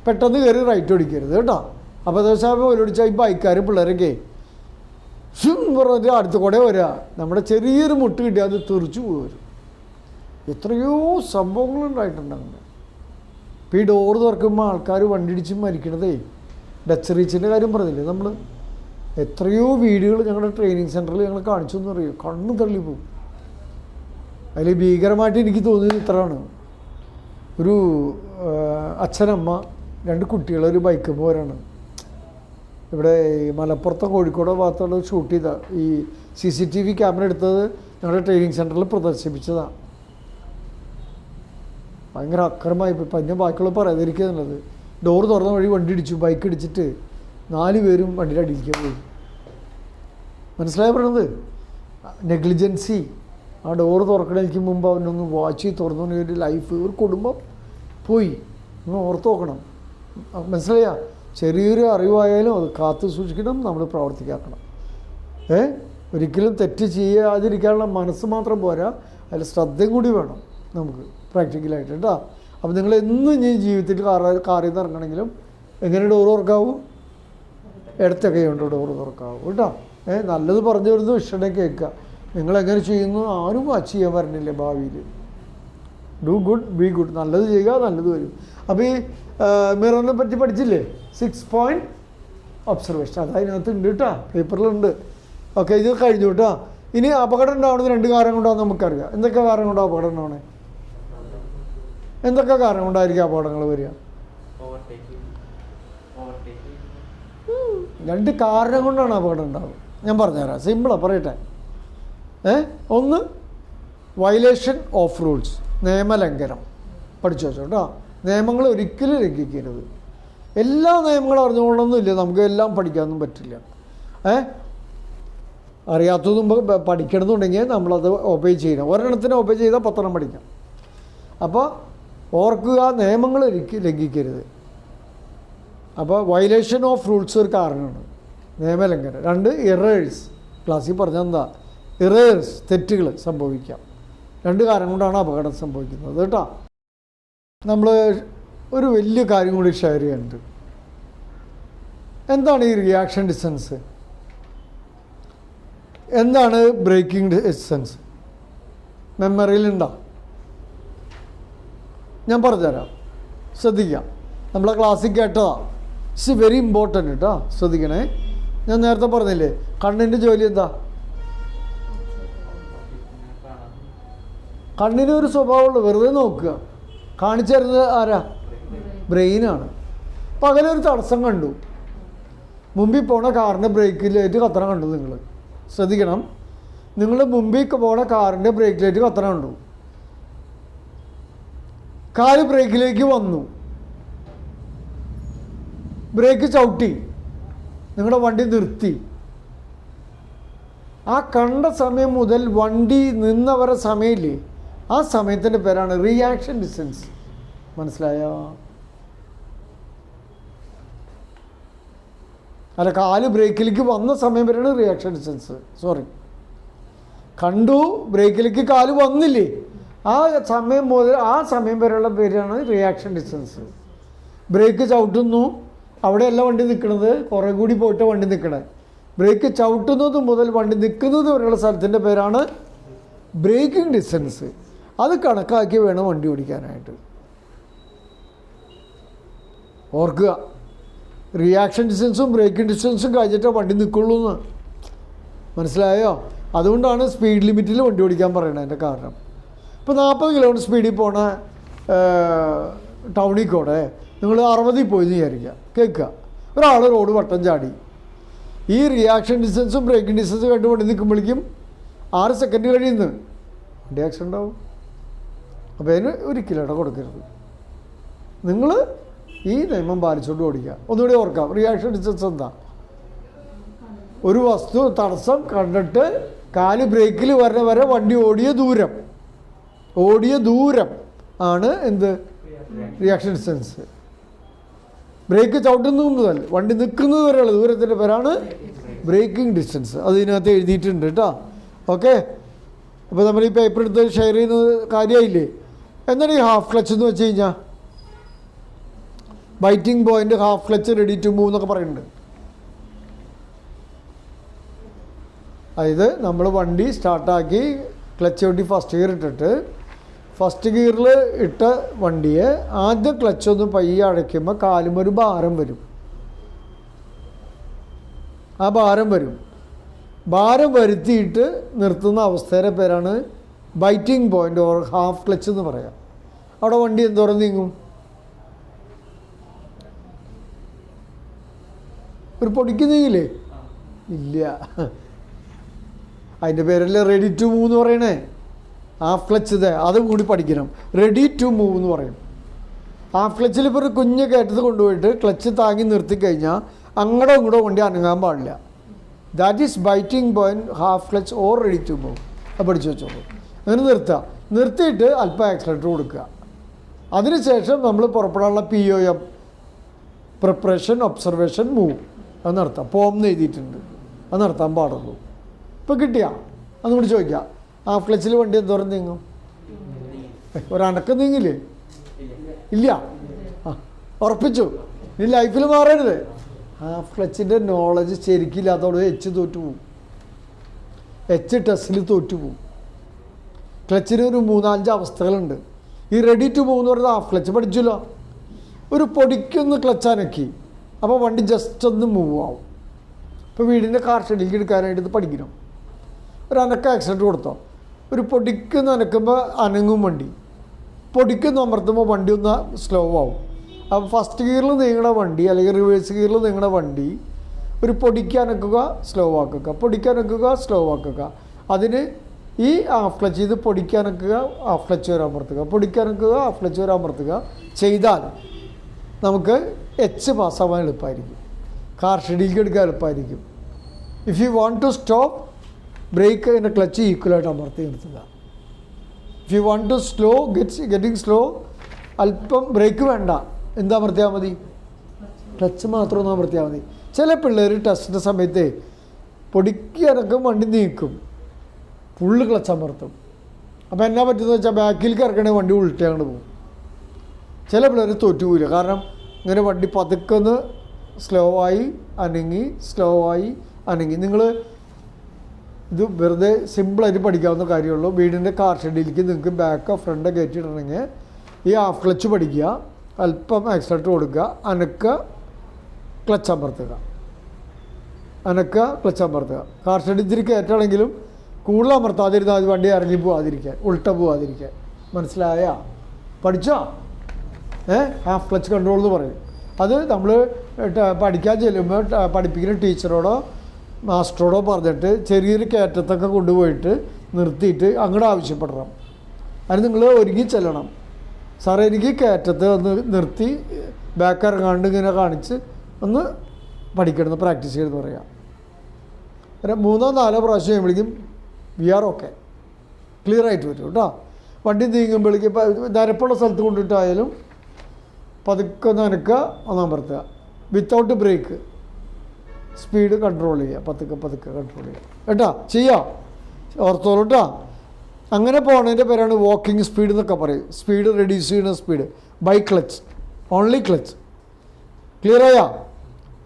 [SPEAKER 1] പെട്ടെന്ന് കയറി റൈറ്റ് ഓടിക്കരുത് കേട്ടോ. അപ്പോൾ ദിവസം ഓടിച്ചാൽ ഈ ബൈക്കാരും പിള്ളേരൊക്കെ പറഞ്ഞിട്ട് അടുത്ത് കൂടെ വരിക. നമ്മുടെ ചെറിയൊരു മുട്ട് കിട്ടിയാൽ അത് തെറിച്ചു പോരും. എത്രയോ സംഭവങ്ങളുണ്ടായിട്ടുണ്ട് അങ്ങനെ. ഇപ്പോൾ ഈ ഡോറ് തുറക്കുമ്പോൾ ആൾക്കാർ വണ്ടി ഇടിച്ച് മരിക്കണതേ. ഡച്ച് റീച്ചിൻ്റെ കാര്യം പറഞ്ഞില്ലേ നമ്മൾ? എത്രയോ വീഡിയോകൾ ഞങ്ങളുടെ ട്രെയിനിങ് സെൻറ്ററിൽ ഞങ്ങൾ കാണിച്ചു എന്ന് പറയും. കണ്ണ് തള്ളിപ്പോവും. അതിൽ ഭീകരമായിട്ട് എനിക്ക് തോന്നിയത് ഇത്രയാണ്. ഒരു അച്ഛനമ്മ 2 കുട്ടികൾ ഒരു ബൈക്ക് പോരാണ്. ഇവിടെ മലപ്പുറത്തെ കോഴിക്കോട് ഭാഗത്തുള്ള ഷൂട്ട് ചെയ്ത ഈ CCTV ക്യാമറ എടുത്തത് ഞങ്ങളുടെ ട്രെയിനിങ് സെൻറ്ററിൽ പ്രദർശിപ്പിച്ചതാണ്. ഭയങ്കര അക്രമമായി. ഇപ്പം എന്നെ ബാക്കിയുള്ള പറയാതിരിക്കുന്നുള്ളത്. ഡോറ് തുറന്ന വഴി വണ്ടി ഇടിച്ചു, ബൈക്ക് ഇടിച്ചിട്ട് 4 പേരും വണ്ടിയുടെ അടിയിലേക്ക് പോയി. മനസ്സിലായി പറയണത്? നെഗ്ലിജൻസി. ആ ഡോറ് തുറക്കണേക്ക് മുമ്പ് അവനൊന്ന് വാച്ച് തുറന്നു ഒരു ലൈഫ്, ഒരു കുടുംബം പോയി. ഒന്ന് ഓർത്ത് നോക്കണം. മനസ്സിലായ? ചെറിയൊരു അറിവായാലും അത് കാത്തു സൂക്ഷിക്കണം, നമ്മൾ പ്രവർത്തിക്കാക്കണം. ഒരിക്കലും തെറ്റ് ചെയ്യാതിരിക്കാനുള്ള മനസ്സ് മാത്രം പോരാ, അതിൽ ശ്രദ്ധയും കൂടി വേണം നമുക്ക് പ്രാക്ടിക്കലായിട്ട് കേട്ടോ. അപ്പോൾ നിങ്ങൾ എന്നും ഇനി ജീവിതത്തിൽ കാറിൽ നിന്ന് ഇറങ്ങണമെങ്കിലും എങ്ങനെ ഡോറ് തുറക്കാവൂ? ഇടത്തൊക്കെ ഉണ്ട് ഡോറ് തുറക്കാവൂ കേട്ടോ. നല്ലത് പറഞ്ഞു വരുന്നു, ഇഷ്ടം കേൾക്കുക. നിങ്ങളെങ്ങനെ ചെയ്യുന്നു ആരും വാച്ച് ചെയ്യാൻ വരണില്ല ഭാവിയിൽ. Do good, be good. നല്ലത് ചെയ്യുക, നല്ലത് വരും. അപ്പോൾ ഈ മിററിനെ പറ്റി പഠിച്ചില്ലേ? 6 പോയിന്റ് ഒബ്സർവേഷൻ. അത് അതിനകത്ത് ഉണ്ട് കേട്ടോ, പേപ്പറിലുണ്ട്. ഓക്കെ, ഇത് കഴിഞ്ഞു കേട്ടോ. ഇനി അപകടം ഉണ്ടാവുന്നത് 2 കാരണം കൊണ്ടാണ് നമുക്കറിയാം. എന്തൊക്കെ കാരണം കൊണ്ടാണ് അപകടം ഉണ്ടാവണേ? എന്തൊക്കെ കാരണം കൊണ്ടായിരിക്കും അപകടങ്ങൾ വരിക? 2 കാരണം കൊണ്ടാണ് അപകടം ഉണ്ടാവുക. ഞാൻ പറഞ്ഞുതരാം, സിമ്പിളാണ്, പറയട്ടെ. ഒന്ന് വയലേഷൻ ഓഫ് റൂൾസ്, നിയമലംഘനം. പഠിച്ചു വെച്ചോ കേട്ടോ. നിയമങ്ങൾ ഒരിക്കലും ലംഘിക്കരുത്. എല്ലാ നിയമങ്ങളും അറിഞ്ഞുകൊള്ളൊന്നുമില്ല, നമുക്ക് എല്ലാം പഠിക്കാനൊന്നും പറ്റില്ല. അറിയാത്തതും പഠിക്കണമെന്നുണ്ടെങ്കിൽ നമ്മളത് ഒബേ ചെയ്യണം. ഒരെണ്ണത്തിന് ഒബേ ചെയ്താൽ 10 പഠിക്കാം. അപ്പോൾ ഓർക്കുക, നിയമങ്ങൾ ഒരിക്കലും ലംഘിക്കരുത്. അപ്പോൾ വയലേഷൻ ഓഫ് റൂൾസ് ഒരു കാരണമാണ്, നിയമലംഘനം. 2 എറേഴ്സ്. ക്ലാസ്സിൽ പറഞ്ഞാൽ എന്താ? എറേഴ്സ്, തെറ്റുകൾ സംഭവിക്കാം. 2 കാരണം കൊണ്ടാണ് അപകടം സംഭവിക്കുന്നത് കേട്ടോ. നമ്മൾ ഒരു വലിയ കാര്യം കൂടി ഷെയർ ചെയ്യുന്നുണ്ട്. എന്താണ് ഈ റിയാക്ഷൻ ഡിസ്റ്റൻസ്? എന്താണ് ബ്രേക്കിംഗ് ഡിസ്റ്റൻസ്? മെമ്മറിയിലുണ്ടോ? ഞാൻ പറഞ്ഞുതരാം, ശ്രദ്ധിക്കാം. നമ്മളെ ക്ലാസ്സിൽ കേട്ടതാണ്. ഇറ്റ്സ് വെരി ഇമ്പോർട്ടൻ്റ് കേട്ടോ, ശ്രദ്ധിക്കണേ. ഞാൻ നേരത്തെ പറഞ്ഞില്ലേ, കണ്ണിൻ്റെ ജോലി എന്താ? കണ്ണിന് ഒരു സ്വഭാവമുള്ളൂ, വെറുതെ നോക്കുക. കാണിച്ചു തരുന്നത് ആരാ? ബ്രെയിനാണ്. പകലൊരു തടസ്സം കണ്ടു, മുമ്പിൽ പോണ കാറിൻ്റെ ബ്രേക്ക് ലൈറ്റ് കത്തണ കണ്ടു. നിങ്ങൾ ശ്രദ്ധിക്കണം, നിങ്ങൾ മുമ്പിൽ പോണ കാറിൻ്റെ ബ്രേക്ക് ലൈറ്റ് കത്തണ കണ്ടു. കാല് ബ്രേക്കിലേക്ക് വന്നു, ബ്രേക്ക് ചവിട്ടി, നിങ്ങളുടെ വണ്ടി നിർത്തി. ആ കണ്ട സമയം മുതൽ വണ്ടി നിന്നവരെ സമയമില്ലേ, ആ സമയത്തിൻ്റെ പേരാണ് റിയാക്ഷൻ ഡിസ്റ്റൻസ്. മനസ്സിലായോ? അല്ല, കാല് ബ്രേക്കിലേക്ക് വന്ന സമയം വരെയാണ് റിയാക്ഷൻ ഡിസ്റ്റൻസ്. സോറി, കണ്ടു, ബ്രേക്കിലേക്ക് കാല് വന്നില്ലേ, ആ സമയം മുതൽ ആ സമയം വരെയുള്ള പേരാണ് റിയാക്ഷൻ ഡിസ്റ്റൻസ്. ബ്രേക്ക് ചവിട്ടുന്നു, അവിടെയല്ല വണ്ടി നിൽക്കുന്നത്, കുറേ കൂടി പോയിട്ട് വണ്ടി നിൽക്കണേ. ബ്രേക്ക് ചവിട്ടുന്നത് മുതൽ വണ്ടി നിൽക്കുന്നത് വരെയുള്ള സ്ഥലത്തിൻ്റെ പേരാണ് ബ്രേക്കിംഗ് ഡിസ്റ്റൻസ്. അത് കണക്കാക്കി വേണം വണ്ടി ഓടിക്കാനായിട്ട്. ഓർക്കുക, റിയാക്ഷൻ ഡിസ്റ്റൻസും ബ്രേക്കിംഗ് ഡിസ്റ്റൻസും കഴിഞ്ഞിട്ടേ വണ്ടി നിൽക്കുള്ളൂ എന്ന്. മനസ്സിലായോ? അതുകൊണ്ടാണ് സ്പീഡ് ലിമിറ്റിൽ വണ്ടി ഓടിക്കാൻ പറയണത്. അതിൻ്റെ കാരണം, ഇപ്പോൾ 40 കിലോമീറ്റർ സ്പീഡിൽ പോണ ടൗണിൽ കൂടെ നിങ്ങൾ 60 പോയി വിചാരിക്കുക. കേൾക്കുക, ഒരാൾ റോഡ് വട്ടം ചാടി. ഈ റിയാക്ഷൻ ഡിസ്റ്റൻസും ബ്രേക്കിംഗ് ഡിസ്റ്റൻസും കണ്ട് വണ്ടി നിൽക്കുമ്പോഴേക്കും 6 സെക്കൻഡ് കഴിയുന്നു വണ്ടി ആക്സിഡൻ്റ് ഉണ്ടാവും. അപ്പോൾ അതിന് ഒരിക്കലും ഇട കൊടുക്കരുത്. നിങ്ങൾ ഈ നിയമം പാലിച്ചുകൊണ്ട് ഓടിക്കുക. ഒന്നുകൂടി ഓർക്കാം, റിയാക്ഷൻ ഡിസ്റ്റൻസ് എന്താ? ഒരു വസ്തു തടസ്സം കണ്ടിട്ട് കാല് ബ്രേക്കിൽ വരുന്ന വരെ വണ്ടി ഓടിയ ദൂരം ആണ് എന്ത്? Reaction distance. ബ്രേക്ക് ചവിട്ടുന്നത് മുതൽ വണ്ടി നിൽക്കുന്നത് വരെയുള്ള ദൂരത്തിൻ്റെ പേരാണ് ബ്രേക്കിംഗ് ഡിസ്റ്റൻസ്. അത് ഇതിനകത്ത് എഴുതിയിട്ടുണ്ട് കേട്ടോ. ഓക്കെ, അപ്പോൾ നമ്മൾ ഈ പേപ്പർ എടുത്ത് ഷെയർ ചെയ്യുന്നത് കാര്യമായില്ലേ? എന്താണ് ഈ ഹാഫ് ക്ലച്ച് എന്ന് വെച്ച് കഴിഞ്ഞാൽ? Biting point, half clutch, ready to move എന്നൊക്കെ പറയുന്നുണ്ട്. അതായത് നമ്മൾ വണ്ടി സ്റ്റാർട്ടാക്കി ക്ലച്ച് ചവിട്ടി ഫസ്റ്റ് ഗിയർ ഇട്ടിട്ട്, ഫസ്റ്റ് ഗിയറിൽ ഇട്ട വണ്ടിയെ ആദ്യം ക്ലച്ച് ഒന്ന് പയ്യെ അടയ്ക്കുമ്പോൾ കാലുമൊരു ഭാരം വരും. ആ ഭാരം വരുത്തിയിട്ട് നിർത്തുന്ന അവസ്ഥയുടെ പേരാണ് biting point or half clutch എന്ന് പറയാം. അവിടെ വണ്ടി എന്തോരം നീങ്ങും? ഒരു പൊടിക്ക് നീങ്ങില്ലേ? ഇല്ല. അതിൻ്റെ പേരല്ലേ റെഡി ടു മൂവ് എന്ന് പറയണേ. ഹാഫ് ക്ലച്ച് ഇത് അതും കൂടി പഠിക്കണം. റെഡി ടു മൂവ് എന്ന് പറയും. ഹാഫ് ക്ലച്ചിൽ ഇപ്പോൾ ഒരു കുഞ്ഞ് കയറ്റത്ത് കൊണ്ടുപോയിട്ട് ക്ലച്ച് താങ്ങി നിർത്തി കഴിഞ്ഞാൽ അങ്ങോട്ടോ ഇങ്ങോട്ടോ വണ്ടി അനങ്ങാൻ പാടില്ല. That is biting point half clutch or ready to move. അത് പഠിച്ചു വെച്ചോളൂ. അങ്ങനെ നിർത്തുക. നിർത്തിയിട്ട് അല്പം ആക്സിലേറ്റർ കൊടുക്കുക. അതിനുശേഷം നമ്മൾ പുറപ്പെടാനുള്ള POM, പ്രിപ്പറേഷൻ, ഒബ്സർവേഷൻ, മൂവ്, അത് നടത്താം. പോംന്ന് എഴുതിയിട്ടുണ്ട്, അത് നടത്താൻ പാടുള്ളൂ. ഇപ്പോൾ കിട്ടിയാ അതുകൂടി ചോദിക്കാം. ഹാഫ് ക്ലച്ചിൽ വണ്ടി എന്തോരം നീങ്ങും? ഒരനക്കം നീങ്ങില്ലേ? ഇല്ല. ആ ഉറപ്പിച്ചു. ഇനി ലൈഫിൽ മാറരുത്. ഹാഫ് ക്ലച്ചിൻ്റെ നോളജ് ശരിക്കില്ലാത്തതോട് തോറ്റു പോവും. ടെസ്റ്റിൽ തോറ്റു പോവും. ക്ലച്ചിന് ഒരു 3-5 അവസ്ഥകളുണ്ട്. ഈ റെഡി ടു മൂവ് എന്ന് പറയുന്നത് ഹാഫ് ക്ലച്ച് പഠിച്ചല്ലോ. ഒരു പൊടിക്കൊന്ന് ക്ലച്ച് അനക്കി, അപ്പോൾ വണ്ടി ജസ്റ്റ് ഒന്ന് മൂവ് ആവും. ഇപ്പോൾ വീടിൻ്റെ കാർ ഷെഡിലേക്ക് എടുക്കാനായിട്ട് ഇത് പഠിക്കണം. ഒരു അനക്ക ആക്സിഡൻറ്റ് കൊടുത്തോ, ഒരു പൊടിക്കൊന്ന് അനക്കുമ്പോൾ അനങ്ങും വണ്ടി, പൊടിക്കൊന്ന് അമർത്തുമ്പോൾ വണ്ടി ഒന്ന് സ്ലോ ആവും. അപ്പോൾ ഫസ്റ്റ് ഗിയറിൽ നീങ്ങണ വണ്ടി അല്ലെങ്കിൽ റിവേഴ്സ് ഗിയറിൽ നീങ്ങണ വണ്ടി ഒരു പൊടിക്ക് അനക്കുക, സ്ലോ ആക്കുക, പൊടിക്ക് അനക്കുക, സ്ലോ ആക്കുക. അതിന് ഈ ഹാഫ് ക്ലച്ച് ചെയ്ത് പൊടിക്കാനക്കുക, ഹാഫ് ക്ലച്ച് വരെ അമർത്തുക, പൊടിക്കാനക്കുക, ഹാഫ് ക്ലച്ച് വരെ അമർത്തുക ചെയ്താൽ നമുക്ക് പാസ്സാവാൻ എളുപ്പമായിരിക്കും. കാർ ഷെഡിലേക്ക് എടുക്കാൻ എളുപ്പമായിരിക്കും. If you want to stop, brake അതിൻ്റെ ക്ലച്ച് ഈക്വലായിട്ട് അമർത്തി നിർത്തുക. If you want to slow getting slow, അല്പം ബ്രേക്ക് വേണ്ട, എന്താ അമർത്തിയാൽ മതി? ക്ലച്ച് മാത്രം ഒന്ന് അമർത്തിയാൽ മതി. ചില പിള്ളേർ ടെസ്റ്റിൻ്റെ സമയത്ത് പൊടിക്ക് അനക്കം വണ്ടി നീക്കും, ഫുള്ള് ക്ലച്ച് അമർത്തും. അപ്പോൾ എന്നാ പറ്റുന്നത് വെച്ചാൽ ബാക്കിലേക്ക് ഇറക്കണേ വണ്ടി ഉൾട്ടി അങ്ങോട്ട് പോകും. ചില പിള്ളേർ തോറ്റുപോയില്ല. കാരണം ഇങ്ങനെ വണ്ടി പതുക്കൊന്ന് സ്ലോ ആയി അനങ്ങി, സ്ലോ ആയി അനങ്ങി. നിങ്ങൾ ഇത് വെറുതെ സിമ്പിളായിട്ട് പഠിക്കാവുന്ന കാര്യമുള്ളൂ. വീടിൻ്റെ കാർ ഷെഡിലേക്ക് നിങ്ങൾക്ക് ബാക്കോ ഫ്രണ്ടോ കയറ്റിയിടണമെങ്കിൽ ഈ ഹാഫ് ക്ലച്ച് പഠിക്കുക, അല്പം ആക്സിലേറ്റർ കൊടുക്കുക, അനക്കുക, ക്ലച്ച് അമർത്തുക, അനക്കുക, ക്ലച്ച് അമർത്തുക. കാർ ഷെഡിൽ ഇത്തിരി കയറ്റാണെങ്കിലും കൂടുതൽ അമർത്താതിരുന്നാൽ അത് വണ്ടി ഇറങ്ങി പോവാതിരിക്കാൻ, ഉൾട്ട പോവാതിരിക്കാൻ. മനസ്സിലായ? പഠിച്ചോ? ഹാഫ് ക്ലച്ച് കൺട്രോൾ എന്ന് പറയും. അത് നമ്മൾ പഠിക്കാൻ ചെല്ലുമ്പോൾ പഠിപ്പിക്കുന്ന ടീച്ചറോടോ മാസ്റ്ററോടോ പറഞ്ഞിട്ട് ചെറിയൊരു കയറ്റത്തൊക്കെ കൊണ്ടുപോയിട്ട് നിർത്തിയിട്ട് അങ്ങോട്ട് ആവശ്യപ്പെടണം. അതിന് നിങ്ങൾ ഒരുങ്ങി ചെല്ലണം. സാറേ എനിക്ക് കയറ്റത്ത് ഒന്ന് നിർത്തി ബാക്ക് ഇറങ്ങാണ്ട് ഇങ്ങനെ കാണിച്ച് ഒന്ന് പഠിക്കണം, പ്രാക്ടീസ് ചെയ്തെന്ന് പറയാം. 3-4 പ്രാവശ്യം കഴിയുമ്പോഴേക്കും വി ആർ ഓക്കെ, ക്ലിയർ ആയിട്ട് വരും കേട്ടോ. വണ്ടി നീങ്ങുമ്പോഴേക്കും ഇപ്പോൾ നിരപ്പുള്ള സ്ഥലത്ത് കൊണ്ടിട്ടായാലും പതുക്കെ ഒന്ന് അനക്കുക, ഒന്ന് അമർത്തുക, വിത്തൗട്ട് ബ്രേക്ക്, സ്പീഡ് കൺട്രോൾ ചെയ്യുക, പതുക്കെ പതുക്കെ കൺട്രോൾ ചെയ്യുക കേട്ടോ. ചെയ്യാം, ഓർത്തോളൂ കേട്ടോ. അങ്ങനെ പോകുന്നതിൻ്റെ പേരാണ് വാക്കിംഗ് സ്പീഡ് എന്നൊക്കെ പറയും. സ്പീഡ് റെഡ്യൂസ് ചെയ്യുന്ന speed by clutch, only clutch. ക്ലിയറായാ?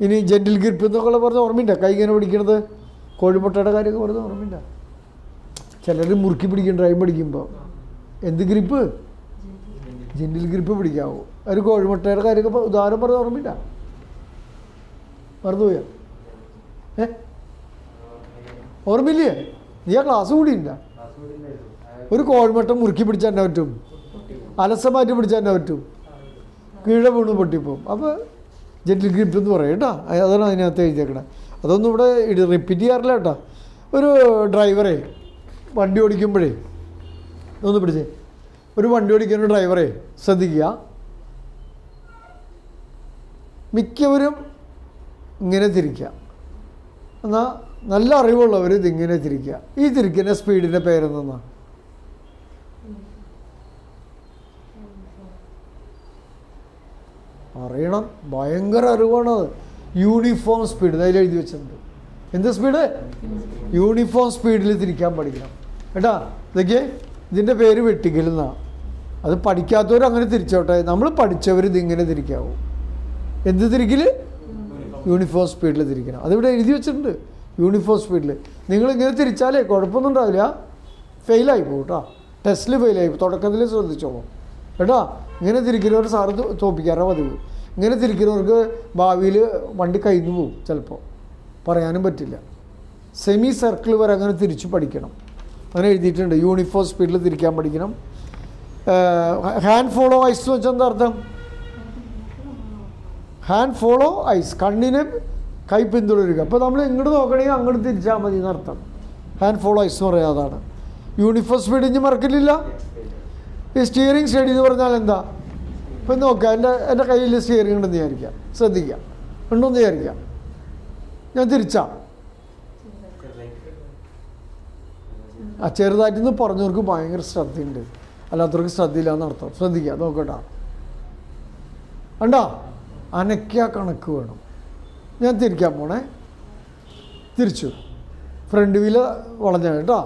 [SPEAKER 1] ഇനി ജെൻറ്റിൽ ഗ്രിപ്പ് എന്നൊക്കെ പറഞ്ഞ് ഓർമ്മയില്ല. കൈ ഇങ്ങനെ പിടിക്കണത്, കോഴിമുട്ടയുടെ കാര്യമൊക്കെ പറഞ്ഞ് ഓർമ്മയില്ല. ചിലർ മുറുക്കി പിടിക്കും ഡ്രൈവ് പഠിക്കുമ്പോൾ. എന്ത് ഗ്രിപ്പ്? Gentle grip പിടിക്കാവൂ. ഒരു കോഴിമുട്ടയുടെ കാര്യമൊക്കെ ഉദാഹരണം പറഞ്ഞ് ഓർമ്മയില്ല. മറന്നുപോയാ? ഓർമ്മയില്ലേ? നീ ആ ക്ലാസ് കൂടിയില്ല. ഒരു കോഴിമുട്ട മുറുക്കി പിടിച്ചാൽ തന്നെ പറ്റും, അലസമാറ്റി പിടിച്ചാൽ തന്നെ പറ്റും, കീഴെ വീണ് പൊട്ടിപ്പോവും. അപ്പോൾ ജെൻറ്റിൽ ഗ്രിപ്പ് എന്ന് പറയും കേട്ടോ. അതാണ് അതിനകത്ത് എഴുതിയേക്കണേ. അതൊന്നും ഇവിടെ റിപ്പീറ്റ് ചെയ്യാറില്ല കേട്ടോ. ഒരു ഡ്രൈവറെ വണ്ടി ഓടിക്കുമ്പോഴേ ഒന്ന് പിടിച്ചേ, ഒരു വണ്ടി ഓടിക്കുന്ന ഡ്രൈവറെ ശ്രദ്ധിക്കുക. മിക്കവരും ഇങ്ങനെ തിരിക്കുക. എന്നാൽ നല്ല അറിവുള്ളവർ ഇതിങ്ങനെ തിരിക്കുക. ഈ തിരിക്കുന്ന സ്പീഡിൻ്റെ പേരെന്തെന്നാ? അറിയണം, ഭയങ്കര അറിവാണത്. യൂണിഫോം സ്പീഡ്, അതിൽ എഴുതി വെച്ചിട്ടുണ്ട്. എന്ത് സ്പീഡ്? യൂണിഫോം സ്പീഡിൽ തിരിക്കാൻ പഠിക്കണം കേട്ടാ. ഇതൊക്കെ ഇതിൻ്റെ പേര് വെട്ടിക്കൽ എന്നാണ്. അത് പഠിക്കാത്തവർ അങ്ങനെ തിരിച്ചോട്ടെ, നമ്മൾ പഠിച്ചവർ ഇതിങ്ങനെ തിരിക്കാവൂ. എന്ത് തിരിക്കൽ? യൂണിഫോം സ്പീഡിൽ തിരിക്കണം. അതിവിടെ എഴുതി വെച്ചിട്ടുണ്ട്, യൂണിഫോം സ്പീഡിൽ. നിങ്ങളിങ്ങനെ തിരിച്ചാലേ കുഴപ്പമൊന്നും ഉണ്ടാവില്ല, ഫെയിലായി പോകും കേട്ടോ. ടെസ്റ്റിൽ ഫെയിലായി പോകും. തുടക്കത്തിൽ ശ്രദ്ധിച്ചോളൂ കേട്ടോ. ഇങ്ങനെ തിരിക്കുന്നവർ സാറ് തോപ്പിക്കാറാണ് പതിവ്. ഇങ്ങനെ തിരിക്കുന്നവർക്ക് ഭാവിയിൽ വണ്ടി കഴിഞ്ഞു പോകും ചിലപ്പോൾ, പറയാനും പറ്റില്ല. സെമി സർക്കിൾ വരെ അങ്ങനെ തിരിച്ച് പഠിക്കണം. അങ്ങനെ എഴുതിയിട്ടുണ്ട്. യൂണിഫോം സ്പീഡിൽ തിരിക്കാൻ പഠിക്കണം. ഹാൻഡ് ഫോളോ ഐസ് എന്ന് വെച്ചാൽ എന്താ അർത്ഥം? ഹാൻഡ് ഫോളോ ഐസ്, കണ്ണിന് കൈ പിന്തുടരുക. അപ്പോൾ നമ്മൾ ഇങ്ങോട്ട് നോക്കണമെങ്കിൽ അങ്ങോട്ട് തിരിച്ചാൽ മതി എന്നർത്ഥം. ഹാൻഡ് ഫോളോ ഐസ് എന്ന് പറയുക അതാണ്. യൂണിഫോം സ്പീഡ് ഇനി മറക്കില്ല. ഈ സ്റ്റിയറിംഗ് സ്റ്റഡി എന്ന് പറഞ്ഞാൽ എന്താ? ഇപ്പം നോക്കുക, എൻ്റെ കയ്യിൽ സ്റ്റിയറിംഗ് ഉണ്ടെന്ന് വിചാരിക്കുക, ശ്രദ്ധിക്കുക, ഉണ്ടോയെന്ന് വിചാരിക്കുക, ഞാൻ തിരിച്ചാ ചെറുതായിട്ടെന്ന് പറഞ്ഞവർക്ക് ഭയങ്കര ശ്രദ്ധയുണ്ട്, അല്ലാത്തവർക്ക് ശ്രദ്ധയില്ല എന്നർത്ഥം. ശ്രദ്ധിക്കുക, നോക്കട്ടാ, കണ്ടാ അനയ്ക്ക കണക്ക് വേണം. ഞാൻ തിരിക്കാൻ പോണേ, തിരിച്ചു, ഫ്രണ്ട് വീല് വളഞ്ഞ കേട്ടോ,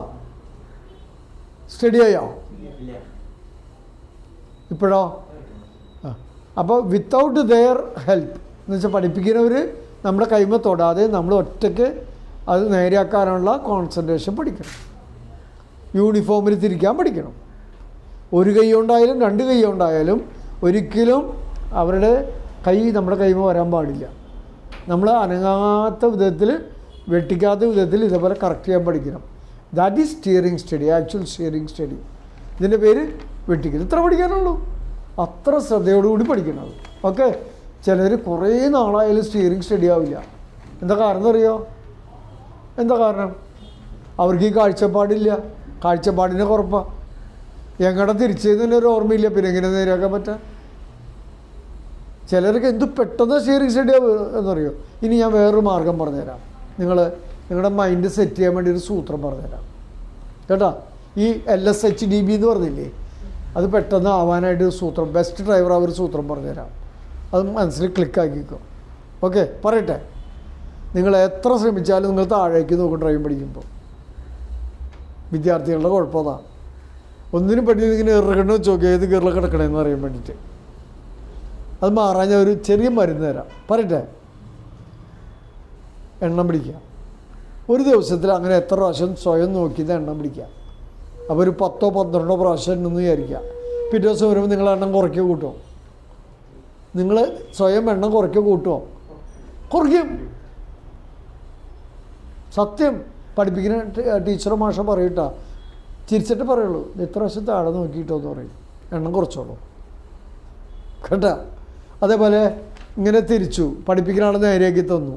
[SPEAKER 1] സ്റ്റഡിയായോ? ഇപ്പോഴോ? അപ്പോൾ വിത്തൗട്ട് ദെയർ ഹെൽപ്പ് എന്ന് വെച്ചാൽ പഠിപ്പിക്കുന്നവർ നമ്മുടെ കൈമ തൊടാതെ നമ്മൾ ഒറ്റയ്ക്ക് അത് നേരെയാക്കാനുള്ള കോൺസെൻട്രേഷൻ പഠിക്കണം. യൂണിഫോമിൽ തിരിക്കാൻ പഠിക്കണം. ഒരു കൈ കൊണ്ടായാലും രണ്ട് കൈ കൊണ്ടായാലും ഒരിക്കലും അവരുടെ കൈ നമ്മുടെ കൈമ വരാൻ പാടില്ല. നമ്മൾ അനങ്ങാത്ത വിധത്തിൽ, വെട്ടിക്കാത്ത വിധത്തിൽ ഇതേപോലെ കറക്റ്റ് ചെയ്യാൻ പഠിക്കണം. That is steering study, actual steering study. ഇതിൻ്റെ പേര് വെട്ടിക്കൽ. ഇത്ര പഠിക്കാനുള്ളൂ, അത്ര ശ്രദ്ധയോടുകൂടി പഠിക്കണം. ഓക്കെ. ചിലർ കുറേ നാളായാലും സ്റ്റിയറിംഗ് സ്റ്റഡി ആവില്ല. എന്താ കാരണം അറിയോ? എന്താ കാരണം? അവർക്ക് ഈ കാഴ്ചപ്പാടില്ല. കാഴ്ചപ്പാടിനെ കുറപ്പാണ്. എങ്ങടെ തിരിച്ചെന്ന് തന്നെ ഒരു ഓർമ്മയില്ല. പിന്നെ എങ്ങനെ നേരെയാക്കാൻ പറ്റാം? ചിലർക്ക് എന്ത് പെട്ടെന്ന് സ്റ്റിയറിംഗ് സ്റ്റഡി എന്നറിയോ? ഇനി ഞാൻ വേറൊരു മാർഗം പറഞ്ഞുതരാം. നിങ്ങളുടെ മൈൻഡ് സെറ്റ് ചെയ്യാൻ വേണ്ടി ഒരു സൂത്രം പറഞ്ഞുതരാം കേട്ടോ. ഈ LSHDB എന്ന് പറഞ്ഞില്ലേ, അത് പെട്ടെന്ന് ആവാനായിട്ട് സൂത്രം, ബെസ്റ്റ് ഡ്രൈവർ ആ ഒരു സൂത്രം പറഞ്ഞുതരാം. അത് മനസ്സിൽ ക്ലിക്കാക്കിക്കോ. ഓക്കെ, പറയട്ടെ. നിങ്ങൾ എത്ര ശ്രമിച്ചാലും നിങ്ങൾ താഴേക്ക് നോക്കും ഡ്രൈവിംഗ് പഠിക്കുമ്പോൾ. വിദ്യാർത്ഥികളുടെ കുഴപ്പം അതാണ്. ഒന്നിനും പഠിച്ച് ഇങ്ങനെ ഇറങ്ങണമെന്ന് വെച്ച് നോക്കി ഏത് കീറിൽ കിടക്കണമെന്ന് അറിയാൻ വേണ്ടിയിട്ട്. അത് മാറാൻ ഞാൻ ഒരു ചെറിയ മരുന്ന് തരാം. പറയട്ടെ. എണ്ണം പിടിക്കുക. ഒരു ദിവസത്തിൽ അങ്ങനെ എത്ര പ്രാവശ്യം സ്വയം നോക്കിയത് എണ്ണം പിടിക്കുക. അപ്പോൾ ഒരു 10-12 പ്രാവശ്യം ഉണ്ടെന്ന് വിചാരിക്കുക. പിറ്റേ ദിവസം വരുമ്പോൾ നിങ്ങൾ എണ്ണം കുറയ്ക്കുക കൂട്ടുമോ? നിങ്ങൾ സ്വയം എണ്ണം കുറയ്ക്കുക കൂട്ടുമോ? കുറയ്ക്കും. സത്യം. പഠിപ്പിക്കുന്ന ടീച്ചറോ മാഷോ പറയൂട്ടാ, ചിരിച്ചിട്ട് പറയുള്ളൂ, ഇത്ര പ്രാവശ്യം താഴെ നോക്കിയിട്ടോ എന്ന് പറയും. എണ്ണം കുറച്ചോളൂ കേട്ടോ. അതേപോലെ ഇങ്ങനെ തിരിച്ചു, പഠിപ്പിക്കുന്ന ആൾ നേരെയാക്കി തന്നു,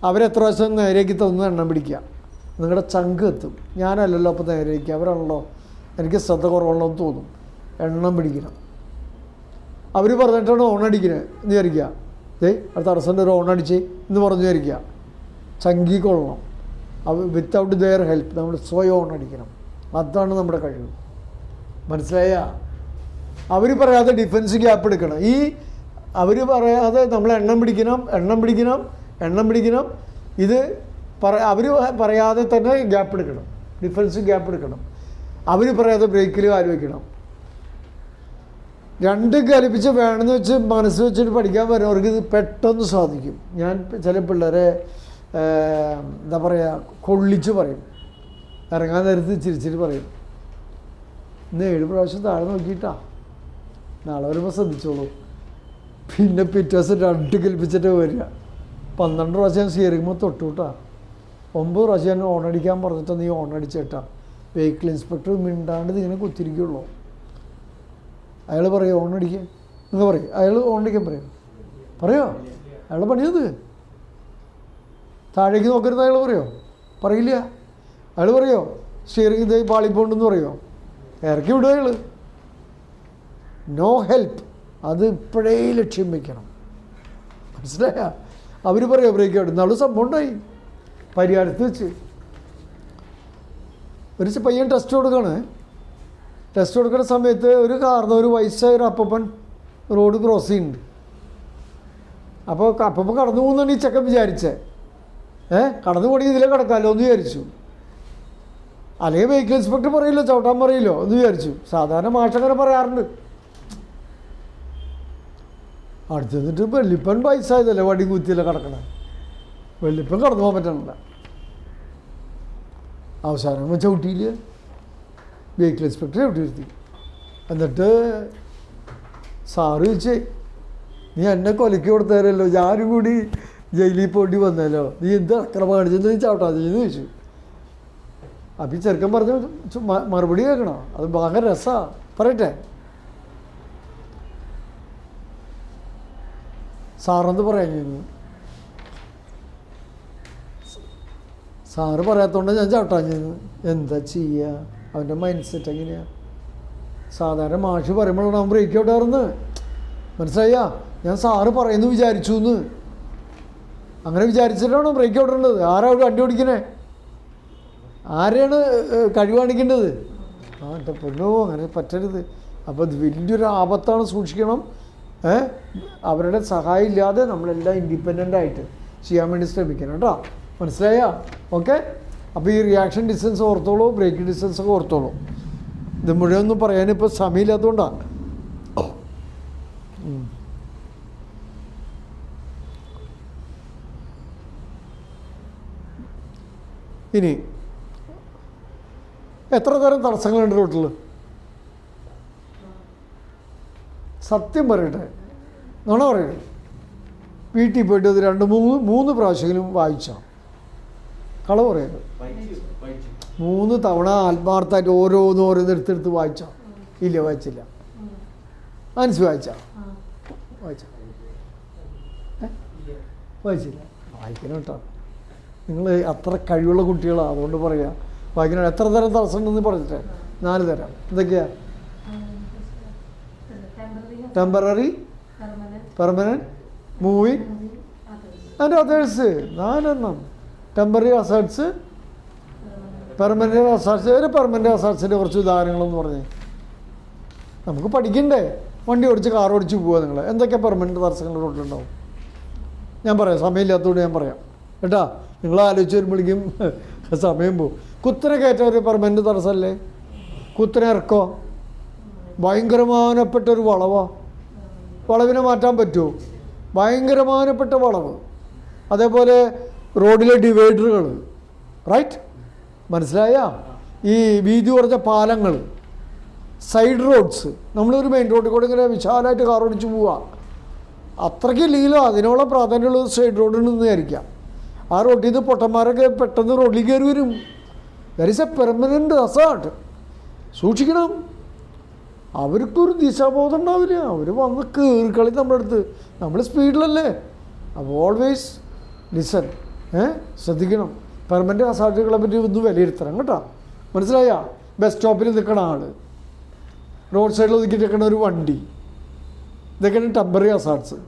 [SPEAKER 1] അവരെത്ര പ്രാവശ്യം നേരെയാക്കി തന്നു എണ്ണം പിടിക്കുക. നിങ്ങളുടെ ചങ്ക് എത്തും. ഞാനല്ലല്ലോ അപ്പോൾ നേരെയാക്കി, അവരാണല്ലോ, എനിക്ക് ശ്രദ്ധ കുറവുള്ളൂ എന്ന് തോന്നും. എണ്ണം പിടിക്കണം. അവർ പറഞ്ഞിട്ടാണ് ഓണടിക്കുന്നത് എന്ന് വിചാരിക്കുക. അടുത്ത അറസൻ്റെ ഒരു ഓണടിച്ച് എന്ന് പറഞ്ഞു വിചാരിക്കുക. ചങ്കിക്കൊള്ളണം. വിത്തൗട്ട് ദെയർ ഹെൽപ്പ് നമ്മൾ സ്വയം ഓണടിക്കണം. അതാണ് നമ്മുടെ കഴിവ്. മനസ്സിലായ? അവർ പറയാതെ ഡിഫൻസ് ഗ്യാപ്പ് എടുക്കണം. ഈ അവർ പറയാതെ നമ്മൾ എണ്ണം പിടിക്കണം. ഇത് അവർ പറയാതെ തന്നെ ഗ്യാപ്പ് എടുക്കണം, ഡിഫൻസ് ഗ്യാപ്പ് എടുക്കണം. അവർ പറയാതെ ബ്രേക്കിൽ കാല് വയ്ക്കണം. രണ്ടും കലിപ്പിച്ച് വേണമെന്ന് വെച്ച് മനസ്സ് വെച്ചിട്ട് പഠിക്കാൻ വരുന്നവർക്ക് ഇത് പെട്ടെന്ന് സാധിക്കും. ഞാൻ ചില പിള്ളേരെ എന്താ പറയുക, കൊള്ളിച്ച് പറയും. ഇറങ്ങാൻ നേരത്ത് ചിരിച്ചിട്ട് പറയും, ഇന്ന് 7 പ്രാവശ്യം താഴെ നോക്കിയിട്ടാ, നാളെ വരുമ്പോൾ ശ്രദ്ധിച്ചോളൂ. പിന്നെ പിറ്റേ ദിവസം 2 കൽപ്പിച്ചിട്ട് വരിക. 12 പ്രാവശ്യം സ്റ്റിയറിംഗ് തൊട്ടു കേട്ടാ. 9 പ്രാവശ്യം ഞാൻ ഓണടിക്കാൻ പറഞ്ഞിട്ട് നീ ഓണടിച്ചേട്ടാ. വെഹിക്കിൾ ഇൻസ്പെക്ടർ മിണ്ടാണ്ട് ഇങ്ങനെ കുത്തിരിക്കുള്ളൂ. അയാൾ പറയും ഓണടിക്കാൻ നിങ്ങൾ പറയും. അയാൾ ഓണടിക്കാൻ പറയോ? അയാളുടെ പണിയത്. താഴേക്ക് നോക്കരുത് അയാൾ പറയില്ല. അയാൾ പറയോ സ്റ്റിയറിംഗ് ഇതേ പാളിപ്പോണ്ടെന്ന് പറയോ? ഇറക്കി വിടുക അയാൾ. No help. അത് ഇപ്പോഴേ ലക്ഷ്യം വയ്ക്കണം. മനസ്സിലായ? അവർ പറയോ ബ്രേക്ക് ഔട്ട്. നാളെ സംഭവം ഉണ്ടായി പരിഹാരത്ത് വെച്ച്. ഒരു പയ്യൻ ടെസ്റ്റ് കൊടുക്കുകയാണ്. ടെസ്റ്റ് കൊടുക്കുന്ന സമയത്ത് ഒരു കാർന്ന് ഒരു വയസ്സായ ഒരു അപ്പൻ റോഡ് ക്രോസ് ചെയ്യുന്നുണ്ട്. അപ്പോൾ അപ്പൻ കടന്നു പോകുന്നതാണ് ഈ ചെക്കൻ വിചാരിച്ചേ. കടന്നു പോണെങ്കിൽ ഇതിലേ കിടക്കാമല്ലോ എന്ന് വിചാരിച്ചു. അല്ലെങ്കിൽ വെഹിക്കിൾ ഇൻസ്പെക്ടർ പറയില്ലോ, ചവിട്ടാൻ പറയില്ലോ എന്ന് വിചാരിച്ചു. സാധാരണ മാഷങ്ങനെ പറയാറുണ്ട്. അടുത്ത് നിന്നിട്ട് വെള്ളിപ്പൻ വയസ്സായതല്ലേ, വടി കുത്തിയല്ലേ കിടക്കണേ. വെള്ളിപ്പൻ കടന്നു പോകാൻ പറ്റണില്ല. അവസാനം ചവിട്ടിയില്ല. വെഹിക്കിൾ ഇൻസ്പെക്ടർ ചവിട്ടി വരുത്തി. എന്നിട്ട് സാറ് ചോദിച്ചേ, നീ എന്നെ കൊലയ്ക്ക് കൊടുത്തരല്ലോ, ഞാനും കൂടി ജയിലിൽ പോണ്ടി വന്നല്ലോ, നീ എന്ത് അക്രമം കാണിച്ചെന്ന് നീ ചവിട്ടാ നീന്ന് ചോദിച്ചു. അപ്പം ഈ ചെറുക്കൻ പറഞ്ഞു മറുപടി കേൾക്കണോ? അത് ഭയങ്കര രസമാണ്. പറയട്ടെ. സാറെന്ത് പറയാൻ സാറ് പറയാത്തതുകൊണ്ട് ഞാൻ ചവിട്ടാഞ്ഞത്. എന്താ ചെയ്യുക, അവൻ്റെ മൈൻഡ് സെറ്റ് എങ്ങനെയാണ്? സാധാരണ മാഷ് പറയുമ്പോഴാണ് അവൻ ബ്രേക്ക് ഔട്ടാറുന്നത്. മനസ്സിലായാ? ഞാൻ സാറ് പറയുന്നു വിചാരിച്ചു എന്ന്, അങ്ങനെ വിചാരിച്ചിട്ടാണോ ബ്രേക്ക് ഔട്ട് ഉണ്ടത്? ആരാ വണ്ടി ഓടിക്കണേ? ആരെയാണ് കഴിവ് കാണിക്കേണ്ടത്? എൻ്റെ പൊന്നോ, അങ്ങനെ പറ്റരുത്. അപ്പോൾ ഇത് വലിയൊരു ആപത്താണ്, സൂക്ഷിക്കണം. അവരുടെ സഹായം ഇല്ലാതെ നമ്മളെല്ലാം ഇൻഡിപെൻഡൻ്റായിട്ട് ചെയ്യാൻ വേണ്ടി ശ്രമിക്കണം കേട്ടോ. മനസ്സിലായോ? ഓക്കെ. അപ്പോൾ ഈ റിയാക്ഷൻ ഡിസ്റ്റൻസ് ഓർത്തോളൂ, ബ്രേക്ക് ഡിസ്റ്റൻസ് ഒക്കെ ഓർത്തോളൂ. ഇത് മുഴുവനൊന്നും പറയാനിപ്പോൾ സമയമില്ലാത്തതുകൊണ്ടാണ്. ഇനി എത്ര തരം തടസ്സങ്ങളുണ്ട് റോട്ടിൽ? സത്യം പറയട്ടെ, നുണ പറയട്ടെ. വീട്ടിൽ പോയിട്ട് അത് 2-3 പ്രാവശ്യമെങ്കിലും വായിച്ചോ? കള പറയരുത്. 3 തവണ ആത്മാർത്ഥമായിട്ട് ഓരോന്ന് എടുത്തെടുത്ത് വായിച്ചോ? ഇല്ല, വായിച്ചില്ല. മനസ്സ് വായിച്ചില്ല. വായിക്കണം കേട്ടോ. നിങ്ങൾ അത്ര കഴിവുള്ള കുട്ടികളാണ്, അതുകൊണ്ട് പറയാം. വായിക്കണം. എത്ര തരം തടസ്സം ഉണ്ടെന്ന് പറഞ്ഞിട്ടേ? 4 തരം. എന്തൊക്കെയാ? Temporary, permanent, moving and others. 4 temporary asserts, permanent asserts. ഒരു പെർമനൻറ്റ് അസേർട്സിൻ്റെ കുറച്ച് ഉദാഹരണങ്ങളെന്ന് പറഞ്ഞേ. നമുക്ക് പഠിക്കണ്ടേ? വണ്ടി ഓടിച്ച് കാർ ഓടിച്ച് പോവുക. നിങ്ങൾ എന്തൊക്കെ പെർമനൻറ്റ് തടസ്സങ്ങൾ റോട്ടിലുണ്ടാവും? ഞാൻ പറയാം, സമയമില്ലാത്തതുകൊണ്ട് ഞാൻ പറയാം കേട്ടോ. നിങ്ങൾ ആലോചിച്ച് വരുമ്പോഴേക്കും സമയം പോകും. കുത്തനെ കയറ്റം ഒരു പെർമനൻറ്റ് തടസ്സമല്ലേ? കുത്തനെ ഇറക്കോ? ഭയങ്കരമാനപ്പെട്ട ഒരു വളവാ. വളവിനെ മാറ്റാൻ പറ്റുമോ? ഭയങ്കരമാനപ്പെട്ട വളവ്. അതേപോലെ റോഡിലെ ഡിവൈഡറുകൾ, റൈറ്റ്? മനസ്സിലായ? ഈ വീതി കുറഞ്ഞ പാലങ്ങൾ, സൈഡ് റോഡ്സ്. നമ്മളൊരു മെയിൻ റോഡിൽ കൂടെ ഇങ്ങനെ വിശാലമായിട്ട് കാർ ഓടിച്ച് പോവുക. അത്രയ്ക്ക് ഇല്ലെങ്കിലോ അതിനോളം പ്രാധാന്യമുള്ളത് സൈഡ് റോഡിൽ നിന്ന് വിചാരിക്കാം. ആ റോഡിൽ നിന്ന് പൊട്ടന്മാരൊക്കെ പെട്ടെന്ന് റോഡിൽ കയറി വരും. That is a permanent hazard. സൂക്ഷിക്കണം. അവർക്കൊരു ദിശാബോധം ഉണ്ടാവില്ല. അവർ വന്ന് കീറിക്കളി നമ്മുടെ അടുത്ത്. നമ്മൾ സ്പീഡിലല്ലേ. അപ്പോൾ ഓൾവേസ് ലിസൺ. ശ്രദ്ധിക്കണം. പെർമനൻറ്റ് അസാർട്ടുകളെ പറ്റി ഒന്ന് വിലയിരുത്തണം കേട്ടോ. മനസ്സിലായ? ബസ് സ്റ്റോപ്പിൽ നിൽക്കണ ആൾ, റോഡ് സൈഡിൽ ഒതുക്കി നിൽക്കണ ഒരു വണ്ടി, ഇതൊക്കെയാണ് ടെമ്പററി അസാർട്ട്സ്.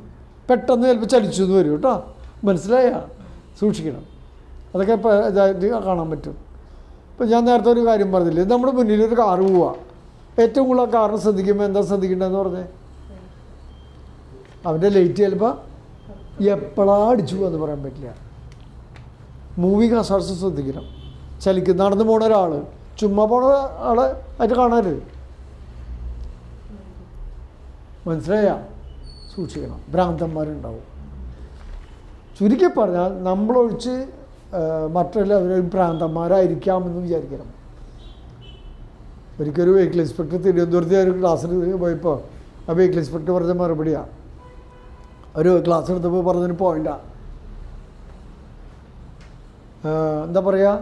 [SPEAKER 1] പെട്ടെന്ന് ചിലപ്പോൾ ചലിച്ചു എന്ന് വരും കേട്ടോ. മനസ്സിലായ? സൂക്ഷിക്കണം. അതൊക്കെ ഇപ്പോൾ ഇതായിട്ട് കാണാൻ പറ്റും. ഇപ്പം ഞാൻ നേരത്തെ ഒരു കാര്യം പറഞ്ഞില്ലേ, നമ്മുടെ മുന്നിൽ ഒരു കാറ് പോവുക. ഏറ്റവും കൂടുതൽ ആ കാറിന് ശ്രദ്ധിക്കുമ്പോൾ എന്താ ശ്രദ്ധിക്കേണ്ടതെന്ന് പറഞ്ഞേ? അവൻ്റെ ലൈറ്റ് ചിലപ്പോൾ എപ്പോഴാണ് അടിച്ചു എന്ന് പറയാൻ പറ്റില്ല. മൂവിങ് അസാർട്ട്സ് ശ്രദ്ധിക്കണം. ചലിക്കും. നടന്നു പോണ ഒരാൾ, ചുമ്മാ പോണ ആളെ ആയിട്ട് കാണരുത്. മനസ്സിലായ? സൂക്ഷിക്കണം. ഭ്രാന്തന്മാരുണ്ടാവും. ചുരുക്കി പറഞ്ഞാൽ നമ്മളൊഴിച്ച് മറ്റെല്ലാവരും ഭ്രാന്തന്മാരായിരിക്കാമെന്ന് വിചാരിക്കണം. ഒരിക്കലും വെഹിക്കിൾ ഇൻസ്പെക്ടർ തിരുവനന്തപുരത്ത് ഒരു ക്ലാസ്സിൽ പോയപ്പോൾ ആ വെഹിക്കിൾ ഇൻസ്പെക്ടർ പറഞ്ഞ മറുപടിയാണ്. ഒരു ക്ലാസ് എടുത്തപ്പോൾ പറഞ്ഞൊരു പോയിൻ്റാണ്. എന്താ പറയുക,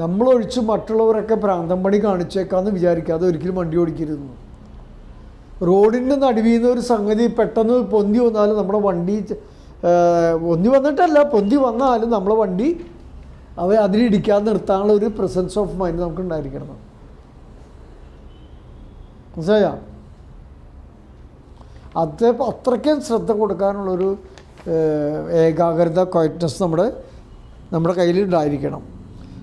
[SPEAKER 1] നമ്മളൊഴിച്ച് മറ്റുള്ളവരൊക്കെ ഭ്രാന്തം പണി കാണിച്ചേക്കാമെന്ന് വിചാരിക്കാതെ ഒരിക്കലും വണ്ടി ഓടിക്കരുതെന്ന്. റോഡിൻ്റെ നടുവിൽ ഒരു സംഗതി പെട്ടെന്ന് പൊന്തി വന്നാലും നമ്മുടെ വണ്ടി പൊന്തി വന്നിട്ടല്ല, പൊന്തി വന്നാലും നമ്മളെ വണ്ടി അതിലിടിക്കാതെ നിർത്താനുള്ള ഒരു പ്രസൻസ് ഓഫ് മൈൻഡ് നമുക്ക് ഉണ്ടായിരിക്കണം. മനസ്സിലായോ? അത്രയ്ക്കും ശ്രദ്ധ കൊടുക്കാനുള്ളൊരു ഏകാഗ്രത, ക്വയറ്റ്നസ് നമ്മുടെ കയ്യിൽ ഉണ്ടായിരിക്കണം.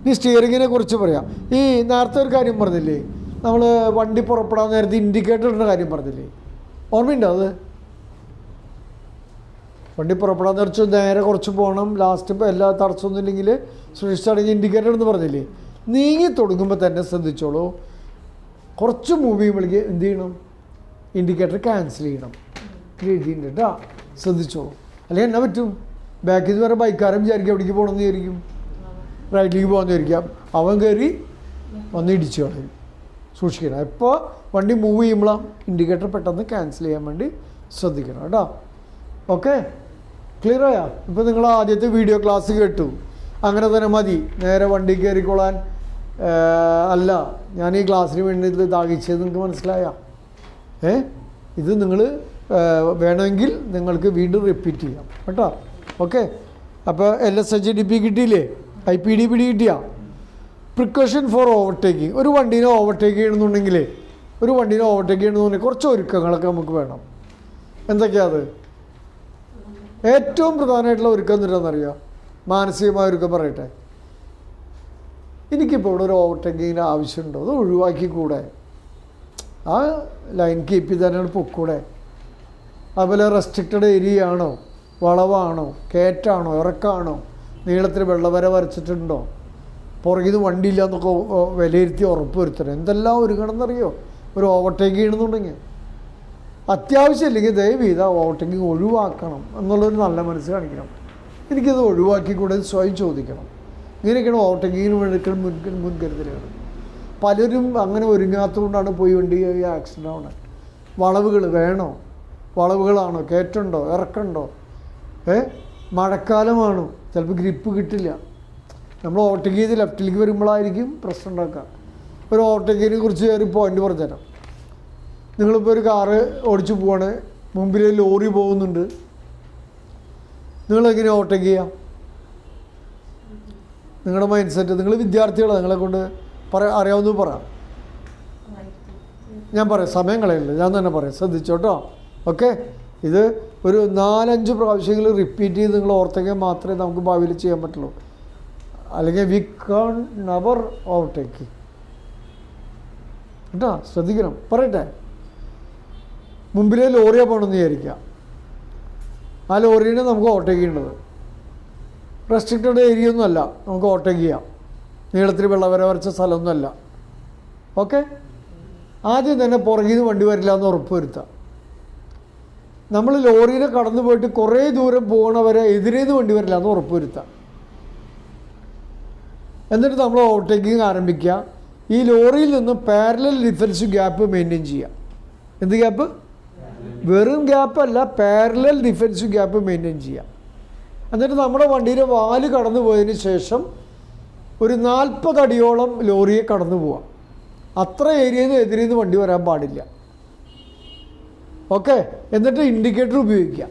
[SPEAKER 1] ഇനി സ്റ്റിയറിങ്ങിനെ കുറിച്ച് പറയാം. ഈ നേരത്തെ ഒരു കാര്യം പറഞ്ഞില്ലേ, നമ്മൾ വണ്ടി പുറപ്പെടാൻ നേരത്തെ ഇൻഡിക്കേറ്ററിൻ്റെ കാര്യം പറഞ്ഞില്ലേ? ഓർമ്മയുണ്ടോ അത്? വണ്ടി പുറപ്പെടാൻ നേരെ കുറച്ച് പോകണം, ലാസ്റ്റ് ഇപ്പോൾ എല്ലാ തടസ്സമൊന്നും ഇല്ലെങ്കിൽ സുരക്ഷിതടങ്ങി ഇൻഡിക്കേറ്റർ എന്ന് പറഞ്ഞില്ലേ? നീങ്ങി തുടങ്ങുമ്പോൾ തന്നെ ശ്രദ്ധിച്ചോളൂ, കുറച്ച് മൂവ് ചെയ്യുമ്പോഴേക്ക് എന്ത് ചെയ്യണം? ഇൻഡിക്കേറ്റർ ക്യാൻസൽ ചെയ്യണം. എഴുതിയിട്ടുണ്ട് കേട്ടോ, ശ്രദ്ധിച്ചോളൂ. അല്ലെങ്കിൽ എന്നാ പറ്റും? ബാക്കിൽ നിന്ന് വരെ ബൈക്കാരൻ വിചാരിക്കും എവിടേക്ക് പോകണമെന്ന് വിചാരിക്കും, റൈറ്റിലേക്ക് പോകാമെന്ന് വിചാരിക്കാം. അവൻ കയറി വന്ന് ഇടിച്ചു കളയും. സൂക്ഷിക്കണം. എപ്പോൾ വണ്ടി മൂവ് ചെയ്യുമ്പോഴാണ് ഇൻഡിക്കേറ്റർ പെട്ടെന്ന് ക്യാൻസൽ ചെയ്യാൻ വേണ്ടി ശ്രദ്ധിക്കണം കേട്ടോ. ഓക്കെ, ക്ലിയർ ആയാ? ഇപ്പോൾ നിങ്ങൾ ആദ്യത്തെ വീഡിയോ ക്ലാസ് കേട്ടു, അങ്ങനെ തന്നെ മതി. നേരെ വണ്ടി കയറിക്കൊള്ളാൻ അല്ല ഞാൻ ഈ ക്ലാസ്സിന് വേണ്ടി ഇത് ദാഹിച്ചത്. നിങ്ങൾക്ക് മനസ്സിലായ? ഇത് നിങ്ങൾ വേണമെങ്കിൽ നിങ്ങൾക്ക് വീണ്ടും റിപ്പീറ്റ് ചെയ്യാം കേട്ടോ. ഓക്കെ, അപ്പോൾ LSHDP കിട്ടിയില്ലേ, IPDP കിട്ടിയ പ്രിക്കോഷൻ ഫോർ ഓവർടേക്കിംഗ്. ഒരു വണ്ടീനെ ഓവർടേക്ക് ചെയ്യണമെന്നുണ്ടെങ്കിൽ കുറച്ച് ഒരുക്കങ്ങളൊക്കെ നമുക്ക് വേണം. എന്തൊക്കെയാണ് അത്? ഏറ്റവും പ്രധാനമായിട്ടുള്ള ഒരുക്കം എന്താണെന്നറിയാം? മാനസികമായ ഒരുക്കം പറയട്ടെ. എനിക്കിപ്പോൾ ഇവിടെ ഒരു ഓവർടേക്കിങ്ങിന് ആവശ്യമുണ്ടോ? അത് ഒഴിവാക്കിക്കൂടെ? ആ ലൈൻ കീപ്പ് ചെയ്ത് തന്നെയാണ് പൊക്കൂടെ? അതുപോലെ റെസ്ട്രിക്റ്റഡ് ഏരിയ ആണോ, വളവാണോ, കയറ്റാണോ, ഇറക്കാണോ, നീളത്തിൽ വെള്ളവര വരച്ചിട്ടുണ്ടോ, പുറകിൽ നിന്ന് വണ്ടിയില്ല എന്നൊക്കെ വിലയിരുത്തി ഉറപ്പ് വരുത്തണം. എന്തെല്ലാം ഒരുങ്ങണമെന്നറിയോ ഒരു ഓവർടേക്ക് ചെയ്യണമെന്നുണ്ടെങ്കിൽ? അത്യാവശ്യമില്ലെങ്കിൽ ദയവ് ചെയ്ത് ഓവർടേക്കിങ് ഒഴിവാക്കണം എന്നുള്ളൊരു നല്ല മനസ്സ് കാണിക്കണം. എനിക്കത് ഒഴിവാക്കിക്കൂടെ സ്വയം ചോദിക്കണം. ഇങ്ങനെയൊക്കെയാണ് ഓവർടേക്കിങ്ങിന് വേണ്ടി മുൻകരുതലുകൾ. പലരും അങ്ങനെ ഒരുങ്ങാത്തതുകൊണ്ടാണ് പോയി വണ്ടി ആക്സിഡൻ്റ് ആവുന്നത്. വളവുകൾ വേണോ, വളവുകളാണോ, കയറ്റുണ്ടോ, ഇറക്കുണ്ടോ, മഴക്കാലമാണോ, ചിലപ്പോൾ ഗ്രിപ്പ് കിട്ടില്ല. നമ്മൾ ഓവർടേക്ക് ചെയ്ത് ലെഫ്റ്റിലേക്ക് വരുമ്പോഴായിരിക്കും പ്രശ്നം ഉണ്ടാക്കുക. ഒരു ഓവർടേക്കിനെ കുറിച്ച് ഒരു പോയിന്റ് പറഞ്ഞുതരാം. നിങ്ങളിപ്പോൾ ഒരു കാറ് ഓടിച്ചു പോവാണ്, മുമ്പിൽ ലോറി പോകുന്നുണ്ട്, നിങ്ങളെങ്ങനെ ഓവർടേക്ക് ചെയ്യാം? നിങ്ങളുടെ മൈൻഡ് സെറ്റ്, നിങ്ങൾ വിദ്യാർത്ഥികളാണ്, നിങ്ങളെ കൊണ്ട് അറിയാവുന്നത് പറയാം. ഞാൻ പറയാം, സമയം കളയില്ല, ഞാൻ തന്നെ പറയാം, ശ്രദ്ധിച്ചോട്ടോ. ഓക്കെ, ഇത് ഒരു 4-5 പ്രാവശ്യങ്ങൾ റിപ്പീറ്റ് ചെയ്ത് നിങ്ങൾ ഓർത്തെങ്കിൽ മാത്രമേ നമുക്ക് ഭാവിയിൽ ചെയ്യാൻ പറ്റുള്ളൂ. അല്ലെങ്കിൽ വി കാൺ നെവർ ഓവർടേക്ക് കേട്ടോ. ശ്രദ്ധിക്കണം. പറയട്ടെ, മുമ്പിലെ ലോറിയാണ് പോകണമെന്ന് വിചാരിക്കുക. ആ ലോറീനെ നമുക്ക് ഓവർടേക്ക് ചെയ്യേണ്ടത് റെസ്ട്രിക്റ്റഡ് ഏരിയ ഒന്നുമല്ല, നമുക്ക് ഓവർടേക്ക് ചെയ്യാം. നീളത്തിൽ വെള്ളവര വരച്ച സ്ഥലമൊന്നുമല്ല. ഓക്കെ, ആദ്യം തന്നെ പുറകിൽ നിന്ന് വണ്ടി വരില്ല എന്ന് ഉറപ്പ് വരുത്താം. നമ്മൾ ലോറിനെ കടന്നു പോയിട്ട് കുറേ ദൂരം പോകണവരെ എതിരേന്ന് വണ്ടി വരില്ല എന്ന് ഉറപ്പ് വരുത്താം. എന്നിട്ട് നമ്മൾ ഓവർടേക്കിങ് ആരംഭിക്കുക. ഈ ലോറിയിൽ നിന്ന് പാരലൽ ഡിഫൻസ് ഗ്യാപ്പ് മെയിൻറ്റെയിൻ ചെയ്യുക. എന്ത് ഗ്യാപ്പ്? വെറും ഗ്യാപ്പല്ല, പാരലൽ ഡിഫൻസ് ഗ്യാപ്പ് മെയിൻറ്റെയിൻ ചെയ്യുക. എന്നിട്ട് നമ്മുടെ വണ്ടിയുടെ വാല് കടന്നു പോയതിന് ശേഷം ഒരു 40 അടിയോളം ലോറിയെ കടന്നു പോവാം. അത്ര ഏരിയയിൽ നിന്ന് എതിരിൽ നിന്ന് വണ്ടി വരാൻ പാടില്ല. ഓക്കെ, എന്നിട്ട് ഇൻഡിക്കേറ്റർ ഉപയോഗിക്കുക.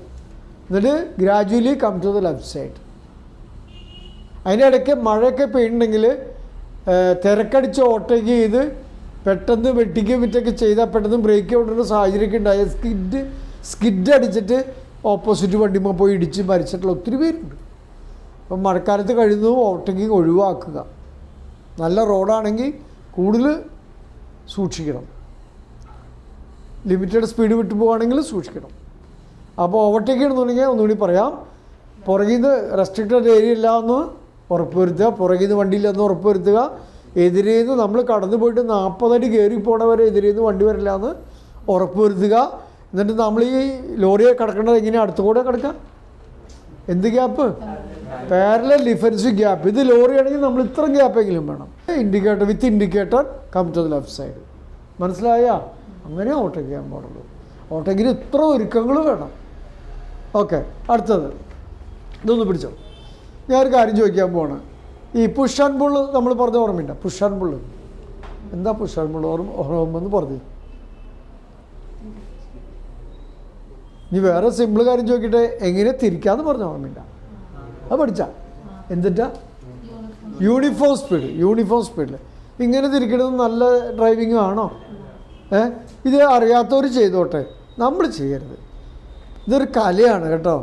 [SPEAKER 1] എന്നിട്ട് gradually come to the left side. അതിനിടയ്ക്ക് മഴയൊക്കെ പെയ്യുന്നുണ്ടെങ്കിൽ തിരക്കടിച്ച് ഓവർടേക്ക് ചെയ്ത് പെട്ടെന്ന് വെട്ടിക്ക് വിറ്റൊക്കെ ചെയ്താൽ പെട്ടെന്ന് ബ്രേക്ക് ഔട്ടുന്ന സാഹചര്യമൊക്കെ ഉണ്ടായ സ്കിഡ് അടിച്ചിട്ട് ഓപ്പോസിറ്റ് വണ്ടിമ്മ പോയി ഇടിച്ച് മരിച്ചിട്ടുള്ള ഒത്തിരി പേരുണ്ട്. അപ്പം മഴക്കാലത്ത് കഴിയുന്നതും ഓവർടേക്കിങ് ഒഴിവാക്കുക. നല്ല റോഡാണെങ്കിൽ കൂടുതൽ സൂക്ഷിക്കണം. ലിമിറ്റഡ് സ്പീഡ് വിട്ടു പോവുകയാണെങ്കിൽ സൂക്ഷിക്കണം. അപ്പോൾ ഓവർടേക്ക് ചെയ്യണമെന്നുണ്ടെങ്കിൽ ഒന്നുകൂടി പറയാം, പുറകിൽ നിന്ന് റെസ്ട്രിക്റ്റഡ് ഏരിയ ഇല്ല എന്ന് ഉറപ്പ് വരുത്തുക, പുറകിൽ നിന്ന് വണ്ടിയില്ലെന്ന് ഉറപ്പ് വരുത്തുക. എതിരേ നിന്ന് നമ്മൾ കടന്നു പോയിട്ട് 40 അടി കയറി പോണവരെ എതിരേ നിന്ന് വണ്ടി വരില്ല എന്ന് ഉറപ്പ് വരുത്തുക. എന്നിട്ട് നമ്മൾ ഈ ലോറിയെ കിടക്കേണ്ടത് എങ്ങനെയാണ്? അടുത്തുകൂടെ കിടക്കുക. എന്ത് ഗ്യാപ്പ്? Parallel defence gap. ഇത് ലോറി ആണെങ്കിൽ നമ്മൾ ഇത്ര ഗ്യാപ്പെങ്കിലും വേണം. Indicator with indicator come to the left side. മനസ്സിലായ? അങ്ങനെ ഓവർടേക്ക് ചെയ്യാൻ പാടുള്ളൂ. ഓവർടേക്കിന് ഇത്ര ഒരുക്കങ്ങൾ വേണം. ഓക്കെ, അടുത്തത് ഇതൊന്ന് പിടിച്ചോ. ഞാനൊരു കാര്യം ചോദിക്കാൻ പോവാണ്. ഈ പുഷ് ആൻഡ് പുള്ള് നമ്മൾ പറഞ്ഞ ഓർമ്മയുണ്ട? പുഷ് ആൻഡ് പുള്ള് എന്താ? പുഷ് ആൻഡ് പുള്ള് ഓർമ്മ പറഞ്ഞു. ഇനി വേറെ സിമ്പിൾ കാര്യം ചോദിക്കട്ടെ, എങ്ങനെ തിരിക്കാന്ന് പറഞ്ഞ ഓർമ്മയുണ്ട? അത് പഠിച്ച എന്തിട്ടാ? യൂണിഫോം സ്പീഡിൽ ഇങ്ങനെ തിരിക്കണത് നല്ല ഡ്രൈവിംഗ് ആണോ? ഇത് അറിയാത്തവർ ചെയ്തോട്ടെ, നമ്മൾ ചെയ്യരുത്. ഇതൊരു കലയാണ് കേട്ടോ.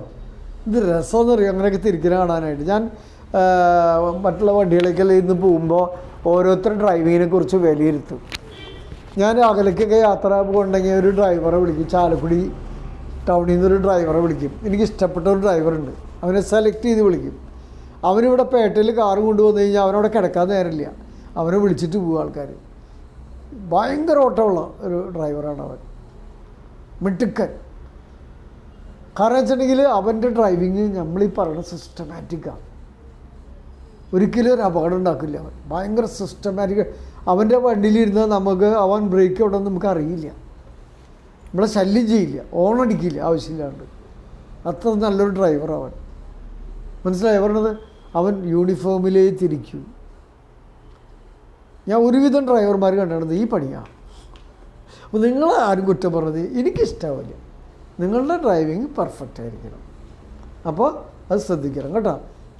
[SPEAKER 1] ഇത് രസമെന്ന് അറിയാം അങ്ങനെയൊക്കെ തിരിക്കുന്ന കാണാനായിട്ട്. ഞാൻ മറ്റുള്ള വണ്ടികളേക്കെല്ലാം ഇന്ന് പോകുമ്പോൾ ഓരോരുത്തർ ഡ്രൈവിങ്ങിനെ കുറിച്ച് വിലയിരുത്തും. ഞാൻ അകലേക്കൊക്കെ യാത്ര പോകുന്നുണ്ടെങ്കിൽ ഒരു ഡ്രൈവറെ വിളിക്കും. ചാലക്കുടി ടൗണിൽ നിന്നൊരു ഡ്രൈവറെ വിളിക്കും. എനിക്കിഷ്ടപ്പെട്ട ഒരു ഡ്രൈവറുണ്ട്, അവനെ സെലക്ട് ചെയ്ത് വിളിക്കും. അവനിവിടെ പേട്ടയിൽ കാറ് കൊണ്ടുവന്നു കഴിഞ്ഞാൽ അവനവിടെ കിടക്കാൻ നേരമില്ല, അവനെ വിളിച്ചിട്ട് പോകും ആൾക്കാർ. ഭയങ്കര ഓട്ടമുള്ള ഒരു ഡ്രൈവറാണ് അവൻ, മിടുക്കൻ. കാരണം വെച്ചിട്ടുണ്ടെങ്കിൽ അവൻ്റെ ഡ്രൈവിങ് നമ്മളീ പറയുന്ന സിസ്റ്റമാറ്റിക്കാണ്. ഒരിക്കലും ഒരു അപകടം ഉണ്ടാക്കില്ല അവൻ. ഭയങ്കര സിസ്റ്റമാറ്റിക്. അവൻ്റെ വണ്ടിയിലിരുന്നാൽ നമുക്ക് അവൻ ബ്രേക്ക് എവിടെയെന്ന് നമുക്ക് അറിയില്ല, നമ്മളെ ശല്യം ചെയ്യില്ല, ഓണടിക്കില്ല ആവശ്യമില്ലാണ്ട്. അത്ര നല്ലൊരു ഡ്രൈവർ അവൻ. മനസ്സിലായി പറഞ്ഞത്? അവൻ യൂണിഫോമിലേ തിരിക്കൂ. ഞാൻ ഒരുവിധം ഡ്രൈവർമാർ കണ്ടത് ഈ പണിയാണ്. അപ്പോൾ നിങ്ങൾ ആരും കുറ്റം പറഞ്ഞത് എനിക്കിഷ്ടമാവില്ല. നിങ്ങളുടെ ഡ്രൈവിങ് പെർഫെക്റ്റ് ആയിരിക്കണം. അപ്പോൾ അത് ശ്രദ്ധിക്കണം കേട്ടോ.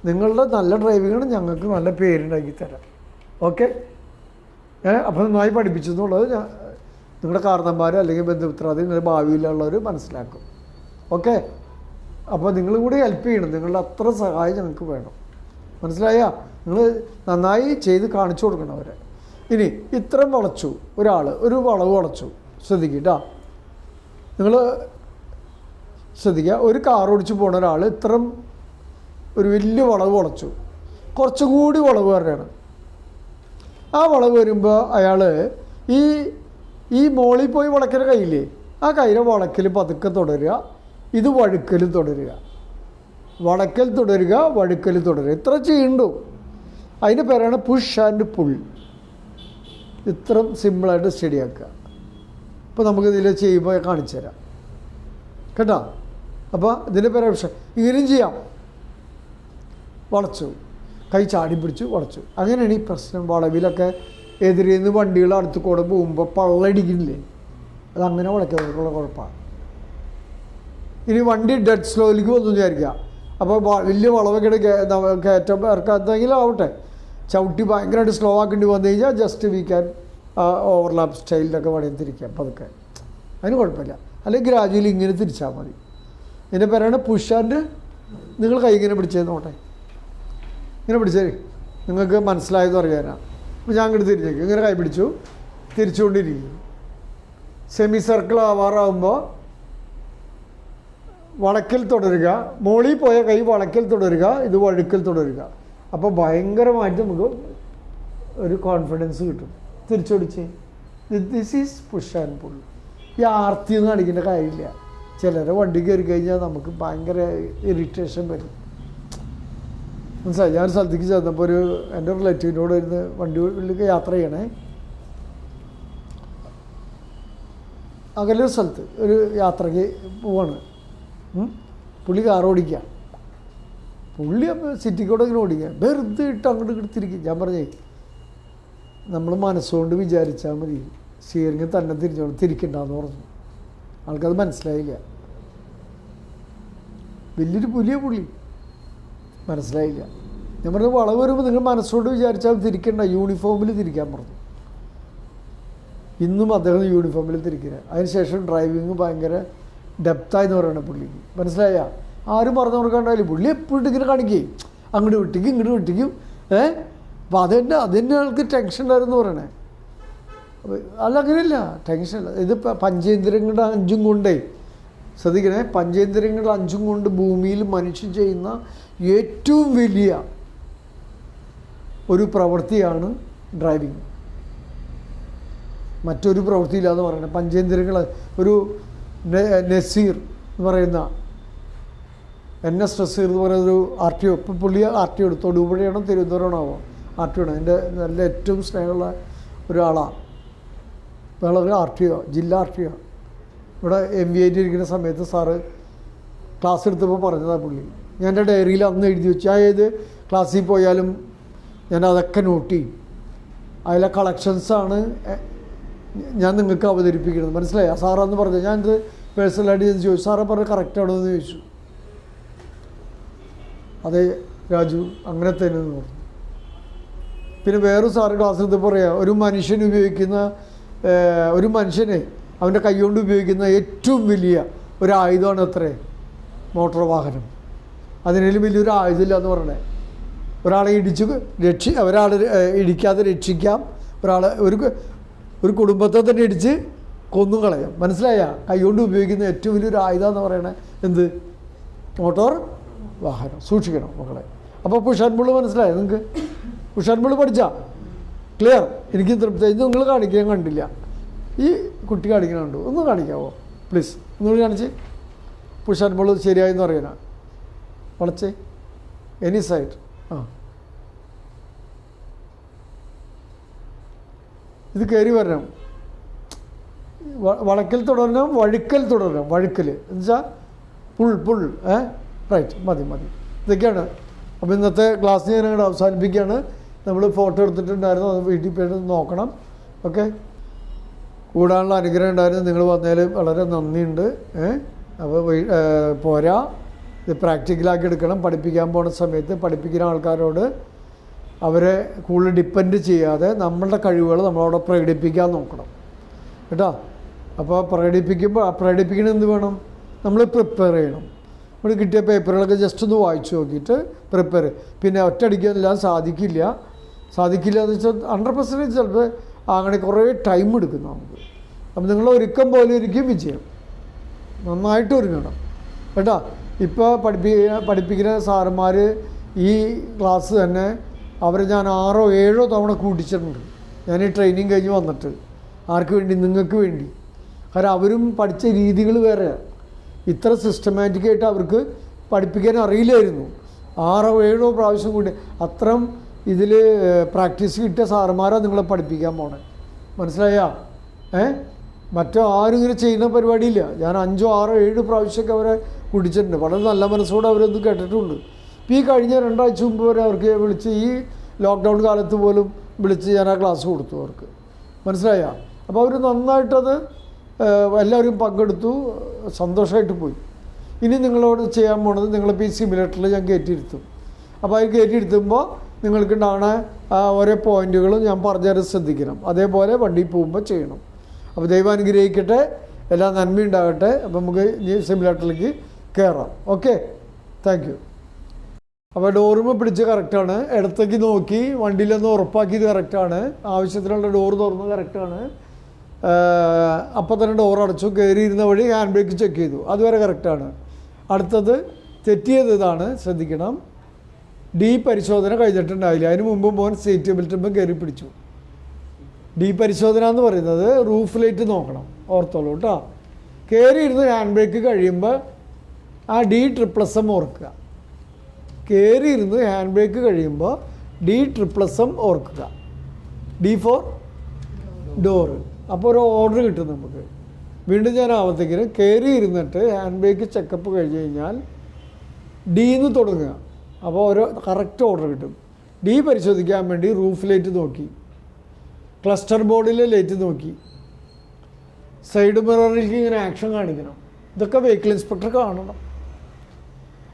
[SPEAKER 1] നിങ്ങളുടെ നല്ല ഡ്രൈവിങ്ങാണ് ഞങ്ങൾക്ക് നല്ല പേരുണ്ടാക്കി തരാം. ഓക്കെ, അപ്പോൾ നന്നായി പഠിപ്പിച്ചു എന്നുള്ളത് നിങ്ങളുടെ കാരണന്മാർ അല്ലെങ്കിൽ ബന്ധുമിത്രാദി നിങ്ങളുടെ ഭാവിയിലുള്ളവർ മനസ്സിലാക്കും. ഓക്കെ, അപ്പോൾ നിങ്ങളും കൂടി ഹെൽപ്പ് ചെയ്യണം. നിങ്ങളുടെ അത്ര സഹായം ഞങ്ങൾക്ക് വേണം. മനസ്സിലായ? നിങ്ങൾ നന്നായി ചെയ്ത് കാണിച്ചു കൊടുക്കണം അവരെ. ഇനി ഇത്രയും വളച്ചു ഒരാൾ, ഒരു വളവ് വളച്ചു, ശ്രദ്ധിക്കുക. നിങ്ങൾ ശ്രദ്ധിക്കുക, ഒരു കാർ ഓടിച്ച് പോണ ഒരാൾ ഇത്രയും ഒരു വലിയ വളവ് വളച്ചു, കുറച്ചും കൂടി വളവ് വരെയാണ്. ആ വളവ് വരുമ്പോൾ അയാൾ ഈ മോളിൽ പോയി വളയ്ക്കുന്ന കയ്യില്ലേ, ആ കയ്യിലെ വളക്കൽ പതുക്കെ തുടരുക, ഇത് വഴുക്കൽ തുടരുക, വളക്കൽ തുടരുക, വഴുക്കൽ തുടരുക. ഇത്ര ചെയ്യണ്ടു. അതിൻ്റെ പേരാണ് പുഷ് ആൻഡ് പുൾ. ഇത്ര സിമ്പിളായിട്ട് സ്റ്റഡിയാക്കുക. അപ്പോൾ നമുക്കിതിൽ ചെയ്യുമ്പോൾ കാണിച്ചു തരാം കേട്ടോ. അപ്പോൾ ഇതിൻ്റെ പേരാണ് പുഷ്. ഇങ്ങനെയും ചെയ്യാം. വളച്ചു, കൈ ചാടി പിടിച്ചു വളച്ചു. അങ്ങനെയാണ് ഈ പ്രശ്നം. വളവിലൊക്കെ എതിരിൽ നിന്ന് വണ്ടികൾ അടുത്ത് കൂടെ പോകുമ്പോൾ പള്ളടിക്കുന്നില്ലേ, അതങ്ങനെ വളയ്ക്കാനുള്ള കുഴപ്പമാണ്. ഇനി വണ്ടി ഡെഡ് സ്ലോയിലേക്ക് വന്നു വിചാരിക്കുക. അപ്പോൾ വലിയ വളവൊക്കെ കയറ്റം ഇറക്കാത്തെങ്കിലും ആവട്ടെ, ചവിട്ടി ഭയങ്കരമായിട്ട് സ്ലോ ആക്കേണ്ടി വന്നു കഴിഞ്ഞാൽ ജസ്റ്റ് വി ക്യാൻ ഓവർലാപ്പ് സ്റ്റൈലിലൊക്കെ വേണമെങ്കിൽ തിരിക്കാം പതുക്കെ, അതിന് കുഴപ്പമില്ല. അല്ലെങ്കിൽ ഗ്രാജുവലി ഇങ്ങനെ തിരിച്ചാൽ മതി. ഇതിൻ്റെ പേരാണ് പുഷ് ആൻഡ്. നിങ്ങൾ കൈ ഇങ്ങനെ പിടിച്ചേന്ന് നോട്ടെ, ഇങ്ങനെ പിടിച്ചേ, നിങ്ങൾക്ക് മനസ്സിലായെന്ന് അറിയാനാണ്. അപ്പോൾ ഞാൻ ഇങ്ങോട്ട് തിരിഞ്ഞേക്കും, ഇങ്ങനെ കൈ പിടിച്ചു തിരിച്ചുകൊണ്ടിരിക്കും. സെമി സർക്കിൾ ആവാറാകുമ്പോൾ വളക്കൽ തുടരുക, മോളിൽ പോയ കൈ വളക്കൽ തുടരുക, ഇത് വഴുക്കൽ തുടരുക. അപ്പോൾ ഭയങ്കരമായിട്ട് നമുക്ക് ഒരു കോൺഫിഡൻസ് കിട്ടും. തിരിച്ചൊടിച്ച് this is push and pull. ഈ ആർത്തിയൊന്നും കാണിക്കേണ്ട കാര്യമില്ല. ചിലരെ വണ്ടി കയറി കഴിഞ്ഞാൽ നമുക്ക് ഭയങ്കര ഇറിറ്റേഷൻ വരും. മനസ്സിലായി? ഞാൻ സ്ഥലത്തേക്ക് ചെന്നപ്പോൾ ഒരു എൻ്റെ റിലേറ്റീവിനോട് ഇരുന്ന് വണ്ടിയിലേക്ക് യാത്ര ചെയ്യണേ, അകലൊരു സ്ഥലത്ത് ഒരു യാത്രയ്ക്ക് പോവാണ്. പുള്ളി കാർ ഓടിക്കുക, പുള്ളി അപ്പോൾ സിറ്റിക്കൂടെ ഇങ്ങനെ ഓടിക്കുക, വെറുതെ ഇട്ട് അങ്ങോട്ട് ഇടുത്തിരിക്കും. ഞാൻ പറഞ്ഞേ, നമ്മൾ മനസ്സുകൊണ്ട് വിചാരിച്ചാൽ മതി, സ്റ്റിയറിങ് തന്നെ തിരിക്കണ്ടെന്ന് പറഞ്ഞു. ആൾക്കത് മനസ്സിലായില്ല. വലിയൊരു പുള്ളി മനസ്സിലായില്ല. ഞാൻ പറഞ്ഞു, വളവ് വരുമ്പോൾ നിങ്ങൾ മനസ്സുകൊണ്ട് വിചാരിച്ചാൽ തിരിക്കണ്ട, യൂണിഫോമിൽ തിരിക്കാൻ പറഞ്ഞു. ഇന്നും അദ്ദേഹം യൂണിഫോമിൽ തിരിക്കുക. അതിനുശേഷം ഡ്രൈവിങ് ഭയങ്കര ഡെപ്തായെന്ന് പറയണ പുള്ളിക്ക്. മനസ്സിലായ? ആരും പറഞ്ഞു കൊടുക്കാണ്ടായില്ല. പുള്ളി എപ്പോഴും ഇങ്ങനെ കാണിക്കുകയും അങ്ങോട്ട് വിട്ടിക്കും ഇങ്ങോട്ട് വിട്ടിക്കും. അപ്പോൾ അതെന്നെ ആൾക്ക് ടെൻഷൻ ഉണ്ടായിരുന്നു പറയണേ. അല്ല, അങ്ങനെയല്ല, ടെൻഷനല്ല. ഇത് പഞ്ചേന്ദ്രിയങ്ങളുടെ 5 കൊണ്ടേ, ശ്രദ്ധിക്കണേ, പഞ്ചേന്ദ്രിയങ്ങളുടെ 5 കൊണ്ട് ഭൂമിയിൽ മനുഷ്യൻ ചെയ്യുന്ന ഏറ്റവും വലിയ ഒരു പ്രവൃത്തിയാണ് ഡ്രൈവിങ്. മറ്റൊരു പ്രവൃത്തിയില്ലാന്ന് പറയണേ. പഞ്ചേന്ദ്രിയങ്ങൾ ഒരു നസീർ എന്ന് പറയുന്ന NS നസീർ എന്ന് പറയുന്നൊരു RTO, ഇപ്പം പുള്ളി RTO എടുത്തു. തൊടുപുഴയാണോ തിരുവനന്തപുരമാണോ RTO ആണ്. എൻ്റെ നല്ല ഏറ്റവും സ്നേഹമുള്ള ഒരാളാണ്. വേളൊരു RTO, ജില്ലാ RTO. ഇവിടെ MVAയിട്ട് ഇരിക്കുന്ന സമയത്ത് സാറ് ക്ലാസ് എടുത്തപ്പോൾ പറഞ്ഞതാണ് പുള്ളി. ഞാൻ എൻ്റെ ഡയറിയിൽ അന്ന് എഴുതി വെച്ചു. ഏത് ക്ലാസ്സിൽ പോയാലും ഞാൻ അതൊക്കെ നോട്ട് ചെയ്യും. അതിലെ കളക്ഷൻസാണ് ഞാൻ നിങ്ങൾക്ക് അവതരിപ്പിക്കുന്നത്. മനസ്സിലായി? സാറാന്ന് പറഞ്ഞു. ഞാനിത് പേഴ്സണലായിട്ട് ഞാൻ ചോദിച്ചു. സാറെ പറഞ്ഞ് കറക്റ്റാണോ എന്ന് ചോദിച്ചു. അതെ രാജു, അങ്ങനെ തന്നെ എന്ന് പറഞ്ഞു. പിന്നെ വേറൊരു സാറ് ക്ലാസ്സിൽ എടുത്ത് പറയാം, ഒരു മനുഷ്യനെ അവൻ്റെ കൈകൊണ്ട് ഉപയോഗിക്കുന്ന ഏറ്റവും വലിയ ഒരു ആയുധമാണ് അത്രേ മോട്ടോർ വാഹനം. അതിനേലും വലിയൊരു ആയുധമില്ല എന്ന് പറയണേ. ഒരാളെ ഇടിക്കാതെ രക്ഷിക്കാം. ഒരു കുടുംബത്തെ തന്നെ ഇടിച്ച് കൊന്നും കളയാം. മനസ്സിലായ? കൈകൊണ്ട് ഉപയോഗിക്കുന്ന ഏറ്റവും വലിയൊരു ആയുധം എന്ന് പറയണേ എന്ത്? മോട്ടോർ വാഹനം. സൂക്ഷിക്കണം മക്കളെ. അപ്പോൾ പുഷ് ആൻഡ് പുൾ മനസ്സിലായോ നിങ്ങൾക്ക്? പുഷ് ആൻഡ് പുൾ പഠിച്ചാൽ ക്ലിയർ? എനിക്ക് തൃപ്തി. ഇത് നിങ്ങൾ കാണിക്കാൻ കണ്ടില്ല, ഈ കുട്ടി കാണിക്കണുണ്ടോ? ഒന്ന് കാണിക്കാവോ പ്ലീസ്? ഒന്നുകൂടി കാണിച്ച്. പുഷ് ആൻഡ് പുൾ ശരിയായെന്ന് പറയാനാ. വളച്ചേ എനി സൈഡ്. ഇത് കയറി വരണം. വളക്കൽ തുടരണം, വഴുക്കൽ തുടരണം. വഴുക്കൽ എന്നുവെച്ചാൽ പുൾ. റൈറ്റ്, മതി. ഇതൊക്കെയാണ്. അപ്പോൾ ഇന്നത്തെ ക്ലാസ് ഞാൻ അങ്ങോട്ട് അവസാനിപ്പിക്കുകയാണ്. നമ്മൾ ഫോട്ടോ എടുത്തിട്ടുണ്ടായിരുന്നു, അത് വീട്ടിൽ പോയിട്ട് നോക്കണം. ഓക്കെ, കൂടാനുള്ള അനുഗ്രഹം ഉണ്ടായിരുന്നു. നിങ്ങൾ വന്നതിൽ വളരെ നന്ദിയുണ്ട്. അപ്പോൾ പോരാ, ഇത് പ്രാക്ടിക്കലാക്കി എടുക്കണം. പഠിപ്പിക്കാൻ പോകുന്ന സമയത്ത് പഠിപ്പിക്കുന്ന ആൾക്കാരോട് അവരെ കൂടുതൽ ഡിപ്പെൻഡ് ചെയ്യാതെ നമ്മളുടെ കഴിവുകൾ നമ്മളവിടെ പ്രകടിപ്പിക്കാൻ നോക്കണം കേട്ടോ. അപ്പോൾ പ്രകടിപ്പിക്കണം എന്ത് വേണം? നമ്മൾ പ്രിപ്പയർ ചെയ്യണം. നമ്മൾ കിട്ടിയ പേപ്പറുകളൊക്കെ ജസ്റ്റ് ഒന്ന് വായിച്ചു നോക്കിയിട്ട് പ്രിപ്പയർ. പിന്നെ ഒറ്റയടിക്കാനെല്ലാം സാധിക്കില്ല എന്ന് വെച്ചാൽ 100% ചിലപ്പോൾ അങ്ങനെ കുറേ ടൈം എടുക്കും നമുക്ക്. അപ്പം നിങ്ങൾ ഒരുക്കം പോലെ ഇരിക്കും വിജയം. നന്നായിട്ട് ഒരുങ്ങണം കേട്ടോ. ഇപ്പോൾ പഠിപ്പിക്കുന്ന സാറന്മാർ ഈ ക്ലാസ് തന്നെ അവരെ ഞാൻ 6 or 7 തവണ കൂട്ടിച്ചിട്ടുണ്ട്. ഞാൻ ഈ ട്രെയിനിങ് കഴിഞ്ഞ് വന്നിട്ട്. ആർക്ക് വേണ്ടി? നിങ്ങൾക്ക് വേണ്ടി. കാരണം അവരും പഠിച്ച രീതികൾ വേറെയാണ്. ഇത്ര സിസ്റ്റമാറ്റിക്കായിട്ട് അവർക്ക് പഠിപ്പിക്കാൻ അറിയില്ലായിരുന്നു. 6 or 7 പ്രാവശ്യം കൂടി അത്രയും ഇതിൽ പ്രാക്ടീസ് കിട്ടിയ സാറന്മാരാണ് നിങ്ങളെ പഠിപ്പിക്കാൻ പോണേ. മനസ്സിലായാ? മറ്റോ ആരും ഇങ്ങനെ ചെയ്യുന്ന പരിപാടിയില്ല. ഞാൻ 5 or 6 or 7 പ്രാവശ്യമൊക്കെ അവരെ കുടിച്ചിട്ടുണ്ട്. വളരെ നല്ല മനസ്സോടെ അവരൊന്നും കേട്ടിട്ടുണ്ട്. ഇപ്പോൾ ഈ കഴിഞ്ഞ 2 ആഴ്ച മുമ്പ് വരെ അവർക്ക് വിളിച്ച്, ഈ ലോക്ക്ഡൗൺ കാലത്ത് പോലും വിളിച്ച് ഞാൻ ആ ക്ലാസ് കൊടുത്തു അവർക്ക്. മനസ്സിലായാ? അപ്പോൾ അവർ നന്നായിട്ടത് എല്ലാവരും പങ്കെടുത്തു, സന്തോഷമായിട്ട് പോയി. ഇനി നിങ്ങളോട് ചെയ്യാൻ പോണത്, നിങ്ങളിപ്പോൾ ഈ സിമുലേറ്ററിൽ ഞാൻ കയറ്റിയിരുത്തും. അപ്പോൾ അത് കയറ്റിയിരുത്തുമ്പോൾ നിങ്ങൾക്കുണ്ടാകുന്ന ഓരോ പോയിൻറ്റുകളും ഞാൻ പറഞ്ഞത് ശ്രദ്ധിക്കണം. അതേപോലെ വണ്ടി പോകുമ്പോൾ ചെയ്യണം. അപ്പോൾ ദൈവം അനുഗ്രഹിക്കട്ടെ, എല്ലാം നന്മയുണ്ടാകട്ടെ. അപ്പോൾ നമുക്ക് ഈ സിമുലേറ്ററിലേക്ക് കയറാം. Okay, thank you. അപ്പോൾ ഡോറുമ്പോൾ പിടിച്ച് കറക്റ്റാണ്. ഇടത്തേക്ക് നോക്കി വണ്ടിയിലൊന്ന് ഉറപ്പാക്കിയത് കറക്റ്റാണ്. ആവശ്യത്തിനുള്ള ഡോറ് തുറന്ന് കറക്റ്റാണ്. അപ്പം തന്നെ ഡോർ അടച്ചു. കയറിയിരുന്ന വഴി ഹാൻഡ് ബ്രേക്ക് ചെക്ക് ചെയ്തു. അതുവരെ കറക്റ്റാണ്. അടുത്തത് തെറ്റിയത് ഇതാണ്, ശ്രദ്ധിക്കണം. ഡി പരിശോധന കഴിഞ്ഞിട്ടുണ്ടായില്ല. അതിന് മുമ്പ് മോൻ സീറ്റ് ബെൽറ്റുമ്പോൾ കയറി പിടിച്ചു. ഡി പരിശോധന എന്ന് പറയുന്നത് റൂഫ് ലൈറ്റ് നോക്കണം, ഓർത്തോളൂ കേട്ടോ. കയറിയിരുന്ന് ഹാൻഡ് ബ്രേക്ക് കഴിയുമ്പോൾ ആ D+M ഓർക്കുക. കയറിയിരുന്ന് ഹാൻഡ് ബ്രേക്ക് കഴിയുമ്പോൾ D+M ഓർക്കുക. D for door. അപ്പോൾ ഒരു ഓർഡർ കിട്ടും നമുക്ക്. വീണ്ടും ഞാൻ ആവത്തേക്കിന് കയറി ഇരുന്നിട്ട് ഹാൻഡ് ബ്രേക്ക് ചെക്കപ്പ് കഴിഞ്ഞ് കഴിഞ്ഞാൽ ഡിന്ന് തുടങ്ങുക. അപ്പോൾ ഒരു കറക്റ്റ് ഓർഡർ കിട്ടും. ഡി പരിശോധിക്കാൻ വേണ്ടി റൂഫ് ലൈറ്റ് നോക്കി, ക്ലസ്റ്റർ ബോർഡിലെ ലൈറ്റ് നോക്കി, സൈഡ് മിററിലേക്ക് ഇങ്ങനെ ആക്ഷൻ കാണിക്കണം. ഇതൊക്കെ വെഹിക്കിൾ ഇൻസ്പെക്ടർ കാണണം.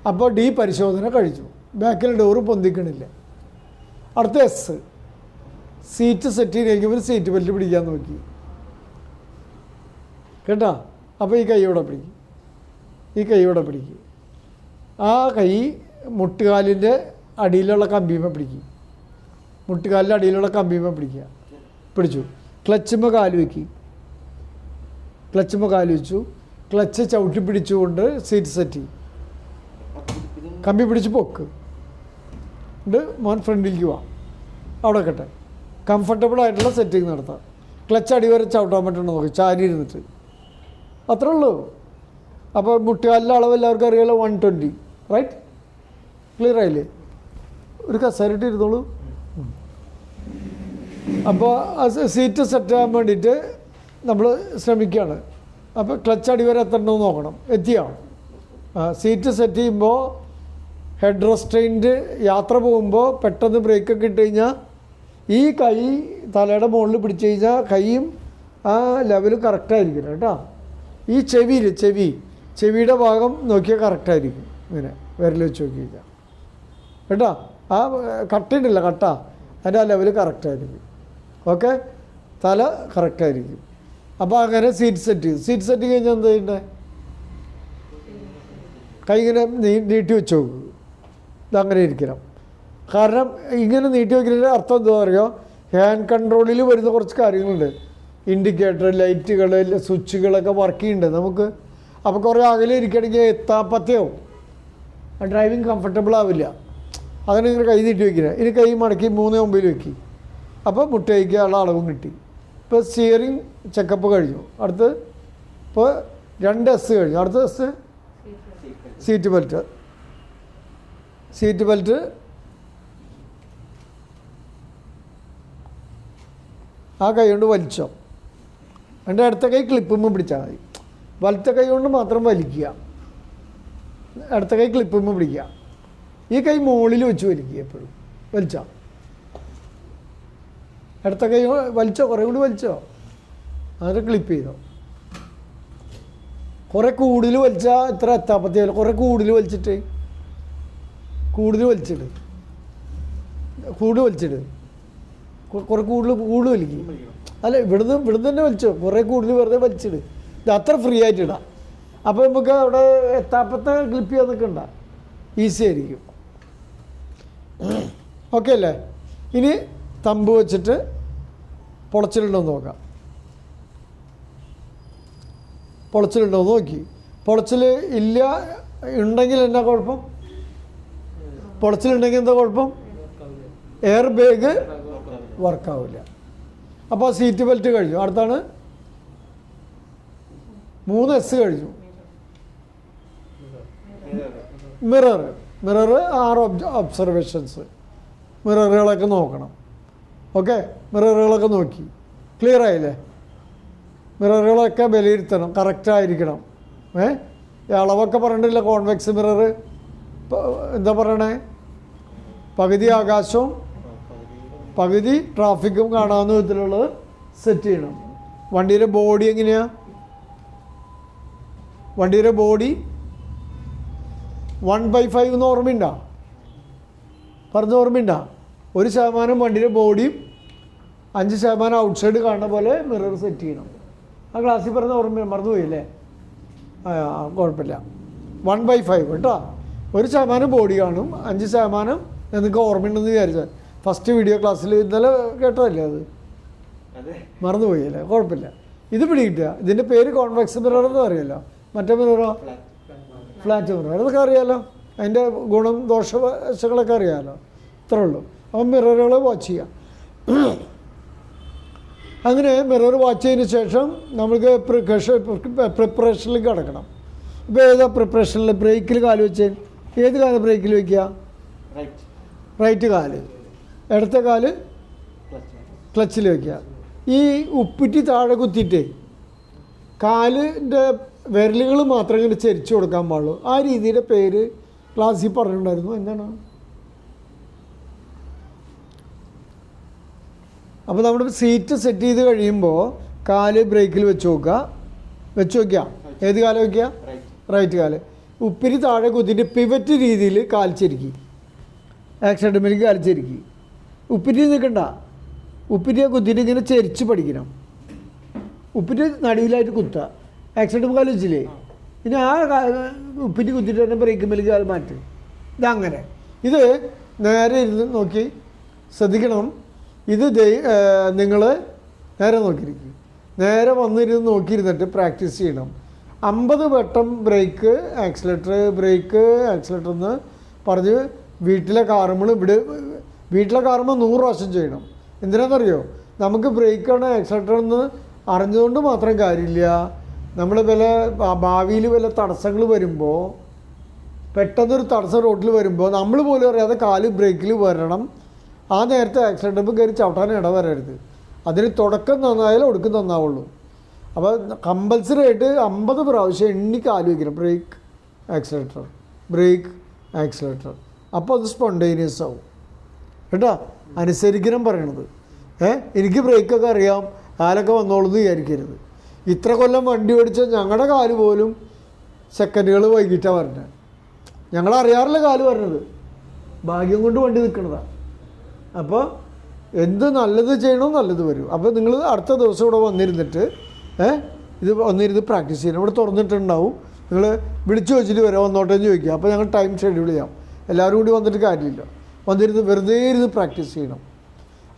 [SPEAKER 1] അപ്പോൾ ഡി പരിശോധന കഴിച്ചു. ബാക്കിൽ ഡോറ് പൊന്തിക്കണില്ല. അടുത്ത എസ്, സീറ്റ് സെറ്റ് ചെയ്തിരിക്കുമ്പോൾ സീറ്റ് ബെൽറ്റ് പിടിക്കാൻ നോക്കി കേട്ടോ. അപ്പോൾ ഈ കൈയോടെ പിടിക്കും, ഈ കൈയോടെ പിടിക്കും. ആ കൈ മുട്ടുകാലിൻ്റെ അടിയിലുള്ള കമ്പിമ പിടിക്കും. മുട്ടുകാലിൻ്റെ അടിയിലുള്ള കമ്പിമ പിടിക്കുക. പിടിച്ചു. ക്ലച്ചുമ്പോൾ കാല് വയ്ക്കി. ക്ലച്ചുമ്പോൾ കാല് വെച്ചു. ക്ലച്ച് ചവിട്ടി പിടിച്ചുകൊണ്ട് സീറ്റ് സെറ്റ് ചെയ്യും. കമ്പി പിടിച്ച് പൊക്ക്. ഇത് മോൻ ഫ്രണ്ടിലേക്ക് പോവാം. അവിടെ കട്ടെ കംഫർട്ടബിൾ ആയിട്ടുള്ള സെറ്റിങ് നടത്താം. ക്ലച്ച് അടി വരെ ചവിട്ടാൻ പറ്റണം നോക്കി, ചാരി ഇരുന്നിട്ട്. അത്രേ ഉള്ളൂ. അപ്പോൾ മുട്ടുകാലിൻ്റെ അളവ് എല്ലാവർക്കും അറിയാലോ, 120. റൈറ്റ്? ക്ലിയർ ആയില്ലേ? ഒരു കസേരയിട്ട് ഇരുന്നോളൂ. അപ്പോൾ സീറ്റ് സെറ്റ് ആകാൻ വേണ്ടിയിട്ട് നമ്മൾ ശ്രമിക്കുകയാണ്. അപ്പോൾ ക്ലച്ച് അടി വരെ എത്തണമെന്ന് നോക്കണം. എത്തിയോ? സീറ്റ് സെറ്റ് ചെയ്യുമ്പോൾ ഹെഡ് റെസ്ട്രെയിൻറ്റ് യാത്ര പോകുമ്പോൾ പെട്ടെന്ന് ബ്രേക്കൊക്കെ ഇട്ട് കഴിഞ്ഞാൽ ഈ കൈ തലയുടെ മുകളിൽ പിടിച്ച് കഴിഞ്ഞാൽ കൈയും ആ ലെവൽ കറക്റ്റായിരിക്കണം കേട്ടോ. ഈ ചെവിയുടെ ഭാഗം നോക്കിയാൽ കറക്റ്റായിരിക്കും. ഇങ്ങനെ വിരൽ വെച്ച് നോക്കി കഴിഞ്ഞാൽ കേട്ടോ. ആ കട്ടുണ്ടല്ല, കട്ട, അതിൻ്റെ ആ ലെവൽ കറക്റ്റായിരിക്കും. ഓക്കെ, തല കറക്റ്റായിരിക്കും. അപ്പോൾ അങ്ങനെ സീറ്റ് സെറ്റ് ചെയ്തു. സീറ്റ് സെറ്റ് കഴിഞ്ഞാൽ എന്താ ചെയ്യണ്ടേ? കൈ ഇങ്ങനെ നീട്ടി വെച്ച് നോക്കുക. ഇതങ്ങനെ ഇരിക്കണം. കാരണം ഇങ്ങനെ നീട്ടി വയ്ക്കുന്നതിൻ്റെ അർത്ഥം എന്താ പറയുക, ഹാൻഡ് കൺട്രോളിൽ വരുന്ന കുറച്ച് കാര്യങ്ങളുണ്ട്. ഇൻഡിക്കേറ്റർ, ലൈറ്റുകൾ, സ്വിച്ചുകളൊക്കെ വർക്ക് ചെയ്യുന്നുണ്ട് നമുക്ക്. അപ്പോൾ കുറേ അകലെ ഇരിക്കണമെങ്കിൽ എത്താപ്പത്തയാവും, ഡ്രൈവിങ് കംഫർട്ടബിൾ ആവില്ല. അതിന് ഇങ്ങനെ കൈ നീട്ടി വയ്ക്കുക. ഇനി കൈ മടക്കി 3.9 വെക്കി. അപ്പോൾ മുട്ട വയ്ക്കാനുള്ള അളവും കിട്ടി. ഇപ്പോൾ സ്റ്റിയറിങ് ചെക്കപ്പ് കഴിഞ്ഞു. അടുത്ത് ഇപ്പോൾ 2 S കഴിഞ്ഞു. അടുത്ത S seat belt. Seat belt ആ കൈ കൊണ്ട് വലിച്ചോ. എൻ്റെ അടുത്ത കൈ ക്ലിപ്പുമ്പോൾ പിടിച്ചാൽ മതി. വലത്തെ കൈ കൊണ്ട് മാത്രം വലിക്കുക, അടുത്ത കൈ ക്ലിപ്പുമ്പോൾ പിടിക്കുക. ഈ കൈ മുകളിൽ വെച്ച് വലിക്കുക. എപ്പോഴും വലിച്ചോ. അടുത്ത കൈ വലിച്ചോ, കുറേ കൂടി വലിച്ചോ. എന്നിട്ട് ക്ലിപ്പ് ചെയ്തോ. കുറേ കൂടുതൽ വലിച്ചാൽ ഇത്ര എത്താപ്പത്തിയല്ല, കുറേ കൂടുതൽ വലിച്ചിട്ട് കൂടുതൽ വലിച്ചിട്ട് കുറേ കൂടുതൽ വലിക്കും. അല്ല, ഇവിടുന്ന് തന്നെ വലിച്ചോ, കുറേ കൂടുതൽ വെറുതെ വലിച്ചിട്. ഇത് അത്ര ഫ്രീ ആയിട്ടിടാം. അപ്പോൾ നമുക്ക് അവിടെ എത്താപ്പത്തെ ക്ലിപ്പ് ചെയ്യാൻ നിൽക്കണ്ട, ഈസി ആയിരിക്കും. ഓക്കെ അല്ലേ? ഇനി തമ്പ് വെച്ചിട്ട് പൊളച്ചിലുണ്ടോ എന്ന് നോക്കാം. പൊളച്ചിലുണ്ടോ എന്ന് നോക്കി. പൊളച്ചിൽ ഇല്ല, ഉണ്ടെങ്കിൽ എന്നാ കുഴപ്പം? പൊളച്ചിലുണ്ടെങ്കിൽ എന്താ കുഴപ്പം? എയർ ബാഗ് വർക്കാവില്ല. അപ്പോൾ സീറ്റ് ബെൽറ്റ് കഴിഞ്ഞു. അടുത്താണ് 3S കഴിഞ്ഞു. Mirror 6 observations. മിററുകളൊക്കെ നോക്കണം. ഓക്കെ, മിററുകളൊക്കെ നോക്കി. ക്ലിയർ ആയില്ലേ? മിററുകളൊക്കെ വിലയിരുത്തണം, കറക്റ്റായിരിക്കണം. അളവൊക്കെ പറഞ്ഞിട്ടില്ല. കോൺവെക്സ് മിറർ എന്താ പറയണേ? പകുതി ആകാശവും പകുതി ട്രാഫിക്കും കാണാവുന്ന വിധത്തിലുള്ളത് സെറ്റ് ചെയ്യണം. വണ്ടിയുടെ ബോഡി എങ്ങനെയാണ്? വണ്ടിയുടെ ബോഡി 1/5 എന്ന് ഓർമ്മയുണ്ടോ? പറഞ്ഞ ഓർമ്മയുണ്ടോ? 1% വണ്ടിയുടെ ബോഡിയും 5% ഔട്ട്സൈഡ് കാണുന്ന പോലെ മിറർ സെറ്റ് ചെയ്യണം. ആ ക്ലാസ്സിൽ പറഞ്ഞ ഓർമ്മ മറന്നുപോയില്ലേ? കുഴപ്പമില്ല. 1/5 കേട്ടോ. 1% ബോഡി കാണും, 5% നിങ്ങൾക്ക് ഓർമ്മയുണ്ടെന്ന് വിചാരിച്ചാൽ. ഫസ്റ്റ് വീഡിയോ ക്ലാസ്സിൽ ഇന്നലെ കേട്ടതല്ലേ അത്? മറന്നുപോയില്ലേ? കുഴപ്പമില്ല. ഇത് പിടികിട്ടുക. ഇതിൻ്റെ പേര് കോൺവെക്സ് മിറർ എന്ന് അറിയാലോ. മറ്റേ മിററോ? Flat mirror. അതൊക്കെ അറിയാമല്ലോ. അതിൻ്റെ ഗുണം ദോഷവശങ്ങളൊക്കെ അറിയാമല്ലോ. ഇത്രേ ഉള്ളൂ. അപ്പം മിററുകൾ വാച്ച് ചെയ്യാം. അങ്ങനെ മിറർ വാച്ച് ചെയ്തതിന് ശേഷം നമുക്ക് പ്രിപ്പറേഷനിലേക്ക് കിടക്കണം. ഇപ്പോൾ ഏതാ പ്രിപ്പറേഷനിൽ? ബ്രേക്കിൽ കാല് വെച്ച്. ഏത് കാല് ബ്രേക്കിൽ വയ്ക്കുക? റൈറ്റ് കാല്. ഇടത്തെ കാല് ക്ലച്ചിൽ വയ്ക്കുക. ഈ ഉപ്പിറ്റി താഴെ കുത്തിയിട്ട് കാലിൻ്റെ വിരലുകൾ മാത്രം ഇങ്ങനെ ചരിച്ചു കൊടുക്കാൻ പാടുള്ളൂ. ആ രീതിയുടെ പേര് ക്ലാസ്സിൽ പറഞ്ഞിട്ടുണ്ടായിരുന്നു. എന്താണ്? അപ്പോൾ നമ്മൾ സീറ്റ് സെറ്റ് ചെയ്ത് കഴിയുമ്പോൾ കാല് ബ്രേക്കിൽ വെച്ച് നോക്കുക. ഏത് കാലം വയ്ക്കുക? റൈറ്റ് കാല്. ഉപ്പിരി താഴെ കുത്തിയിട്ട് പിവറ്റ് രീതിയിൽ കാലിച്ചിരിക്കും. ആക്സിഡൻറ്റിലേക്ക് കാലിച്ചിരിക്കും. ഉപ്പിരി നിൽക്കണ്ട. ഉപ്പിരിയെ കുത്തിയിട്ട് ഇങ്ങനെ ചരിച്ച് പഠിക്കണം. ഉപ്പിരി നടുവിലായിട്ട് കുത്തുക. ആക്സിഡൻറ്റ് കാല് വെച്ചില്ലേ? ഇനി ആ ഉപ്പിരി കുത്തിയിട്ട് തന്നെ ബ്രേക്കുമ്പോഴേക്ക് കാല് മാറ്റും. ഇതങ്ങനെ. ഇത് നേരെ ഇരുന്ന് നോക്കി ശ്രദ്ധിക്കണം. ഇത് നിങ്ങൾ നേരെ നോക്കിയിരിക്കും. നേരെ വന്നിരുന്ന് നോക്കിയിരുന്നിട്ട് പ്രാക്ടീസ് ചെയ്യണം. 50 വട്ടം ബ്രേക്ക് ആക്സിലേറ്റർ എന്ന് പറഞ്ഞ് വീട്ടിലെ കാറുമ്പോൾ 100 പ്രാവശ്യം ചെയ്യണം. എന്തിനാണെന്നറിയോ? നമുക്ക് ബ്രേക്കാണ് ആക്സിലേറ്റർ എന്ന് അറിഞ്ഞുകൊണ്ട് മാത്രം കാര്യമില്ല. നമ്മൾ ഭാവിയിൽ വല്ല തടസ്സങ്ങൾ വരുമ്പോൾ, പെട്ടെന്നൊരു തടസ്സം റോട്ടിൽ വരുമ്പോൾ നമ്മൾ പോലും അറിയാതെ കാല് ബ്രേക്കിൽ വരണം. ആ നേരത്തെ ആക്സിഡൻറ്റ് കയറി ചവിട്ടാൻ ഇടവരരുത്. അതിന് തുടക്കം നന്നായാലും ഒടുക്കം നന്നാവുള്ളൂ. അപ്പോൾ കമ്പൽസറി ആയിട്ട് 50 പ്രാവശ്യം എണ്ണി കാല് വയ്ക്കണം. Break accelerator. അപ്പോൾ അത് സ്പോണ്ടേനിയസ് ആവും കേട്ടോ. അനുസരിക്കണം പറയണത്. എനിക്ക് ബ്രേക്കൊക്കെ അറിയാം, കാലൊക്കെ വന്നോളൂന്ന് വിചാരിക്കരുത്. ഇത്ര കൊല്ലം വണ്ടി ഓടിച്ച ഞങ്ങളുടെ കാല് പോലും സെക്കൻഡുകൾ വൈകിട്ടാണ് പറഞ്ഞത്. ഞങ്ങളറിയാറില്ല കാല് പറഞ്ഞത്. ഭാഗ്യം കൊണ്ട് വണ്ടി നിൽക്കണതാണ്. അപ്പോൾ എന്ത് നല്ലത് ചെയ്യണോ നല്ലത് വരും. അപ്പോൾ നിങ്ങൾ അടുത്ത ദിവസം ഇവിടെ വന്നിരുന്നിട്ട് ഇത് വന്നിരുന്ന് പ്രാക്ടീസ് ചെയ്യണം. ഇവിടെ തുറന്നിട്ടുണ്ടാവും. നിങ്ങൾ വിളിച്ചു വെച്ചിട്ട് വരാം, വന്നോട്ടേന്ന് ചോദിക്കുക. അപ്പോൾ ഞങ്ങൾ ടൈം ഷെഡ്യൂൾ ചെയ്യാം. എല്ലാവരും കൂടി വന്നിട്ട് കാര്യമില്ല. വന്നിരുന്ന് വെറുതെ ഇരുന്ന് പ്രാക്ടീസ് ചെയ്യണം.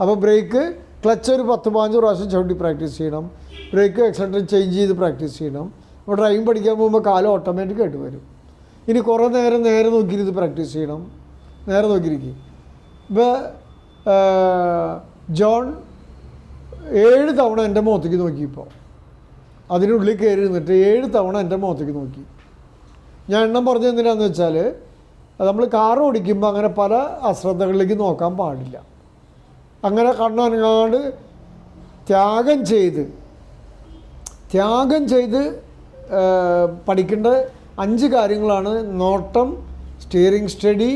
[SPEAKER 1] അപ്പോൾ ബ്രേക്ക് ക്ലച്ച് ഒരു 10-15 പ്രാവശ്യം ചവിട്ടി പ്രാക്ടീസ് ചെയ്യണം. ബ്രേക്ക് ആക്സിലേറ്റർ ചേഞ്ച് ചെയ്ത് പ്രാക്ടീസ് ചെയ്യണം. അപ്പോൾ ഡ്രൈവിംഗ് പഠിക്കാൻ പോകുമ്പോൾ കാലം ഓട്ടോമാറ്റിക്കായിട്ട് വരും. ഇനി കുറേ നേരെ നോക്കിയിരുന്ന് പ്രാക്ടീസ് ചെയ്യണം. നേരെ നോക്കിയിരിക്കും. ഇപ്പോൾ ജോൺ 7 തവണ എൻ്റെ മുഖത്തേക്ക് നോക്കിയപ്പോൾ അതിനുള്ളിൽ കയറി നിന്നിട്ട് 7 തവണ എൻ്റെ മുഖത്തേക്ക് നോക്കി. ഞാൻ എണ്ണം പറഞ്ഞത് എന്തിനാന്ന് വെച്ചാൽ നമ്മൾ കാർ ഓടിക്കുമ്പോൾ അങ്ങനെ പല അശ്രദ്ധകളിലേക്ക് നോക്കാൻ പാടില്ല. അങ്ങനെ കണ്ണനങ്ങാണ്ട് ത്യാഗം ചെയ്ത് പഠിക്കേണ്ട 5 കാര്യങ്ങളാണ്. നോട്ടം, സ്റ്റിയറിംഗ് സ്റ്റഡി,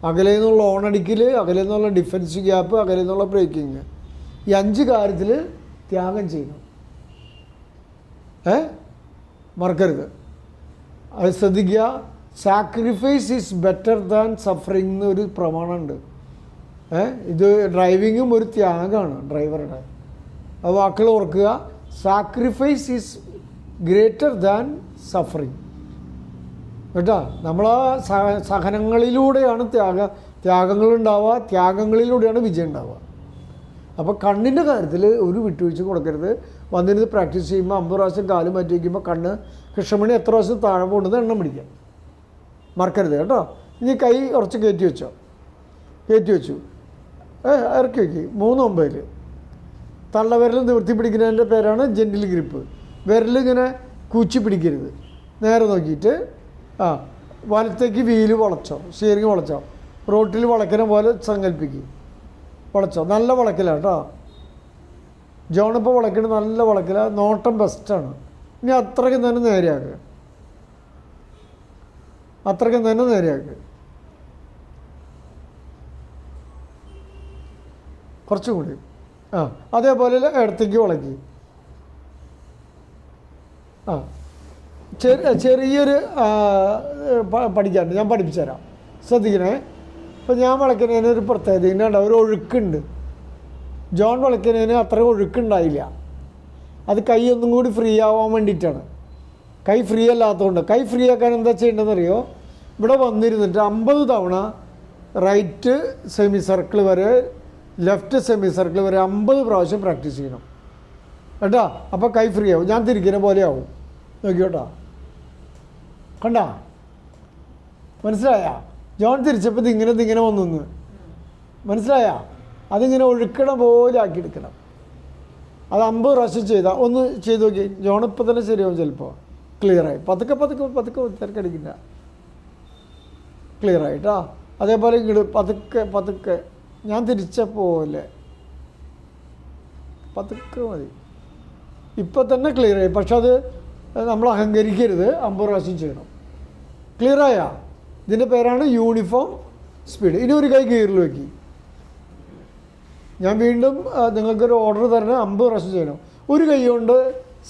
[SPEAKER 1] അകലെ നിന്നുള്ള ഓണടിക്കൽ, അകലെ നിന്നുള്ള ഡിഫൻസ് ഗ്യാപ്പ്, അകലെ നിന്നുള്ള ബ്രേക്കിങ്. ഈ 5 കാര്യത്തിൽ ത്യാഗം ചെയ്യണം. മറക്കരുത്. അത് ശ്രദ്ധിക്കുക. Sacrifice is better than suffering എന്നൊരു പ്രമാണമുണ്ട്. ഇത് ഡ്രൈവിങ്ങും ഒരു ത്യാഗമാണ് ഡ്രൈവറുടെ. ആ വാക്കുകൾ ഓർക്കുക. Sacrifice is greater than suffering. കേട്ടോ, നമ്മളാ സഹനങ്ങളിലൂടെയാണ് ത്യാഗങ്ങളുണ്ടാവുക, ത്യാഗങ്ങളിലൂടെയാണ് വിജയം ഉണ്ടാവുക. അപ്പോൾ കണ്ണിൻ്റെ കാര്യത്തിൽ ഒരു വിട്ടുവീഴ്ച കൊടുക്കരുത്. വന്നിരുന്ന് പ്രാക്ടീസ് ചെയ്യുമ്പോൾ 50 പ്രാവശ്യം കാല് മാറ്റി വയ്ക്കുമ്പോൾ കണ്ണ് കൃഷ്ണമണി എത്ര പ്രാവശ്യം താഴെ പോകുന്നത് എണ്ണം പിടിക്കാം. മറക്കരുത് കേട്ടോ. ഇനി കൈ കുറച്ച് കയറ്റി വെച്ചു, ഇറക്കി വയ്ക്കി. 3-9 തള്ളവിരൽ നിവർത്തി പിടിക്കുന്നതിൻ്റെ പേരാണ് ജെൻറ്റിൽ ഗ്രിപ്പ്. വിരലിങ്ങനെ കൂച്ചി പിടിക്കരുത്. നേരെ നോക്കിയിട്ട് വലത്തേക്ക് വീല് വളച്ചോ, സ്റ്റിയറിങ് വളച്ചോ, റോട്ടിൽ വളയ്ക്കുന്ന പോലെ സങ്കല്പിക്കുക. വളച്ചോ, നല്ല വളയ്ക്കലാണ് കേട്ടോ. ജോണിപ്പോൾ വളയ്ക്കണത് നല്ല വളയ്ക്കല, നോട്ടം ബെസ്റ്റാണ്. ഇനി അത്രയ്ക്കും തന്നെ നേരെയാക്കുക. കുറച്ചും കൂടി. അതേപോലെ ഇടത്തേക്ക് വളയ്ക്കി. ചെറിയൊരു പഠിക്കാണ്ട് ഞാൻ പഠിപ്പിച്ചു തരാം, ശ്രദ്ധിക്കണേ. ഇപ്പം ഞാൻ വളയ്ക്കുന്നതിന് ഒരു പ്രത്യേകത ഉണ്ടാവും, ഒരു ഒഴുക്കുണ്ട്. ജോൺ വളയ്ക്കുന്നതിന് അത്ര ഒഴുക്കുണ്ടായില്ല. അത് കൈ ഒന്നും കൂടി ഫ്രീ ആവാൻ വേണ്ടിയിട്ടാണ്. കൈ ഫ്രീ അല്ലാത്തതുകൊണ്ട്. കൈ ഫ്രീ ആക്കാൻ എന്താ ചെയ്യേണ്ടതെന്നറിയോ? ഇവിടെ വന്നിരുന്നിട്ട് 50 തവണ റൈറ്റ് സെമി സർക്കിൾ വരെ, ലെഫ്റ്റ് സെമി സർക്കിൾ വരെ 50 പ്രാവശ്യം പ്രാക്ടീസ് ചെയ്യണം കേട്ടോ. അപ്പോൾ കൈ ഫ്രീ ആവും. ഞാൻ തിരിക്കുന്ന പോലെ ആവും. നോക്കിയോട്ടോ, കണ്ടാ? മനസ്സിലായ? ജോൺ തിരിച്ചപ്പോൾ ഇതിങ്ങനെ വന്നു. മനസ്സിലായ? അതിങ്ങനെ ഒഴുക്കണ പോലെ ആക്കിയെടുക്കണം. അത് 50 പ്രാവശ്യം ചെയ്താൽ ഒന്ന് ചെയ്ത് നോക്കി. ജോൺ ഇപ്പോൾ തന്നെ ശരിയാവും ചിലപ്പോൾ. ക്ലിയറായി. പതുക്കെ തിരക്കടിക്കില്ല. ക്ലിയറായിട്ടാ. അതേപോലെ ഇങ്ങോട്ട് പതുക്കെ ഞാൻ തിരിച്ച പോലെ പതുക്കെ മതി. ഇപ്പം തന്നെ ക്ലിയറായി. പക്ഷെ അത് നമ്മൾ അഹങ്കരിക്കരുത്. 50 പ്രാവശ്യം ചെയ്യണം. ക്ലിയറായ? ഇതിൻ്റെ പേരാണ് യൂണിഫോം സ്പീഡ്. ഇനി ഒരു കൈ ഗിയറിൽ വയ്ക്കി. ഞാൻ വീണ്ടും നിങ്ങൾക്കൊരു ഓർഡർ തരണം. 50 പ്രാവശ്യം ചെയ്യണം. ഒരു കൈ കൊണ്ട്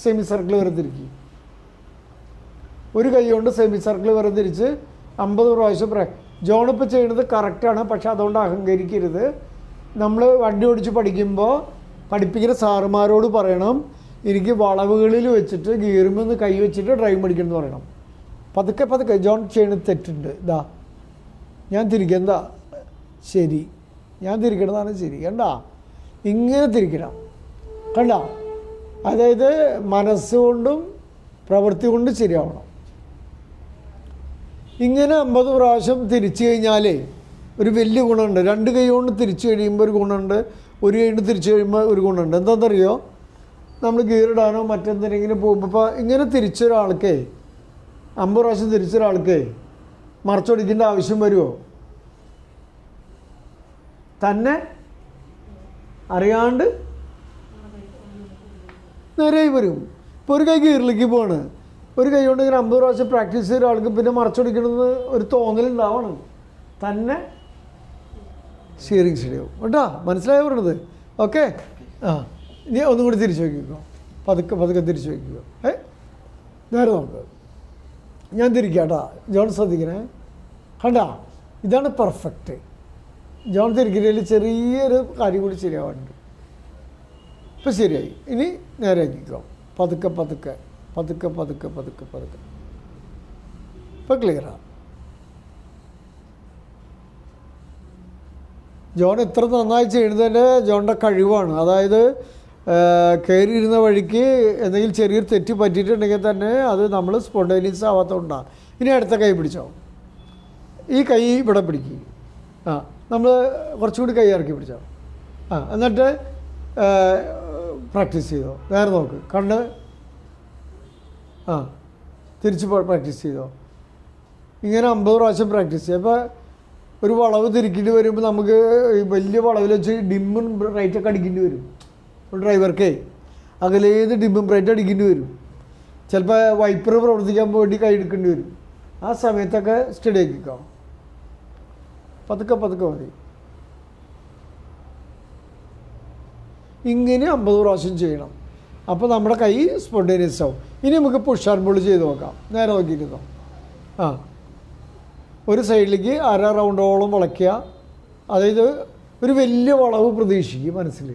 [SPEAKER 1] സെമി സർക്കിൾ വരെ തിരിക്കുക. ഒരു കൈ കൊണ്ട് സെമി സർക്കിൾ വരെ തിരിച്ച് 50 പ്രാവശ്യം. ജോണിപ്പോൾ ചെയ്യുന്നത് കറക്റ്റാണ്. പക്ഷെ അതുകൊണ്ട് അഹങ്കരിക്കരുത്. നമ്മൾ വണ്ടി ഓടിച്ച് പഠിക്കുമ്പോൾ പഠിപ്പിക്കുന്ന സാറുമാരോട് പറയണം, എനിക്ക് വളവുകളിൽ വെച്ചിട്ട് ഗിയറുമെന്ന് കൈ വെച്ചിട്ട് ഡ്രൈവ് പഠിക്കണം എന്ന് പറയണം. പതുക്കെ ജോൺ ചെയ്യുന്നത് തെറ്റുണ്ട്. ഇതാ ഞാൻ തിരിക്കുന്നതാ ശരി, ഞാൻ തിരിക്കണതാണ് ശരി. കണ്ടാ? ഇങ്ങനെ തിരിക്കണം. കണ്ടാ? അതായത് മനസ്സുകൊണ്ടും പ്രവൃത്തി കൊണ്ടും ശരിയാവണം. ഇങ്ങനെ 50 പ്രാവശ്യം തിരിച്ചു കഴിഞ്ഞാലേ ഒരു വലിയ ഗുണമുണ്ട്. 2 കൈ കൊണ്ട് തിരിച്ചു കഴിയുമ്പോൾ ഒരു ഗുണമുണ്ട്, ഒരു കൈ കൊണ്ട് തിരിച്ചു കഴിയുമ്പോൾ ഒരു ഗുണമുണ്ട്. എന്താണെന്നറിയോ? നമ്മൾ ഗിയറിടാനോ മറ്റെന്തെങ്കിലും പോകുമ്പോൾ ഇപ്പോൾ ഇങ്ങനെ തിരിച്ചൊരാൾക്കേ 50 പ്രാവശ്യം തിരിച്ചൊരാൾക്കേ മറച്ചൊടിക്കേണ്ട ആവശ്യം വരുമോ? തന്നെ അറിയാണ്ട് നേരെയായി വരും. ഇപ്പോൾ ഒരു കൈ ഗിയറിലേക്ക് പോവാണ്, ഒരു കൈ കൊണ്ട് ഇങ്ങനെ 50 പ്രാവശ്യം പ്രാക്ടീസ് ചെയ്ത ഒരാൾക്ക് പിന്നെ മറച്ചൊടിക്കണമെന്ന് ഒരു തോന്നലുണ്ടാവണം. തന്നെ സ്റ്റിയറിങ് ശരിയാവും കേട്ടോ. മനസ്സിലായി പറഞ്ഞത്? ഓക്കെ. ഇനി ഒന്നും കൂടി തിരിച്ചു വയ്ക്കുക. പതുക്കെ തിരിച്ചു വയ്ക്കുക. നേരെ നോക്കുക. ഞാൻ തിരിക്കാം കേട്ടോ. ജോൺ ശ്രദ്ധിക്കണേ. കണ്ടാ? ഇതാണ് പെർഫെക്റ്റ്. ജോൺ തിരിക്കുന്നതിൽ ചെറിയൊരു കാര്യം കൂടി ശരിയാവാറുണ്ട്. ഇപ്പം ശരിയായി. ഇനി നേരെ ആക്കിക്കോ. പതുക്കെ ഇപ്പം ക്ലിയറാണ്. ജോൺ ഇത്ര നന്നായി ചെയ്യുന്നതിൻ്റെ ജോണിൻ്റെ കഴിവാണ്. അതായത് കയറിയിരുന്ന വഴിക്ക് എന്തെങ്കിലും ചെറിയൊരു തെറ്റ് പറ്റിയിട്ടുണ്ടെങ്കിൽ തന്നെ അത് നമ്മൾ സ്പോണ്ടേനിയസ് ആവാത്തതുകൊണ്ടാണ്. ഇനി അടുത്ത കൈ പിടിച്ചോ. ഈ കൈ ഇവിടെ പിടിക്കുക. നമ്മൾ കുറച്ചുകൂടി കൈ ഇറക്കി പിടിച്ചോ. എന്നിട്ട് പ്രാക്ടീസ് ചെയ്തോ. നേരെ നോക്ക്. കണ്ണ് തിരിച്ച് പ്രാക്ടീസ് ചെയ്തോ. ഇങ്ങനെ 50 പ്രാവശ്യം പ്രാക്ടീസ് ചെയ്യുക. അപ്പോൾ ഒരു വളവ് തിരിക്കേണ്ടി വരുമ്പോൾ നമുക്ക് വലിയ വളവിൽ വെച്ച് ഡിമ്മും ബ്രൈറ്റൊക്കെ അടിക്കേണ്ടി വരും. ഒരു ഡ്രൈവർക്കേ അകലേത് ഡിമ്മും ബ്രൈറ്റ് അടിക്കേണ്ടി വരും. ചിലപ്പോൾ വൈപ്പർ പ്രവർത്തിക്കാൻ വേണ്ടി കൈ എടുക്കേണ്ടി വരും. ആ സമയത്തൊക്കെ സ്റ്റഡി ആക്കിക്കാം. പതുക്കെ മതി. ഇങ്ങനെ 50 പ്രാവശ്യം ചെയ്യണം. അപ്പോൾ നമ്മുടെ കൈ സ്പോണ്ടേനിയസ് ആവും. ഇനി നമുക്ക് പുഷ് ആൻഡ് പുൾ ചെയ്ത് നോക്കാം. നേരെ നോക്കിയിരുന്നോ. ആ, ഒരു സൈഡിലേക്ക് 1/2 റൗണ്ടോളം വളയ്ക്കുക. അതായത് ഒരു വലിയ വളവ് പ്രതീക്ഷിക്കുക മനസ്സിൽ.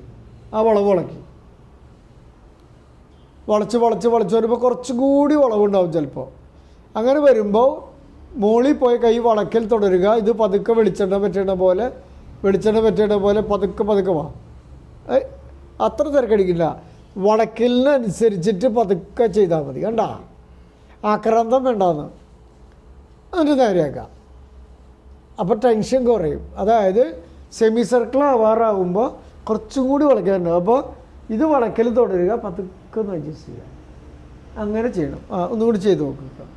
[SPEAKER 1] ആ വളവ് വളയ്ക്കുക. വളച്ച് വരുമ്പോൾ കുറച്ചും കൂടി വളവുണ്ടാവും ചിലപ്പോൾ. അങ്ങനെ വരുമ്പോൾ മുകളിൽ പോയി കൈ വളയ്ക്കൽ തുടരുക. ഇത് പതുക്കെ വെളിച്ചെണ്ണ പറ്റണ പോലെ പതുക്കെ വാ. അത്ര തിരക്കടിക്കില്ല. വളയ്ക്കലിനനുസരിച്ചിട്ട് പതുക്കെ ചെയ്താൽ മതി. കണ്ട ആക്രാന്തം വേണ്ടാന്ന്. എന്നിട്ട് നേരെയാക്കാം. അപ്പോൾ ടെൻഷൻ കുറയും. അതായത് സെമി സർക്കിൾ ആവാറാകുമ്പോൾ കുറച്ചും കൂടി വളയ്ക്കാനുണ്ടാവും. അപ്പോൾ ഇത് വളയ്ക്കൽ തുടരുക, പതുക്കെ ഒന്ന് അഡ്ജസ്റ്റ് ചെയ്യുക. അങ്ങനെ ചെയ്യണം. ഒന്നുകൂടി ചെയ്ത് നോക്കുക.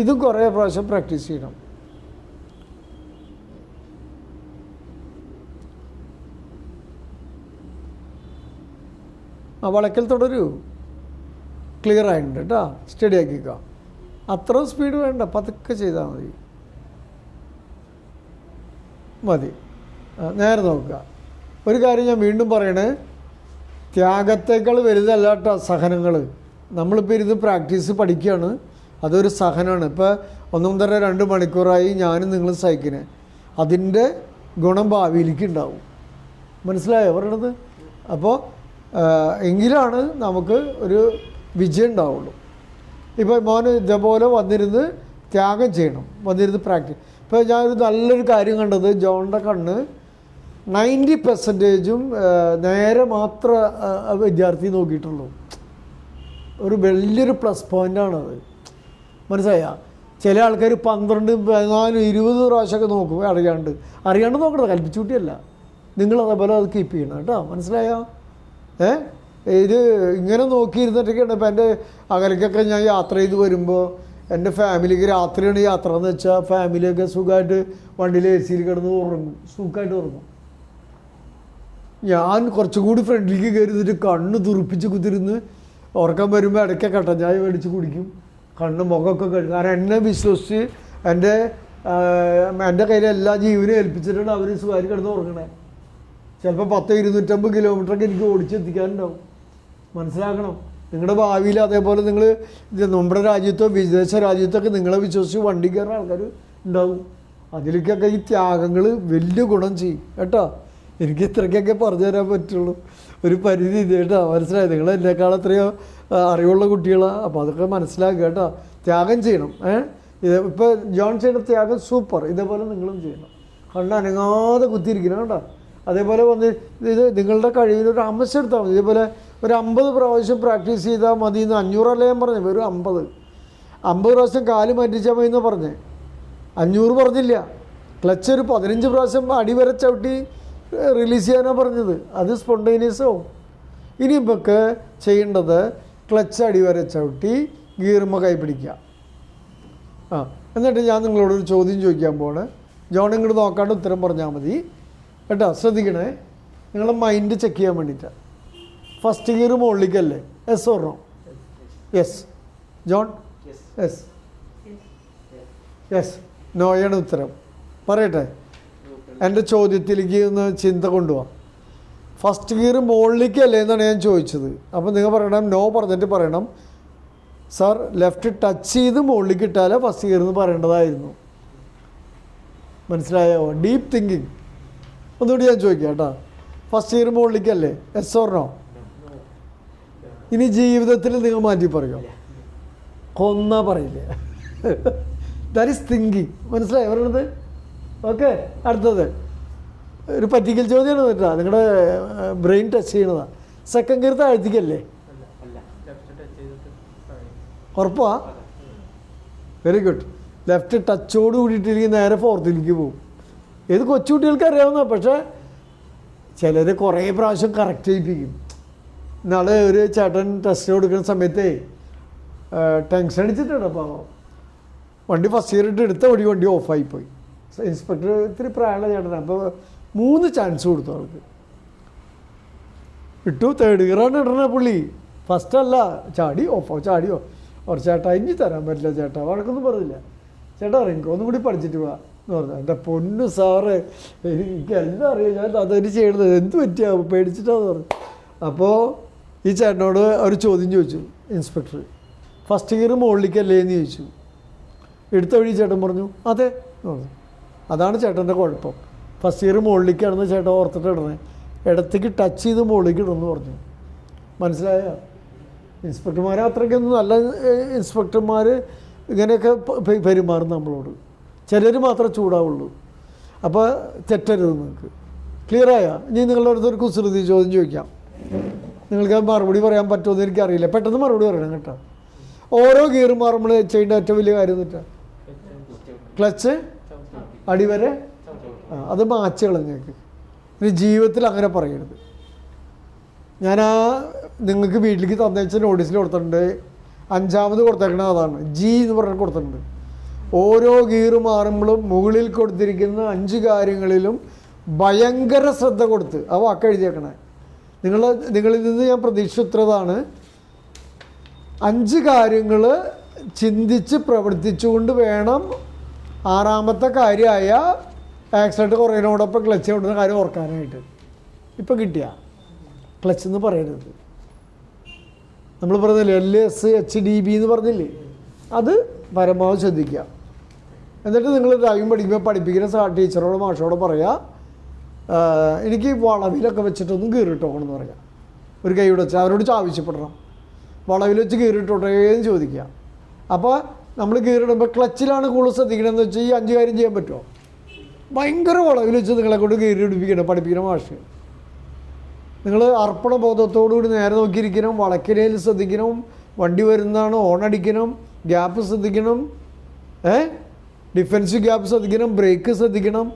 [SPEAKER 1] ഇതും കുറേ പ്രാവശ്യം പ്രാക്ടീസ് ചെയ്യണം. വളയ്ക്കൽ തുടരൂ. ക്ലിയർ ആയിട്ടുണ്ട് കേട്ടോ. സ്റ്റഡി ആക്കിക്കുക. അത്ര സ്പീഡ് വേണ്ട, പതുക്കെ ചെയ്താൽ മതി. നേരെ നോക്കുക. ഒരു കാര്യം ഞാൻ വീണ്ടും പറയണേ, ത്യാഗത്തേക്കാൾ വലുതല്ല കേട്ടോ സഹനങ്ങൾ. നമ്മളിപ്പോൾ ഇരുന്ന് പ്രാക്ടീസ് പഠിക്കുകയാണ്, അതൊരു സഹനമാണ്. ഇപ്പോൾ 1.5-2 മണിക്കൂറായി ഞാനും നിങ്ങളും സഹിക്കുന്നത്. അതിൻ്റെ ഗുണം ഭാവിയിലേക്ക് ഉണ്ടാവും. മനസ്സിലായോ പറയണത്? അപ്പോൾ എങ്കിലാണ് നമുക്ക് ഒരു വിജയം ഉണ്ടാവുള്ളൂ. ഇപ്പോൾ മോന് ഇതേപോലെ വന്നിരുന്ന് ത്യാഗം ചെയ്യണം, വന്നിരുന്ന് പ്രാക്ടീസ്. ഇപ്പോൾ ഞാനൊരു നല്ലൊരു കാര്യം കണ്ടത്, ജോണിൻ്റെ കണ്ണ് 90% നേരെ മാത്രം വിദ്യാർത്ഥി നോക്കിയിട്ടുള്ളൂ. ഒരു വലിയൊരു പ്ലസ് പോയിൻ്റാണത്. മനസ്സിലായ? ചില ആൾക്കാർ 12, 14, 20 പ്രാവശ്യമൊക്കെ നോക്കും അറിയാണ്ട് നോക്കണത്, കൽപ്പിച്ചുകൂട്ടിയല്ല. നിങ്ങളതേപോലെ അത് കീപ്പ് ചെയ്യണം കേട്ടോ. മനസ്സിലായോ? ഇത് ഇങ്ങനെ നോക്കിയിരുന്നിട്ടൊക്കെയാണ്. ഇപ്പം എൻ്റെ അകലേക്കൊക്കെ ഞാൻ യാത്ര ചെയ്ത് വരുമ്പോൾ എൻ്റെ ഫാമിലിക്ക് രാത്രിയാണ് യാത്ര എന്ന് വെച്ചാൽ ഫാമിലിയൊക്കെ സുഖമായിട്ട് വണ്ടിയിൽ AC കിടന്ന് ഉറങ്ങും, സുഖമായിട്ട് ഉറങ്ങും. ഞാൻ കുറച്ചും കൂടി ഫ്രണ്ടിലേക്ക് കയറിയിട്ട് കണ്ണ് തുറപ്പിച്ച് കുത്തിരുന്ന് ഉറക്കം വരുമ്പോൾ ഇടയ്ക്ക് കട്ടൻ ചായ മേടിച്ച് കുടിക്കും, കണ്ണ് മുഖമൊക്കെ കഴുകും. കാരണം എന്നെ വിശ്വസിച്ച് എൻ്റെ കയ്യിൽ എല്ലാ ജീവനും ഏൽപ്പിച്ചിട്ടാണ് അവർ സുഖമായിട്ട് കിടന്ന് ഉറങ്ങണേ. ചിലപ്പോൾ 100-250 കിലോമീറ്ററൊക്കെ എനിക്ക് ഓടിച്ചെത്തിക്കാനുണ്ടാവും. മനസ്സിലാക്കണം. നിങ്ങളുടെ ഭാവിയിൽ അതേപോലെ നിങ്ങൾ നമ്മുടെ രാജ്യത്തോ വിദേശ രാജ്യത്തൊക്കെ നിങ്ങളെ വിശ്വസിച്ച് വണ്ടി കയറുന്ന ആൾക്കാർ ഉണ്ടാവും. അതിലേക്കൊക്കെ ഈ ത്യാഗങ്ങൾ വലിയ ഗുണം ചെയ്യും കേട്ടോ. എനിക്ക് ഇത്രയ്ക്കൊക്കെ പറഞ്ഞു തരാൻ പറ്റുള്ളൂ. ഒരു പരിധി ഇത് കേട്ടോ. മനസ്സിലായി? നിങ്ങൾ എന്നെക്കാൾ എത്രയോ അറിവുള്ള കുട്ടികളാണ്. അപ്പോൾ അതൊക്കെ മനസ്സിലാക്കുക കേട്ടോ. ത്യാഗം ചെയ്യണം. ഇപ്പോൾ ജോൺ ചെയ്യുന്ന ത്യാഗം സൂപ്പർ. ഇതേപോലെ നിങ്ങളും ചെയ്യണം. അനങ്ങാതെ കുത്തിയിരിക്കണം കേട്ടോ. അതേപോലെ വന്ന് ഇത് നിങ്ങളുടെ കഴിവിനൊരു അംശം എടുത്താൽ മതി. ഇതേപോലെ ഒരു 50 പ്രാവശ്യം പ്രാക്ടീസ് ചെയ്താൽ മതി എന്ന് 500 അല്ല ഞാൻ പറഞ്ഞത്, വെറും 50 പ്രാവശ്യം കാല് മാറ്റിച്ചാൽ മതി എന്ന് പറഞ്ഞേ. 500 പറഞ്ഞില്ല. ക്ലച്ച് ഒരു 15 പ്രാവശ്യം അടിവരെ ചവിട്ടി റിലീസ് ചെയ്യാനാണ് പറഞ്ഞത്. അത് സ്പോണ്ടേനിയസ് ആവും. ഇനി ഇപ്പൊക്കെ ചെയ്യേണ്ടത് ക്ലച്ച് അടിവരെ ചവിട്ടി ഗിയറുമ്പോൾ കൈ പിടിക്കുക. എന്നിട്ട് ഞാൻ നിങ്ങളോടൊരു ചോദ്യം ചോദിക്കാൻ പോണ്. ജോൺ ഇങ്ങോട്ട് നോക്കാണ്ട് ഉത്തരം പറഞ്ഞാൽ മതി കേട്ടോ. ശ്രദ്ധിക്കണേ, നിങ്ങളുടെ മൈൻഡ് ചെക്ക് ചെയ്യാൻ വേണ്ടിയിട്ടാണ്. ഫസ്റ്റ് ഗിയർ മുകളിലേക്കല്ലേ? Yes or no? Yes. John? Yes. നോയാണ് ഉത്തരം. പറയട്ടെ, എൻ്റെ ചോദ്യത്തിലേക്ക് ഒന്ന് ചിന്ത കൊണ്ടുപോകാം. ഫസ്റ്റ് ഗിയർ മുകളിലേക്കല്ലേ എന്നാണ് ഞാൻ ചോദിച്ചത്. അപ്പോൾ നിങ്ങൾ പറയണം, നോ പറഞ്ഞിട്ട് പറയണം, സാർ ലെഫ്റ്റ് ടച്ച് ചെയ്ത് മുകളിലേക്ക് ഇട്ടാലേ ഫസ്റ്റ് ഗിയർ എന്ന് പറയേണ്ടതായിരുന്നു. മനസ്സിലായോ? Deep thinking. ഒന്നുകൂടി ഞാൻ ചോദിക്കാം കേട്ടോ. ഫസ്റ്റ് ഗിയർ മുകളിലേക്കല്ലേ? Yes or no? ഇനി ജീവിതത്തിൽ നിങ്ങൾ മാറ്റി പറയോ? കൊന്നാ പറയില്ലേ? That is thinking. മനസ്സിലായോ പറയണത്? ഓക്കെ. അടുത്തത് ഒരു പറ്റിക്കൽ ചോദ്യമാണ് കേട്ടോ. നിങ്ങളുടെ ബ്രെയിൻ ടച്ച് ചെയ്യണതാണ്. സെക്കൻഡ് ഗിയർ താഴ്ത്തിക്കല്ലേ? ഉറപ്പാ? Very good. ലെഫ്റ്റ് ടച്ചോട് കൂടിയിട്ടില്ലെങ്കിൽ നേരെ ഫോർത്തിലേക്ക് പോകും. ഏത് കൊച്ചുകുട്ടികൾക്ക് അറിയാവുന്ന. പക്ഷേ ചിലർ കുറേ പ്രാവശ്യം കറക്റ്റ് ചെയ്യിപ്പിക്കും. നാളെ ഒരു ചേട്ടൻ ടെസ്റ്റ് കൊടുക്കുന്ന സമയത്തേ ടെൻഷൻ അടിച്ചിട്ടുണ്ട്. അപ്പോൾ വണ്ടി ഫസ്റ്റ് ഗിയർ ഇട്ട് എടുത്ത വണ്ടി ഓഫായിപ്പോയി. ഇൻസ്പെക്ടർ ഇത്തിരി പ്രായമുള്ള ചേട്ടനാണ്. അപ്പോൾ 3 ചാൻസ് കൊടുത്തു ആൾക്ക്. ഇട്ടു. തേർഡ് ഗിയറാണ് ഇടണേ പുള്ളി. ഫസ്റ്റ് അല്ല. ചാടിയോ ഒരു ചേട്ടാ ഇനി തരാൻ പറ്റില്ല ചേട്ടാ, വഴക്കൊന്നും പറഞ്ഞില്ല. ചേട്ടാ എനിക്ക് ഒന്നും കൂടി പഠിച്ചിട്ട് പോവാ എന്ന് പറഞ്ഞു. എൻ്റെ പൊന്നു സാറ്, എനിക്ക് എല്ലാം അറിയാം, ഞാൻ അതൊരു ചെയ്യണത് എന്ത് പറ്റിയാ പേടിച്ചിട്ടാന്ന് പറഞ്ഞു. അപ്പോൾ ഈ ചേട്ടനോട് ഒരു ചോദ്യം ചോദിച്ചു ഇൻസ്പെക്ടർ. ഫസ്റ്റ് ഗിയർ മുകളിലേക്കല്ലേ എന്ന് ചോദിച്ചു. എടുത്ത വഴി ചേട്ടൻ പറഞ്ഞു അതെ എന്ന് പറഞ്ഞു. അതാണ് ചേട്ടൻ്റെ കുഴപ്പം. ഫസ്റ്റ് ഗിയർ മുകളിലേക്കാണെന്ന് ചേട്ടൻ ഓർത്തിട്ട് ഇടണേ, ഇടത്തേക്ക് ടച്ച് ചെയ്ത് മുകളിലേക്ക് ഇടണമെന്ന് പറഞ്ഞു. മനസ്സിലായ? ഇൻസ്പെക്ടർമാർ അത്രയ്ക്കൊന്നും നല്ല ഇൻസ്പെക്ടർമാർ ഇങ്ങനെയൊക്കെ പെരുമാറും നമ്മളോട്. ചിലർ മാത്രമേ ചൂടാവുള്ളൂ. അപ്പോൾ തെറ്റരുത് നിങ്ങൾക്ക്. ക്ലിയറായ? ഇനി നിങ്ങളുടെ അടുത്തൊരു കുസൃതി ചോദ്യം ചോദിക്കാം. നിങ്ങൾക്ക് മറുപടി പറയാൻ പറ്റുമെന്ന് എനിക്കറിയില്ല. പെട്ടെന്ന് മറുപടി പറയണം കേട്ടോ. ഓരോ ഗിയർ മാറുമ്പോൾ ചെയ്യേണ്ട ഏറ്റവും വലിയ കാര്യം എന്നിട്ടാ ക്ലച്ച് അടിവരെ അത് മാച്ച് കളഞ്ഞേക്ക്. ഇനി ജീവിതത്തിൽ അങ്ങനെ പറയരുത്. ഞാൻ നിങ്ങൾക്ക് വീട്ടിലേക്ക് തന്നേച്ച നോട്ടീസിൽ കൊടുത്തിട്ടുണ്ട്. 5ാമത് കൊടുത്തേക്കണത് അതാണ്, ജി എന്ന് പറഞ്ഞ് കൊടുത്തിട്ടുണ്ട്. ഓരോ ഗിയർ മാറുമ്പോഴും മുകളിൽ കൊടുത്തിരിക്കുന്ന 5 കാര്യങ്ങളിലും ഭയങ്കര ശ്രദ്ധ കൊടുത്ത് ആ വാക്ക് എഴുതിയേക്കണേ. നിങ്ങളിൽ നിന്ന് ഞാൻ പ്രതീക്ഷിച്ചതാണ് 5 കാര്യങ്ങൾ ചിന്തിച്ച് പ്രവർത്തിച്ചുകൊണ്ട് വേണം 6ാമത്തെ കാര്യമായ ആക്സിഡൻറ്റ് കുറയുന്നതോടൊപ്പം ക്ലച്ച് കൊണ്ടുന്ന കാര്യം ഓർക്കാനായിട്ട്. ഇപ്പം കിട്ടിയ ക്ലച്ച് എന്ന് പറയരുത്. നമ്മൾ പറഞ്ഞില്ലേ LSHDB എന്ന് പറഞ്ഞില്ലേ, അത് പരമാവധി ശ്രദ്ധിക്കുക. എന്നിട്ട് നിങ്ങൾ ഡ്രൈവിംഗ് പഠിപ്പിക്കുന്ന ടീച്ചറോട് മാഷോട് പറയുക എനിക്ക് വളവിലൊക്കെ വെച്ചിട്ടൊന്നും കീറിട്ടോണമെന്ന് പറയാം. ഒരു കൈയുടെ വെച്ച് അവരോട് ആവശ്യപ്പെടണം, വളവിൽ വെച്ച് കീറിട്ടോട്ടേ എന്ന് ചോദിക്കുക. അപ്പോൾ നമ്മൾ കീറിടുമ്പോൾ ക്ലച്ചിലാണ് കൂടുതൽ ശ്രദ്ധിക്കണമെന്ന് വെച്ചാൽ ഈ 5 കാര്യം ചെയ്യാൻ പറ്റുമോ? ഭയങ്കര വളവിൽ വെച്ച് നിങ്ങളെ കൊണ്ട് കീറി ഇടിപ്പിക്കണം പഠിപ്പിക്കണം മാഷ്. നിങ്ങൾ അർപ്പണ ബോധത്തോടുകൂടി നേരെ നോക്കിയിരിക്കണം, വളക്കിലയിൽ ശ്രദ്ധിക്കണം, വണ്ടി വരുന്നതാണ് ഓണടിക്കണം, ഗ്യാപ്പ് ശ്രദ്ധിക്കണം, ഡിഫൻസ് ഗ്യാപ്പ് ശ്രദ്ധിക്കണം, ബ്രേക്ക് ശ്രദ്ധിക്കണം.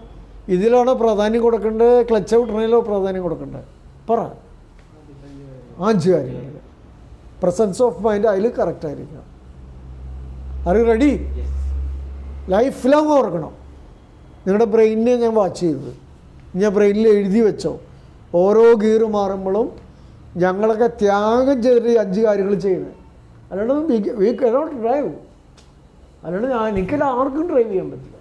[SPEAKER 1] ഇതിലാണ് പ്രാധാന്യം കൊടുക്കേണ്ടത്, ക്ലച്ച് ഔട്ടറിനോ പ്രാധാന്യം കൊടുക്കേണ്ടത്? പറ. 5 കാര്യങ്ങൾ പ്രസൻസ് ഓഫ് മൈൻഡ് അതിൽ കറക്റ്റായിരിക്കണം. അത് റെഡി? ലൈഫ് ലോങ് ഓർക്കണം. നിങ്ങളുടെ ബ്രെയിനിനെ ഞാൻ വാച്ച് ചെയ്തത്, ഞാൻ ബ്രെയിനിൽ എഴുതി വെച്ചോ. ഓരോ ഗിയർ മാറുമ്പോഴും ഞങ്ങളൊക്കെ ത്യാഗം ചെയ്തിട്ട് ഈ 5 കാര്യങ്ങൾ ചെയ്യുന്നത്. അല്ലാണ്ട് വി കനോട്ട് ഡ്രൈവ്. അല്ലാണ്ട് എനിക്കെല്ലാം ആർക്കും ഡ്രൈവ് ചെയ്യാൻ പറ്റില്ല.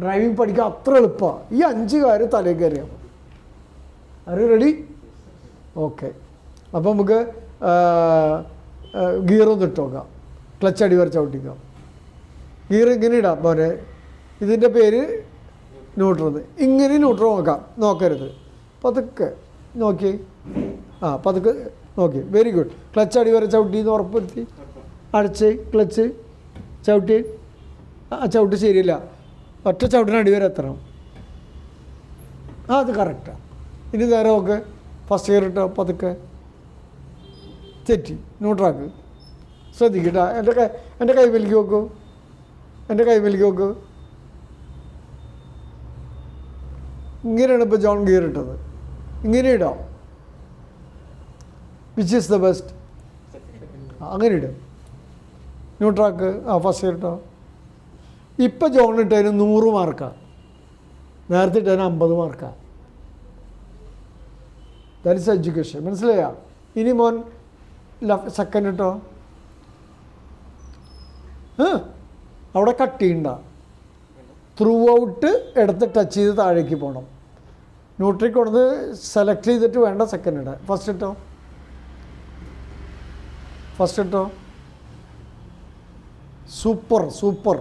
[SPEAKER 1] ഡ്രൈവിംഗ് പഠിക്കാൻ അത്ര എളുപ്പമാണ്. ഈ 5 കാര്യം തലയിൽ കയറിയാൽ മതി. അത് റെഡി? ഓക്കെ. അപ്പോൾ നമുക്ക് ഗിയറൊന്ന് ഇട്ടോക്കാം. ക്ലച്ച് അടിവരെ ചവിട്ടിക്കാം. ഗിയർ ഇങ്ങനെ ഇടാം മോനെ. ഇതിൻ്റെ പേര് ന്യൂട്രൽ. ഇങ്ങനെ ന്യൂട്രൽ നോക്കരുത്. പതുക്കെ നോക്കി, പതുക്കെ നോക്കി. Very good. ക്ലച്ച് അടിവരെ ചവിട്ടി എന്ന് ഉറപ്പുവരുത്തി അടച്ച് ക്ലച്ച് ചവിട്ടി. ചവിട്ട് ശരിയില്ല, ഒറ്റ ചവിട്ടിന് അടിവരെ എത്തണം. അത് കറക്റ്റാണ്. ഇനി നേരെ നോക്ക്. ഫസ്റ്റ് ഗിയർ ഇട്ടോ, പതുക്കെ തെറ്റി ന്യൂട്രാക്ക്. ശ്രദ്ധിക്കട്ടാ. എൻ്റെ കൈവലിക്ക് നോക്കൂ, എൻ്റെ കൈവലിക്ക് നോക്കൂ. ഇങ്ങനെയാണ് ഇപ്പോൾ ജോൺ ഗിയർ ഇട്ടത്. ഇങ്ങനെ ഇടാം. Which is the best? അങ്ങനെ ഇടും. ന്യൂട്രാക്ക് ഫസ്റ്റ് ഗിയർ ഇട്ടോ. ഇപ്പം ജോൺ ഇട്ടതിന് 100 മാർക്കാണ്, നേരത്തെ ഇട്ടതിന് 50 മാർക്കാണ്. That is education. മനസ്സിലായോ? ഇനി മോൻ സെക്കൻഡ് ഇട്ടോ. അവിടെ കട്ട് ചെയ്യണ്ട. ത്രൂ ഔട്ട് ഇടത്ത് ടച്ച് ചെയ്ത് താഴേക്ക് പോകണം. ന്യൂട്രിക്ക് കൊടുത്ത് സെലക്ട് ചെയ്തിട്ട് വേണ്ട സെക്കൻഡ് ഇടാൻ. ഫസ്റ്റ് ഇട്ടോ, ഫസ്റ്റ് ഇട്ടോ. Super super.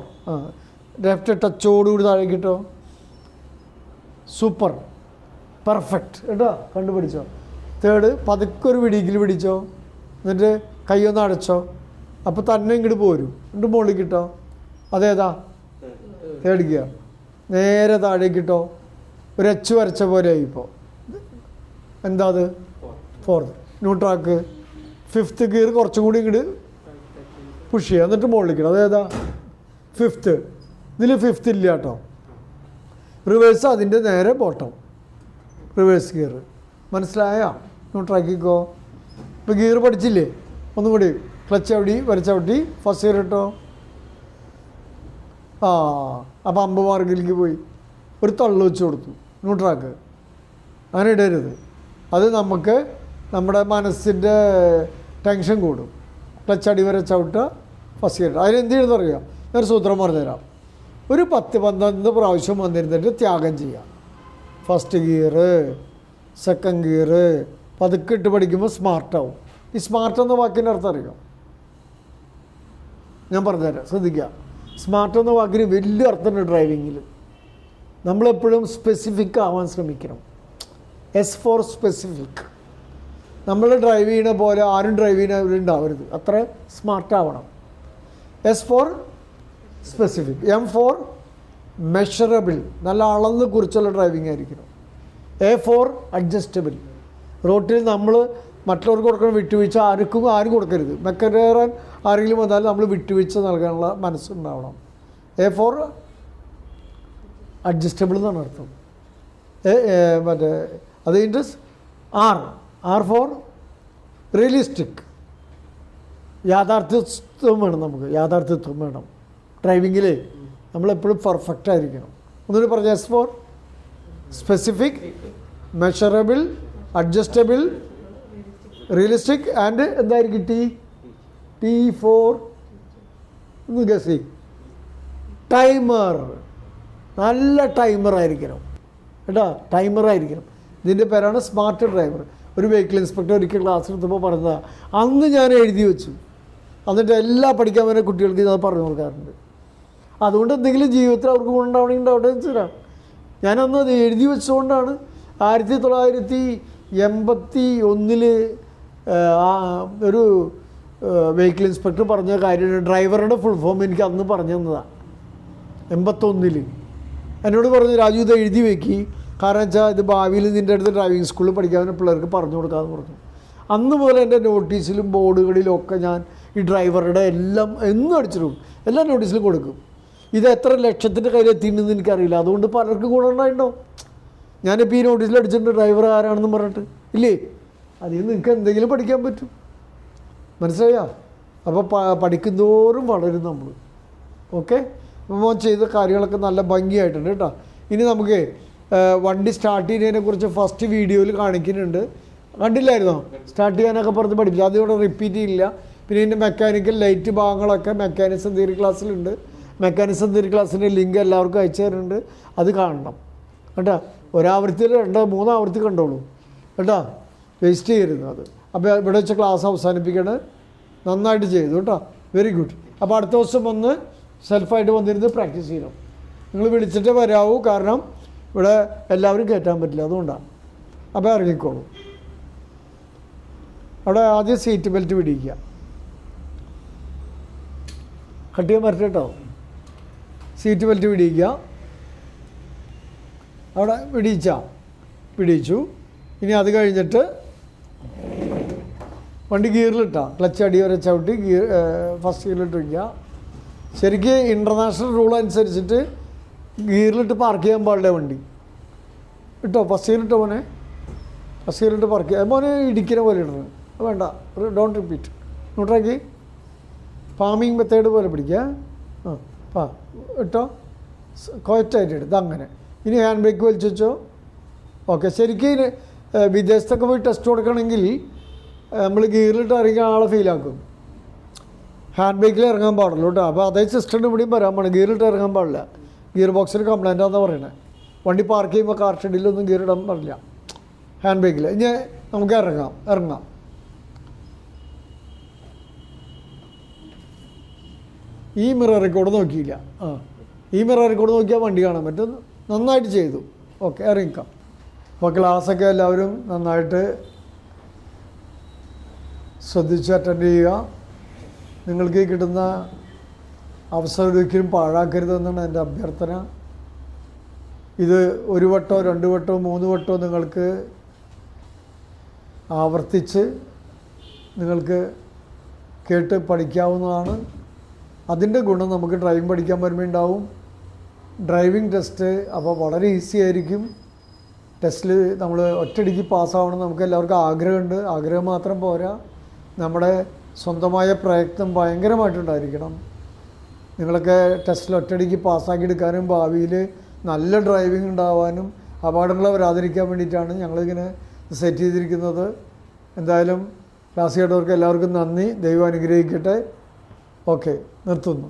[SPEAKER 1] ലെഫ്റ്റ് ടച്ചോടുകൂടി താഴേക്ക് ഇട്ടോ. സൂപ്പർ, പെർഫെക്റ്റ് കേട്ടോ. കണ്ടുപിടിച്ചോ. തേർഡ് പതുക്കെ ഒരു പിടിക്കിൽ പിടിച്ചോ, എന്നിട്ട് കൈയൊന്ന് അടച്ചോ. അപ്പോൾ തന്നെ ഇങ്ങോട്ട് പോരും. എന്നിട്ട് മുകളിലേക്ക് ഇട്ടോ. അതേതാ? Third gear. നേരെ താഴേക്ക് ഇട്ടോ. ഒരു എച്ച് വരച്ച പോലെ ആയിപ്പോൾ. എന്താ അത്? ഫോർത്ത്. ന്യൂട്രാക്ക്. ഫിഫ്ത്ത് ഗിയർ കുറച്ചും കൂടി ഇങ്ങോട്ട് പുഷ് ചെയ്യുക, എന്നിട്ട് മുകളിലേക്ക് ഇടുക. അതേതാ? ഫിഫ്ത്ത്. ഇതിൽ ഫിഫ്ത്ത് ഇല്ല കേട്ടോ. റിവേഴ്സ് അതിൻ്റെ നേരെ ബോട്ടം. Reverse gear. മനസ്സിലായോ? ന്യൂട്രാക്കിക്കോ. ഇപ്പോൾ ഗിയർ പഠിച്ചില്ലേ? ഒന്നും കൂടി. ക്ലച്ച് ചവിട്ടി വരച്ചവിട്ടി ഫസ്റ്റ് ഗിയർ ഇട്ടോ. അപ്പോൾ 50 മാർക്കിലേക്ക് പോയി. ഒരു തള്ളു വെച്ച് കൊടുത്തു. ന്യൂട്രാക്ക്. അങ്ങനെ ഇടരുത്. അത് നമുക്ക് നമ്മുടെ മനസ്സിൻ്റെ ടെൻഷൻ കൂടും. ക്ലച്ച് അടിവരെ ചവിട്ടുക, ഫസ്റ്റ് ഗിയർ. അതിനെന്ത് ചെയ്യുമെന്ന് അറിയാം? ഞാനൊരു സൂത്രം പറഞ്ഞുതരാം. ഒരു 10-12 പ്രാവശ്യം വന്നിരുന്നിട്ട് ത്യാഗം ചെയ്യാം. ഫസ്റ്റ് ഗിയർ, സെക്കൻഡ് ഗിയർ പതുക്കെ ഇട്ട് പഠിക്കുമ്പോൾ സ്മാർട്ടാവും. ഈ സ്മാർട്ട് എന്ന വാക്കിൻ്റെ അർത്ഥം അറിയാം? ഞാൻ പറഞ്ഞുതരാം, ശ്രദ്ധിക്കുക. സ്മാർട്ട് എന്ന വാക്കിന് വലിയ അർത്ഥമുണ്ട് ഡ്രൈവിങ്ങിൽ. നമ്മളെപ്പോഴും സ്പെസിഫിക് ആവാൻ ശ്രമിക്കണം. S for specific. നമ്മൾ ഡ്രൈവ് ചെയ്യണ പോലെ ആരും ഡ്രൈവ് ചെയ്യുന്ന ഉണ്ടാവരുത്, അത്ര സ്മാർട്ടാവണം. S for specific. M for measurable, നല്ല അളന്ന് കുറിച്ചുള്ള ഡ്രൈവിംഗ് ആയിരിക്കണം. A for adjustable. റോട്ടിൽ നമ്മൾ മറ്റുള്ളവർക്ക് കൊടുക്കുന്ന വിട്ടുവീഴ്ച ആരും കൊടുക്കരുത്. മെക്കറേറാൻ ആരെങ്കിലും വന്നാലും നമ്മൾ വിട്ടുവീഴ്ച നൽകാനുള്ള മനസ്സുണ്ടാവണം. എ ഫോർ അഡ്ജസ്റ്റബിൾ എന്നാണ് അർത്ഥം. മറ്റേ അത് കഴിഞ്ഞിട്ട് ആർ ഫോർ റിയലിസ്റ്റിക്. യാഥാർത്ഥ്യത്വം വേണം, നമുക്ക് യാഥാർത്ഥ്യത്വം വേണം ഡ്രൈവിങ്ങിൽ. നമ്മളെപ്പോഴും പെർഫെക്റ്റ് ആയിരിക്കണം. ഒന്നുകൂടി പറഞ്ഞ, S for specific, measurable, adjustable, realistic and എന്തായിരിക്കും ടി ഫോർ ഒന്ന് ഗസ്. ടൈമർ. നല്ല ടൈമറായിരിക്കണം കേട്ടോ, ടൈമറായിരിക്കണം. ഇതിൻ്റെ പേരാണ് സ്മാർട്ട് ഡ്രൈവർ. ഒരു വെഹിക്കിൾ ഇൻസ്പെക്ടർ ഒരിക്കൽ ക്ലാസ് എടുത്തപ്പോൾ പറഞ്ഞതാണ്, അന്ന് ഞാൻ എഴുതി വെച്ചു, എന്നിട്ട് എല്ലാ പഠിക്കാൻ വരുന്ന കുട്ടികൾക്ക് ഇത് പറഞ്ഞു കൊടുക്കാറുണ്ട്. അതുകൊണ്ട് എന്തെങ്കിലും ജീവിതത്തിൽ അവർക്ക് ഗുണമുണ്ടാവണമെങ്കിൽ ഉണ്ടാവട്ടെ എന്ന് വെച്ചാൽ ഞാനന്ന് അത് എഴുതി വെച്ചുകൊണ്ടാണ് 1981 ഒരു വെഹിക്കിൾ ഇൻസ്പെക്ടർ പറഞ്ഞ കാര്യമാണ്. ഡ്രൈവറുടെ ഫുൾ ഫോം എനിക്ക് അന്ന് പറഞ്ഞു തന്നതാണ് 81. എന്നോട് പറഞ്ഞു, രാജു ഇത് എഴുതി വെക്കി, കാരണം വെച്ചാൽ ഇത് ഭാവിയിൽ നിൻ്റെ അടുത്ത് ഡ്രൈവിംഗ് സ്കൂളിൽ പഠിക്കാവുന്ന പിള്ളേർക്ക് പറഞ്ഞു കൊടുക്കാമെന്ന് പറഞ്ഞു. അന്ന് പോലെ എൻ്റെ നോട്ടീസിലും ബോർഡുകളിലും ഒക്കെ ഞാൻ ഈ ഡ്രൈവറുടെ എല്ലാം എന്നും അടിച്ചിടും, എല്ലാ നോട്ടീസിലും കൊടുക്കും. ഇത് എത്ര ലക്ഷത്തിൻ്റെ കയ്യിലെത്തിയിട്ടുണ്ടെന്ന് എനിക്കറിയില്ല, അതുകൊണ്ട് പലർക്കും ഗുണമുണ്ടായിട്ടുണ്ടോ. ഞാനിപ്പോൾ ഈ നോട്ടീസിൽ അടിച്ചിട്ടുണ്ട് ഡ്രൈവർ ആരാണെന്ന് പറഞ്ഞിട്ട് ഇല്ലേ. അതിൽ നിങ്ങൾക്ക് എന്തെങ്കിലും പഠിക്കാൻ പറ്റും, മനസ്സിലായോ? അപ്പോൾ പഠിക്കുന്തോറും വളരും നമ്മൾ. ഓക്കെ, മോൻ ചെയ്ത കാര്യങ്ങളൊക്കെ നല്ല ഭംഗിയായിട്ടുണ്ട് കേട്ടോ. ഇനി നമുക്ക് വണ്ടി സ്റ്റാർട്ട് ചെയ്യുന്നതിനെക്കുറിച്ച് ഫസ്റ്റ് വീഡിയോയിൽ കാണിക്കുന്നുണ്ട്, കണ്ടില്ലായിരുന്നോ? സ്റ്റാർട്ട് ചെയ്യാനൊക്കെ പറഞ്ഞ് പഠിപ്പിച്ചു, അതിവിടെ റിപ്പീറ്റ് ചെയ്യില്ല. പിന്നെ ഇതിൻ്റെ മെക്കാനിക്കൽ ലൈറ്റ് ഭാഗങ്ങളൊക്കെ മെക്കാനിസം തിയറി ക്ലാസ്സിലുണ്ട്. മെക്കാനിസം തിയറി ക്ലാസ്സിൻ്റെ ലിങ്ക് എല്ലാവർക്കും അയച്ചു തരുന്നുണ്ട്, അത് കാണണം കേട്ടോ. ഒരാവർത്തിയിൽ 2-3 ആവർത്തി കണ്ടോളൂ കേട്ടോ, വേസ്റ്റ് ചെയ്യരുത് അത്. അപ്പോൾ ഇവിടെ വെച്ച് ക്ലാസ് അവസാനിപ്പിക്കണത്. നന്നായിട്ട് ചെയ്തു കേട്ടോ, വെരി ഗുഡ്. അപ്പോൾ അടുത്ത ദിവസം വന്ന് സെൽഫായിട്ട് വന്നിരുന്ന് പ്രാക്ടീസ് ചെയ്യണം. നിങ്ങൾ വിളിച്ചിട്ടേ വരാവൂ, കാരണം ഇവിടെ എല്ലാവരും കയറ്റാൻ പറ്റില്ല, അതുകൊണ്ടാണ്. അപ്പോൾ ഇറങ്ങിക്കോളൂ. അവിടെ ആദ്യം സീറ്റ് ബെൽറ്റ് പിടിക്കുക, കട്ട് ചെയ്യാൻ പറ്റ കേട്ടോ. സീറ്റ് ബെൽറ്റ് പിടിക്കുക, അവിടെ പിടിച്ചു. ഇനി അത് കഴിഞ്ഞിട്ട് വണ്ടി ഗിയറിലിട്ടാൽ ക്ലച്ച് അടി വരെ ചവിട്ടി ഫസ്റ്റ് ഗിയറിലിട്ടിരിക്കുക. ശരിക്കും ഇൻ്റർനാഷണൽ റൂൾ അനുസരിച്ചിട്ട് ഗിയറിലിട്ട് പാർക്ക് ചെയ്യാൻ പാടില്ല വണ്ടി. ഇട്ടോ, ഫസ്റ്റ് ഗിയറിട്ടോ മോനെ, ഫസ്റ്റ് ഗിയറിലിട്ട് പാർക്ക് ചെയ്യാം. മോനെ ഇടിക്കുന്ന പോലെ ഇടുന്നത് വേണ്ട, ഡോണ്ട് റിപ്പീറ്റ്. നോട്ടാക്കി ഫാമിങ് മെത്തേഡ് പോലെ പിടിക്കുക. ഇട്ടോ, ക്വയറ്റായിട്ട് എടുത്ത് അങ്ങനെ. ഇനി ഹാൻഡ് ബ്രേക്ക് വലിച്ചു വെച്ചോ. ഓക്കെ, ശരിക്കും വിദേശത്തൊക്കെ പോയി ടെസ്റ്റ് കൊടുക്കണമെങ്കിൽ നമ്മൾ ഗിയറിലിട്ട് ഇറങ്ങിയ ആളെ ഫീലാക്കും. ഹാൻഡ് ബ്രേക്കിൽ ഇറങ്ങാൻ പാടുള്ളൂ കേട്ടോ. അപ്പോൾ അതേ സിസ്റ്റം ഇവിടെയും വരാൻ പാടില്ല, ഗിയറിലിട്ട് ഇറങ്ങാൻ പാടില്ല. ഗിയർ ബോക്സിന് കംപ്ലൈൻറ്റാണെന്ന് പറയണേ. വണ്ടി പാർക്ക് ചെയ്യുമ്പോൾ കാർ ഷെഡിലൊന്നും ഗിയർ ഇടാൻ പാടില്ല ഹാൻഡ് ബ്രേക്കിൽ. ഇനി നമുക്ക് ഇറങ്ങാം. ഈ മിറർ റെക്കോർഡ് നോക്കിയില്ല. ഈ മിറർ റെക്കോർഡ് നോക്കിയാൽ വണ്ടി കാണാൻ പറ്റും. നന്നായിട്ട് ചെയ്തു. ഓക്കെ, ഇറങ്ങിക്കാം. അപ്പോൾ ക്ലാസ്സൊക്കെ എല്ലാവരും നന്നായിട്ട് ശ്രദ്ധിച്ച് അറ്റൻഡ് ചെയ്യുക. നിങ്ങൾക്ക് കിട്ടുന്ന അവസരം ഒരിക്കലും പാഴാക്കരുതെന്നാണ് എൻ്റെ അഭ്യർത്ഥന. ഇത് 1 വട്ടോ 2 വട്ടോ 3 വട്ടോ നിങ്ങൾക്ക് ആവർത്തിച്ച് നിങ്ങൾക്ക് കേട്ട് പഠിക്കാവുന്നതാണ്. അതിൻ്റെ ഗുണം നമുക്ക് ഡ്രൈവിംഗ് പഠിക്കാൻ വരുമ്പോൾ ഉണ്ടാവും. ഡ്രൈവിംഗ് ടെസ്റ്റ് അപ്പോൾ വളരെ ഈസി ആയിരിക്കും. ടെസ്റ്റിൽ നമ്മൾ ഒറ്റയടിക്ക് പാസ്സാവണം നമുക്ക് എല്ലാവർക്കും ആഗ്രഹമുണ്ട്. ആഗ്രഹം മാത്രം പോരാ, നമ്മുടെ സ്വന്തമായ പ്രയത്നം ഭയങ്കരമായിട്ടുണ്ടായിരിക്കണം. നിങ്ങളൊക്കെ ടെസ്റ്റിൽ ഒറ്റയടിക്ക് പാസ്സാക്കി എടുക്കാനും ഭാവിയിൽ നല്ല ഡ്രൈവിംഗ് ഉണ്ടാവാനും അപകടങ്ങൾ വരാതിരിക്കാൻ വേണ്ടിയിട്ടാണ് ഞങ്ങളിങ്ങനെ സെറ്റ് ചെയ്തിരിക്കുന്നത്. എന്തായാലും ക്ലാസ് കേട്ടവർക്ക് എല്ലാവർക്കും നന്ദി. ദൈവം അനുഗ്രഹിക്കട്ടെ. ഓക്കെ, നിർത്തുന്നു.